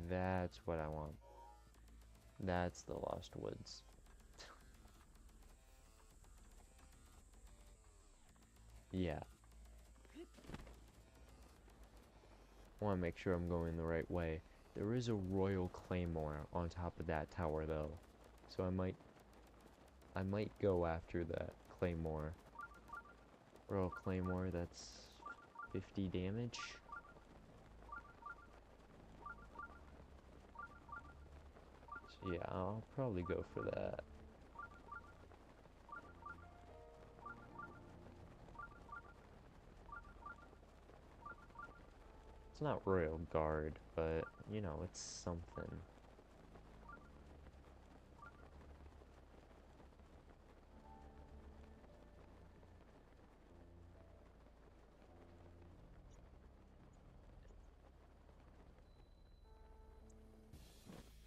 That's what I want. That's the Lost Woods. Yeah. I want to make sure I'm going the right way. There is a Royal Claymore on top of that tower though. So I might go after that Claymore. Royal Claymore, that's 50 damage. So yeah, I'll probably go for that. It's not Royal Guard, but, you know, it's something.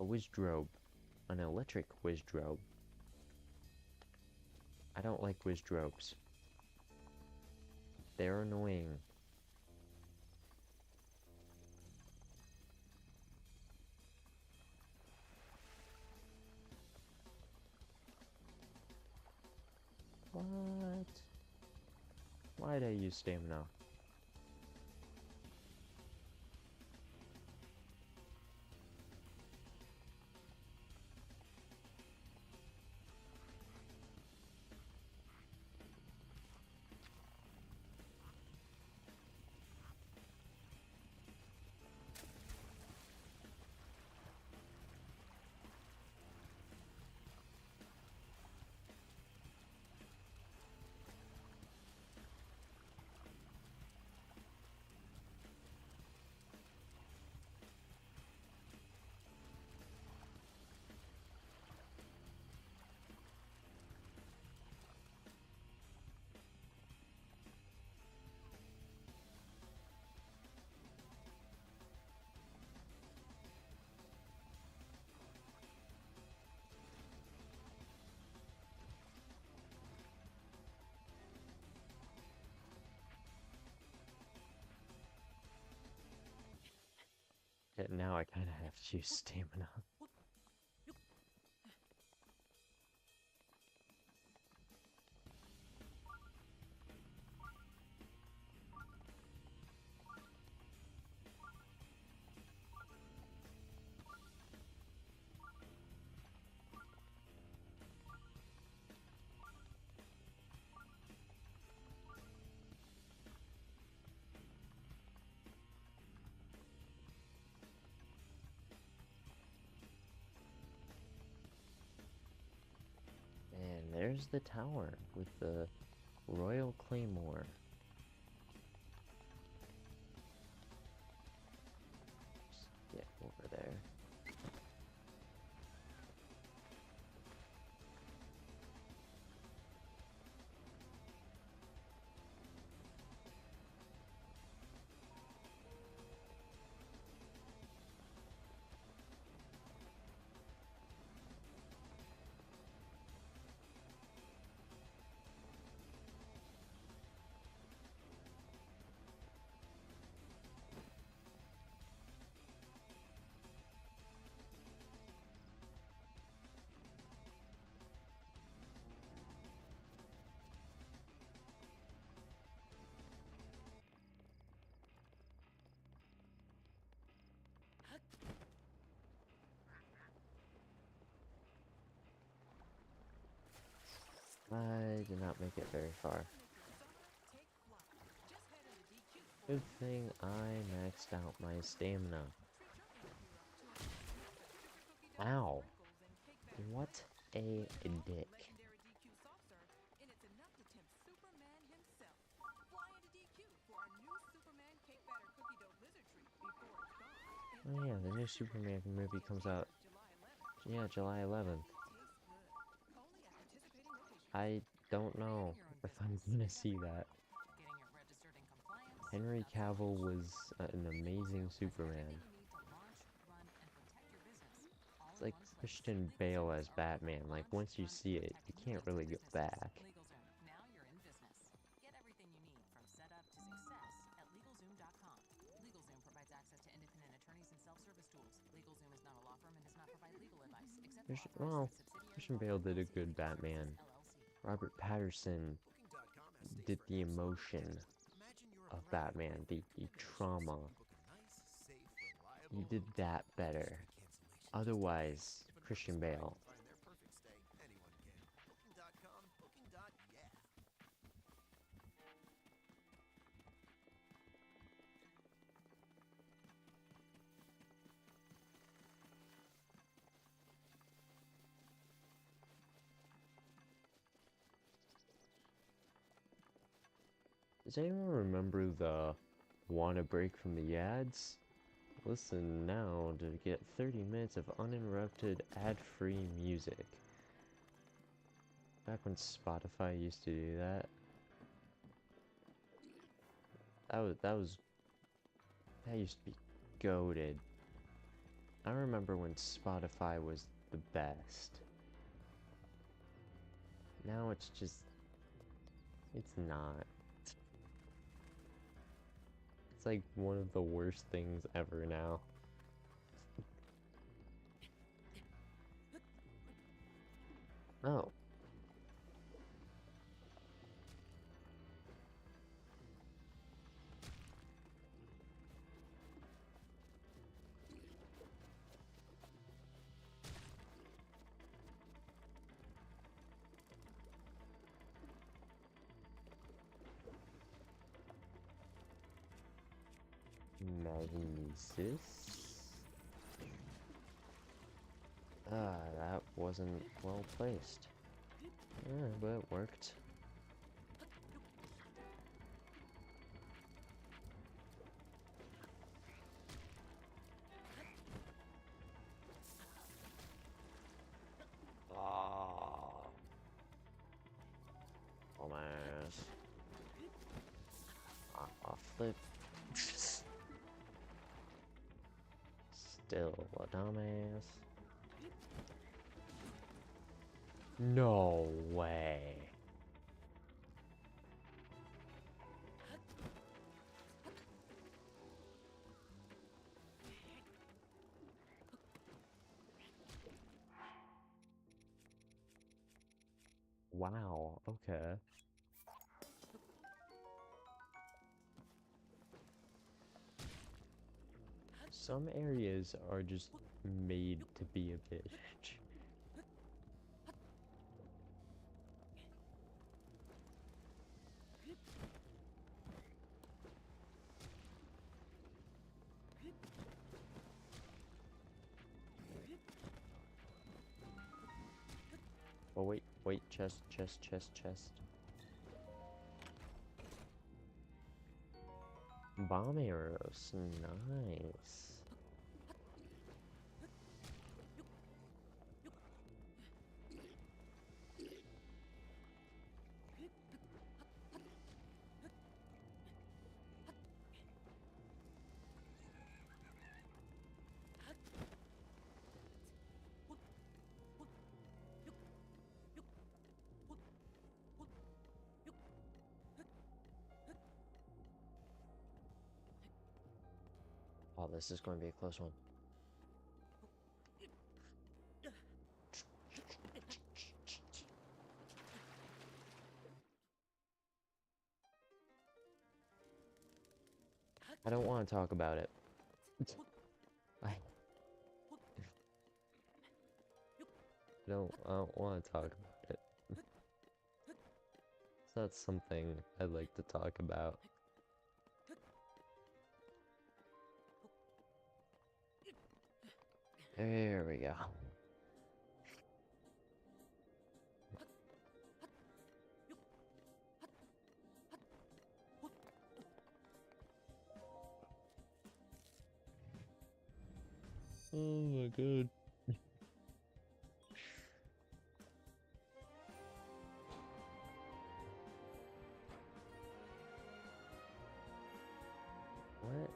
A Wizdrobe. An electric Wizdrobe. I don't like Wizdrobes. They're annoying. What? Why'd I use stamina? Yeah, now I kind of have to use stamina. And there's the tower with the Royal Claymore. Just get over there. I did not make it very far. Good thing I maxed out my stamina. Ow. What a dick. Oh yeah, the new Superman movie comes out, yeah, July 11th. I don't know if I'm gonna see that. Henry Cavill was an amazing Superman. It's like Christian Bale as Batman. Like, once you see it, you can't really go back. Now you're in business. Get everything you need from setup to success at LegalZoom.com. LegalZoom provides access to independent attorneys and self-service tools. LegalZoom is not a law firm and does not provide legal advice, except for Well, authorized subsidiary Christian Bale did a good Legal Batman. Services, LLC. Robert Patterson did the emotion of Batman, the trauma. He did that better. Otherwise, Christian Bale. Does anyone remember the "Wanna break from the ads? Listen now to get 30 minutes of uninterrupted ad-free music." Back when Spotify used to do that. That used to be goated. I remember when Spotify was the best. Now it's just, it's not. It's like one of the worst things ever now. Oh. Magnesis? That wasn't well placed. Yeah, but it worked. Ah, dumbass. Flip. Still a dumbass. No way. Wow, okay. Some areas are just made to be a bitch. Oh wait, chest. Bomb arrows, nice. Oh, this is going to be a close one. I don't want to talk about it. I don't want to talk about it. that's something I'd like to talk about. There we go. Oh my god. What?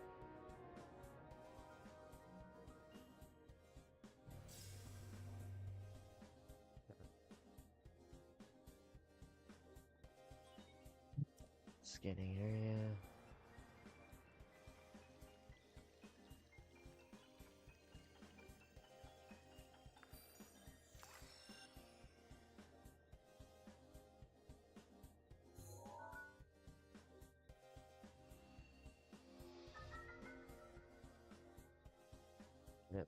Scanning area. Yep,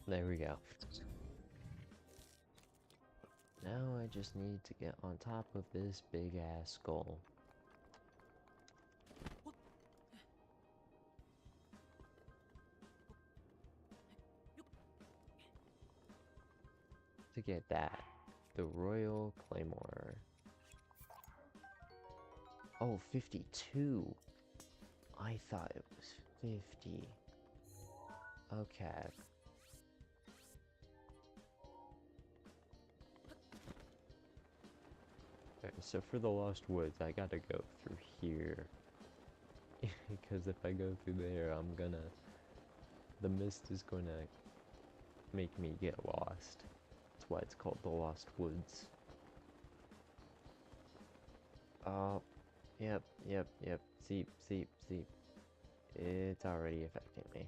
there we go. Now I just need to get on top of this big ass skull. To get that, the Royal Claymore. Oh, 52. I thought it was 50. Okay. Okay, so for the Lost Woods, I gotta go through here. Because if I go through there, the mist is gonna make me get lost. That's why it's called the Lost Woods. Oh, yep. Seep. It's already affecting me.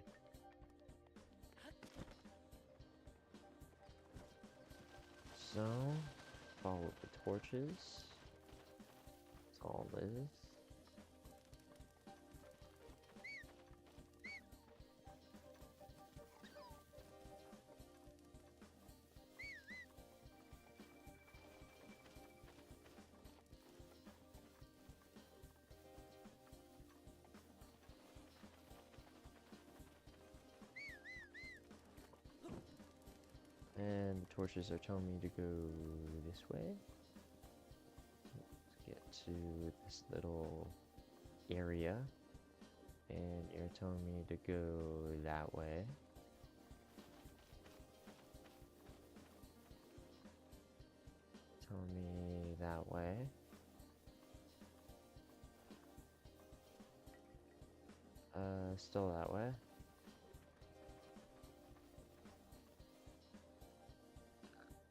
So, follow the torches. That's all it is. And the torches are telling me to go this way. Let's get to this little area. And you're telling me to go that way. Telling me that way. Still that way.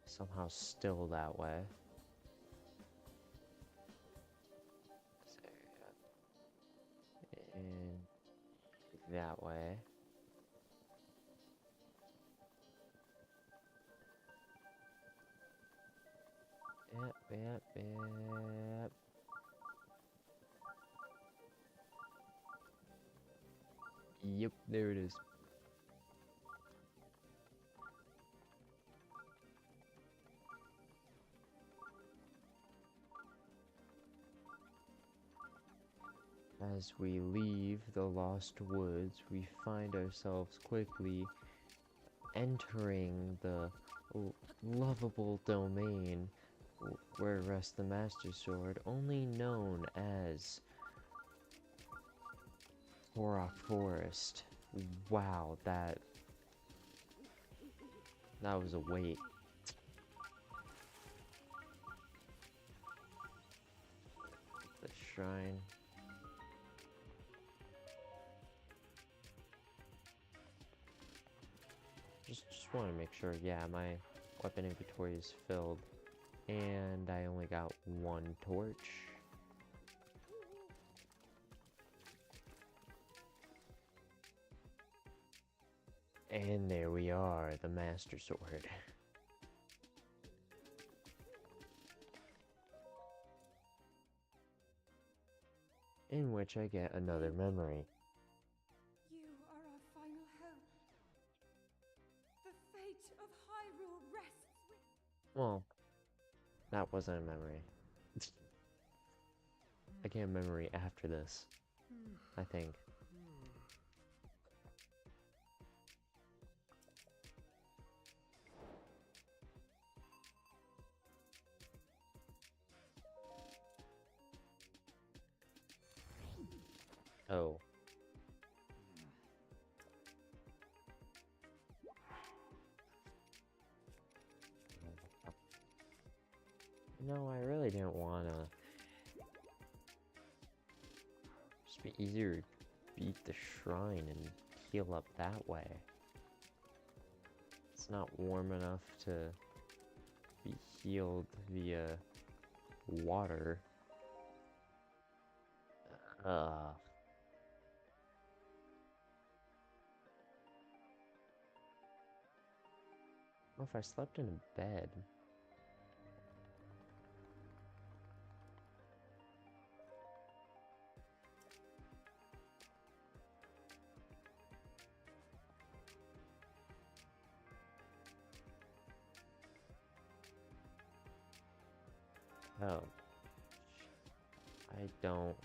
Somehow still that way. And that way. Yep. Yep, there it is. As we leave the Lost Woods, we find ourselves quickly entering the lovable domain where rests the Master Sword, only known as Korok Forest. Wow, that was a wait. The shrine. Just want to make sure, yeah, my weapon inventory is filled. And I only got one torch. And there we are, the Master Sword. In which I get another memory. You are our final hope. The fate of Hyrule rests with... Well, that wasn't a memory. I can't memory after this, I think. Oh. No, I really didn't wanna. Just be easier to beat the shrine and heal up that way. It's not warm enough to be healed via water. What if I slept in a bed? Oh. I don't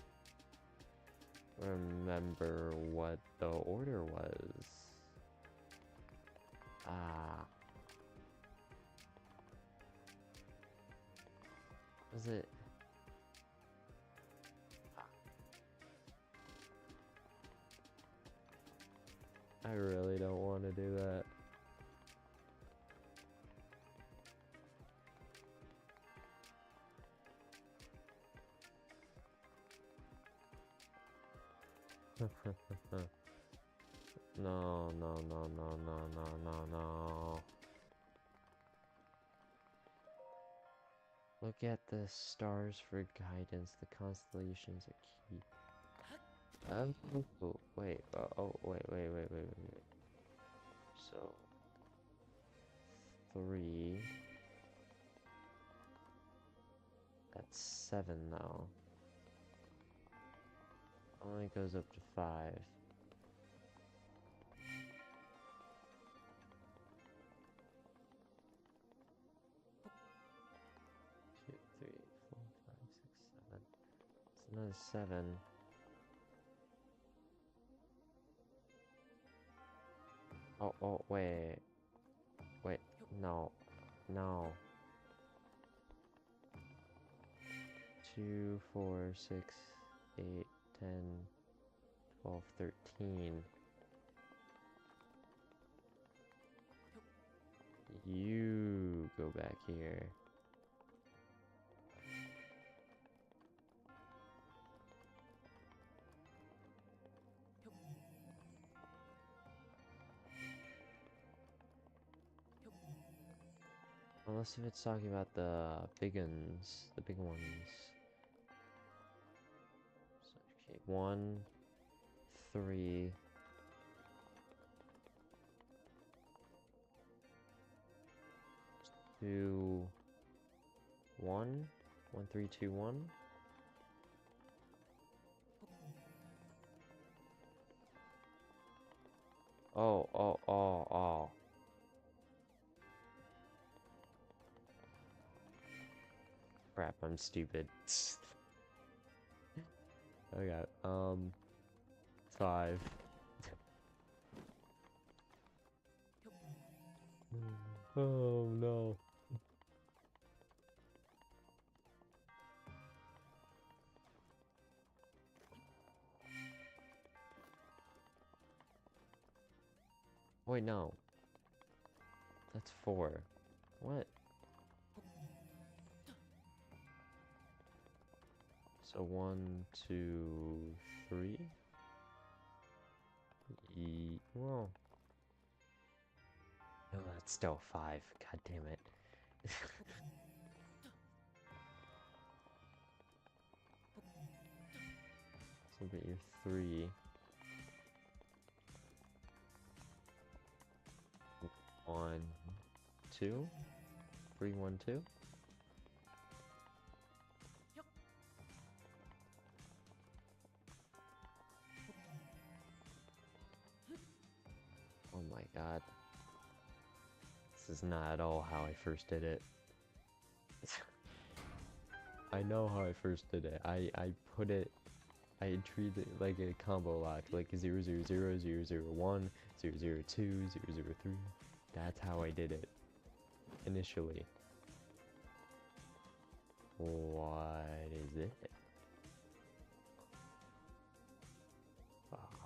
remember what the order was. Ah. Was it? I really don't want to do that. No, no, no, no, no, no, no, no. Look at the stars for guidance. The constellations are key. Oh, wait. Wait. So, 3. That's 7 though. Only goes up to 5. 2, 3, 4, 5, 6, 7. It's another 7. Oh, wait. Wait, no. No. 2, 4, 6, 8, 10, 12, 13. You go back here. Unless if it's talking about the big ones, the big ones. So, okay, 1, 3. 2, 1. 1, 3, 2, 1. Oh. Crap, I'm stupid. I got, 5. Oh no. Wait, no. That's 4. What? So 1, 2, 3? Well. No, that's still 5. God damn it. So get your 3. 1, 2? 3, 1, 2? Oh my god. This is not at all how I first did it. I know how I first did it. I treated it like a combo lock, like 000, 001, 002, 003. That's how I did it initially. What is it?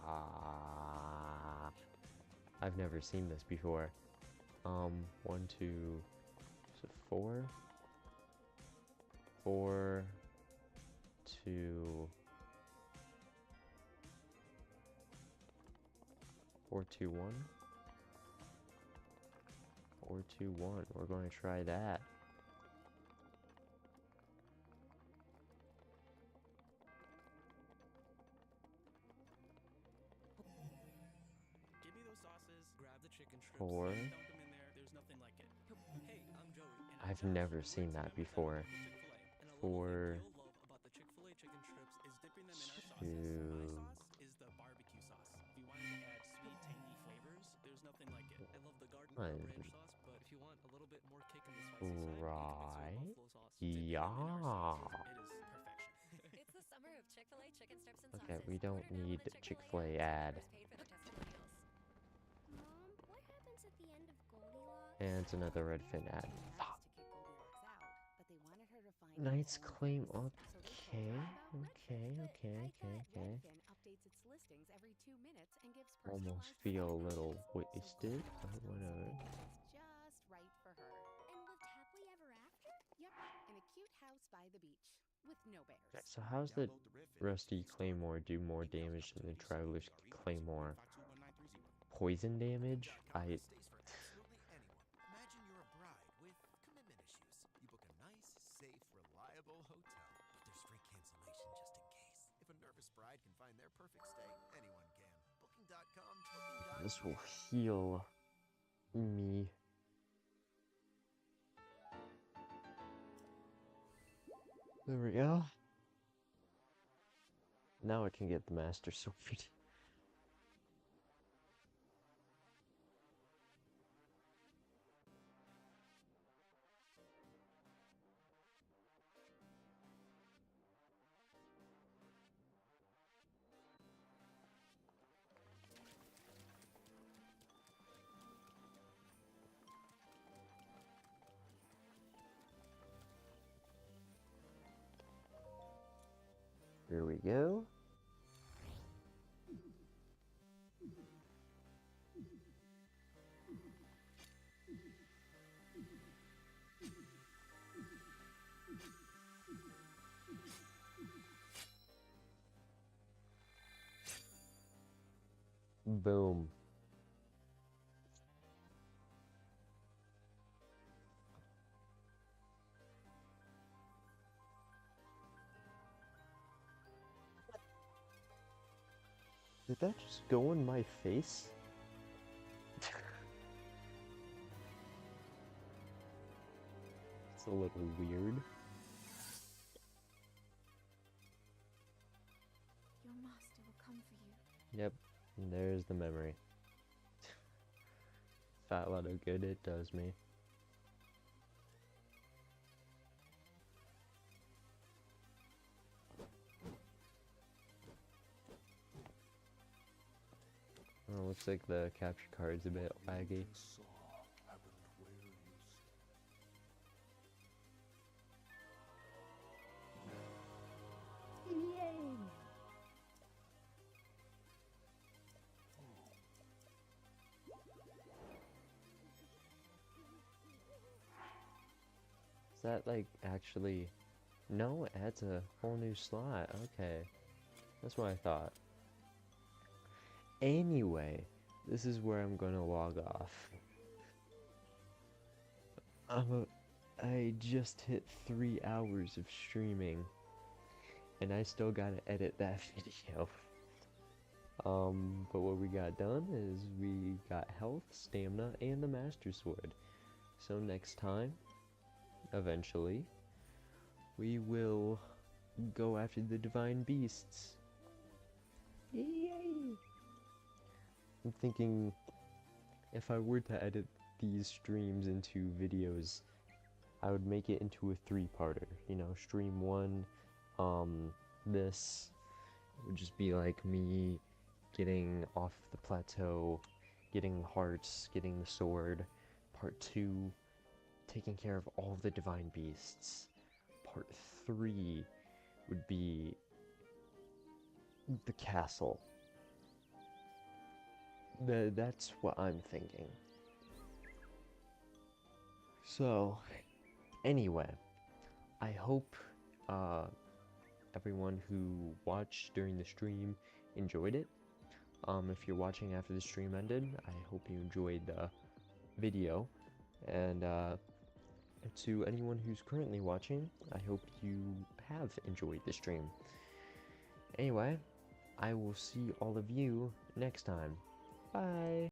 Ah, I've never seen this before. 1, 2, so 4, 4, 2, 4, 2, 1, 4, 2, 1. We're going to try that. Give me those sauces, grab the chicken strips, 4. dunk them in there. There's nothing like it. Hey, I'm Joey, and I've never seen that before. And a little thing 4, you'll love about the Chick-fil-A chicken strips is dipping them in our sauces. 2. My sauce is the barbecue sauce. If you wanted to add sweet, tangy flavors, there's nothing like it. I love the garden ranch sauce, but if you want a little bit more kick in the spicy side, you can Right? mix it with buffalo sauce. Dipping them in our sauces, it is perfection. It's the summer of Chick-fil-A chicken strips and Okay, sauces. we don't Order now on need the Chick-fil-A Chick-fil-A app. ad. Members paid for their testimonials. Mom, what happens at the end of Goldilocks? And it's another Redfin ad. Fuck. To kick Goldilocks out, but they wanted her to find Knight's her own Claim, place. okay, okay, okay, okay, okay. Redfin updates its listings every 2 minutes and gives Almost personalized feel a recommendations. little So wasted, but Goldilocks knows whatever. something that's just right for her. And lived happily ever after? Yep, in a cute house by the beach with no bears. Okay, so how's the Rusty Claymore do more damage than the Traveler's Claymore? Poison damage? Space for absolutely anyone. Imagine you're a bride with commitment issues. You book a nice, safe, reliable hotel, but there's free cancellation just in case. If a nervous bride can find their perfect stay, anyone can. Booking.com, booking.com. This will heal me. There we go. Now I can get the Master Sword. Here we go. Boom. Did that just go in my face? It's a little weird. Your master will come for you. Yep, and there's the memory. Fat lot of good it does me. Oh, looks like the capture card's a bit laggy. Is that like actually... No, it adds a whole new slot. Okay. That's what I thought. Anyway, this is where I'm gonna log off. I just hit 3 hours of streaming, and I still gotta edit that video. But what we got done is we got health, stamina, and the Master Sword. So next time, eventually, we will go after the Divine Beasts. Yay! I'm thinking if I were to edit these streams into videos I would make it into a three-parter. You know, stream one, this would just be like me getting off the plateau, getting hearts, getting the sword. Part 2, taking care of all the divine beasts. Part 3 would be the castle. That's what I'm thinking. So, anyway, I hope everyone who watched during the stream enjoyed it. If you're watching after the stream ended, I hope you enjoyed the video. And to anyone who's currently watching, I hope you have enjoyed the stream. Anyway, I will see all of you next time. Bye!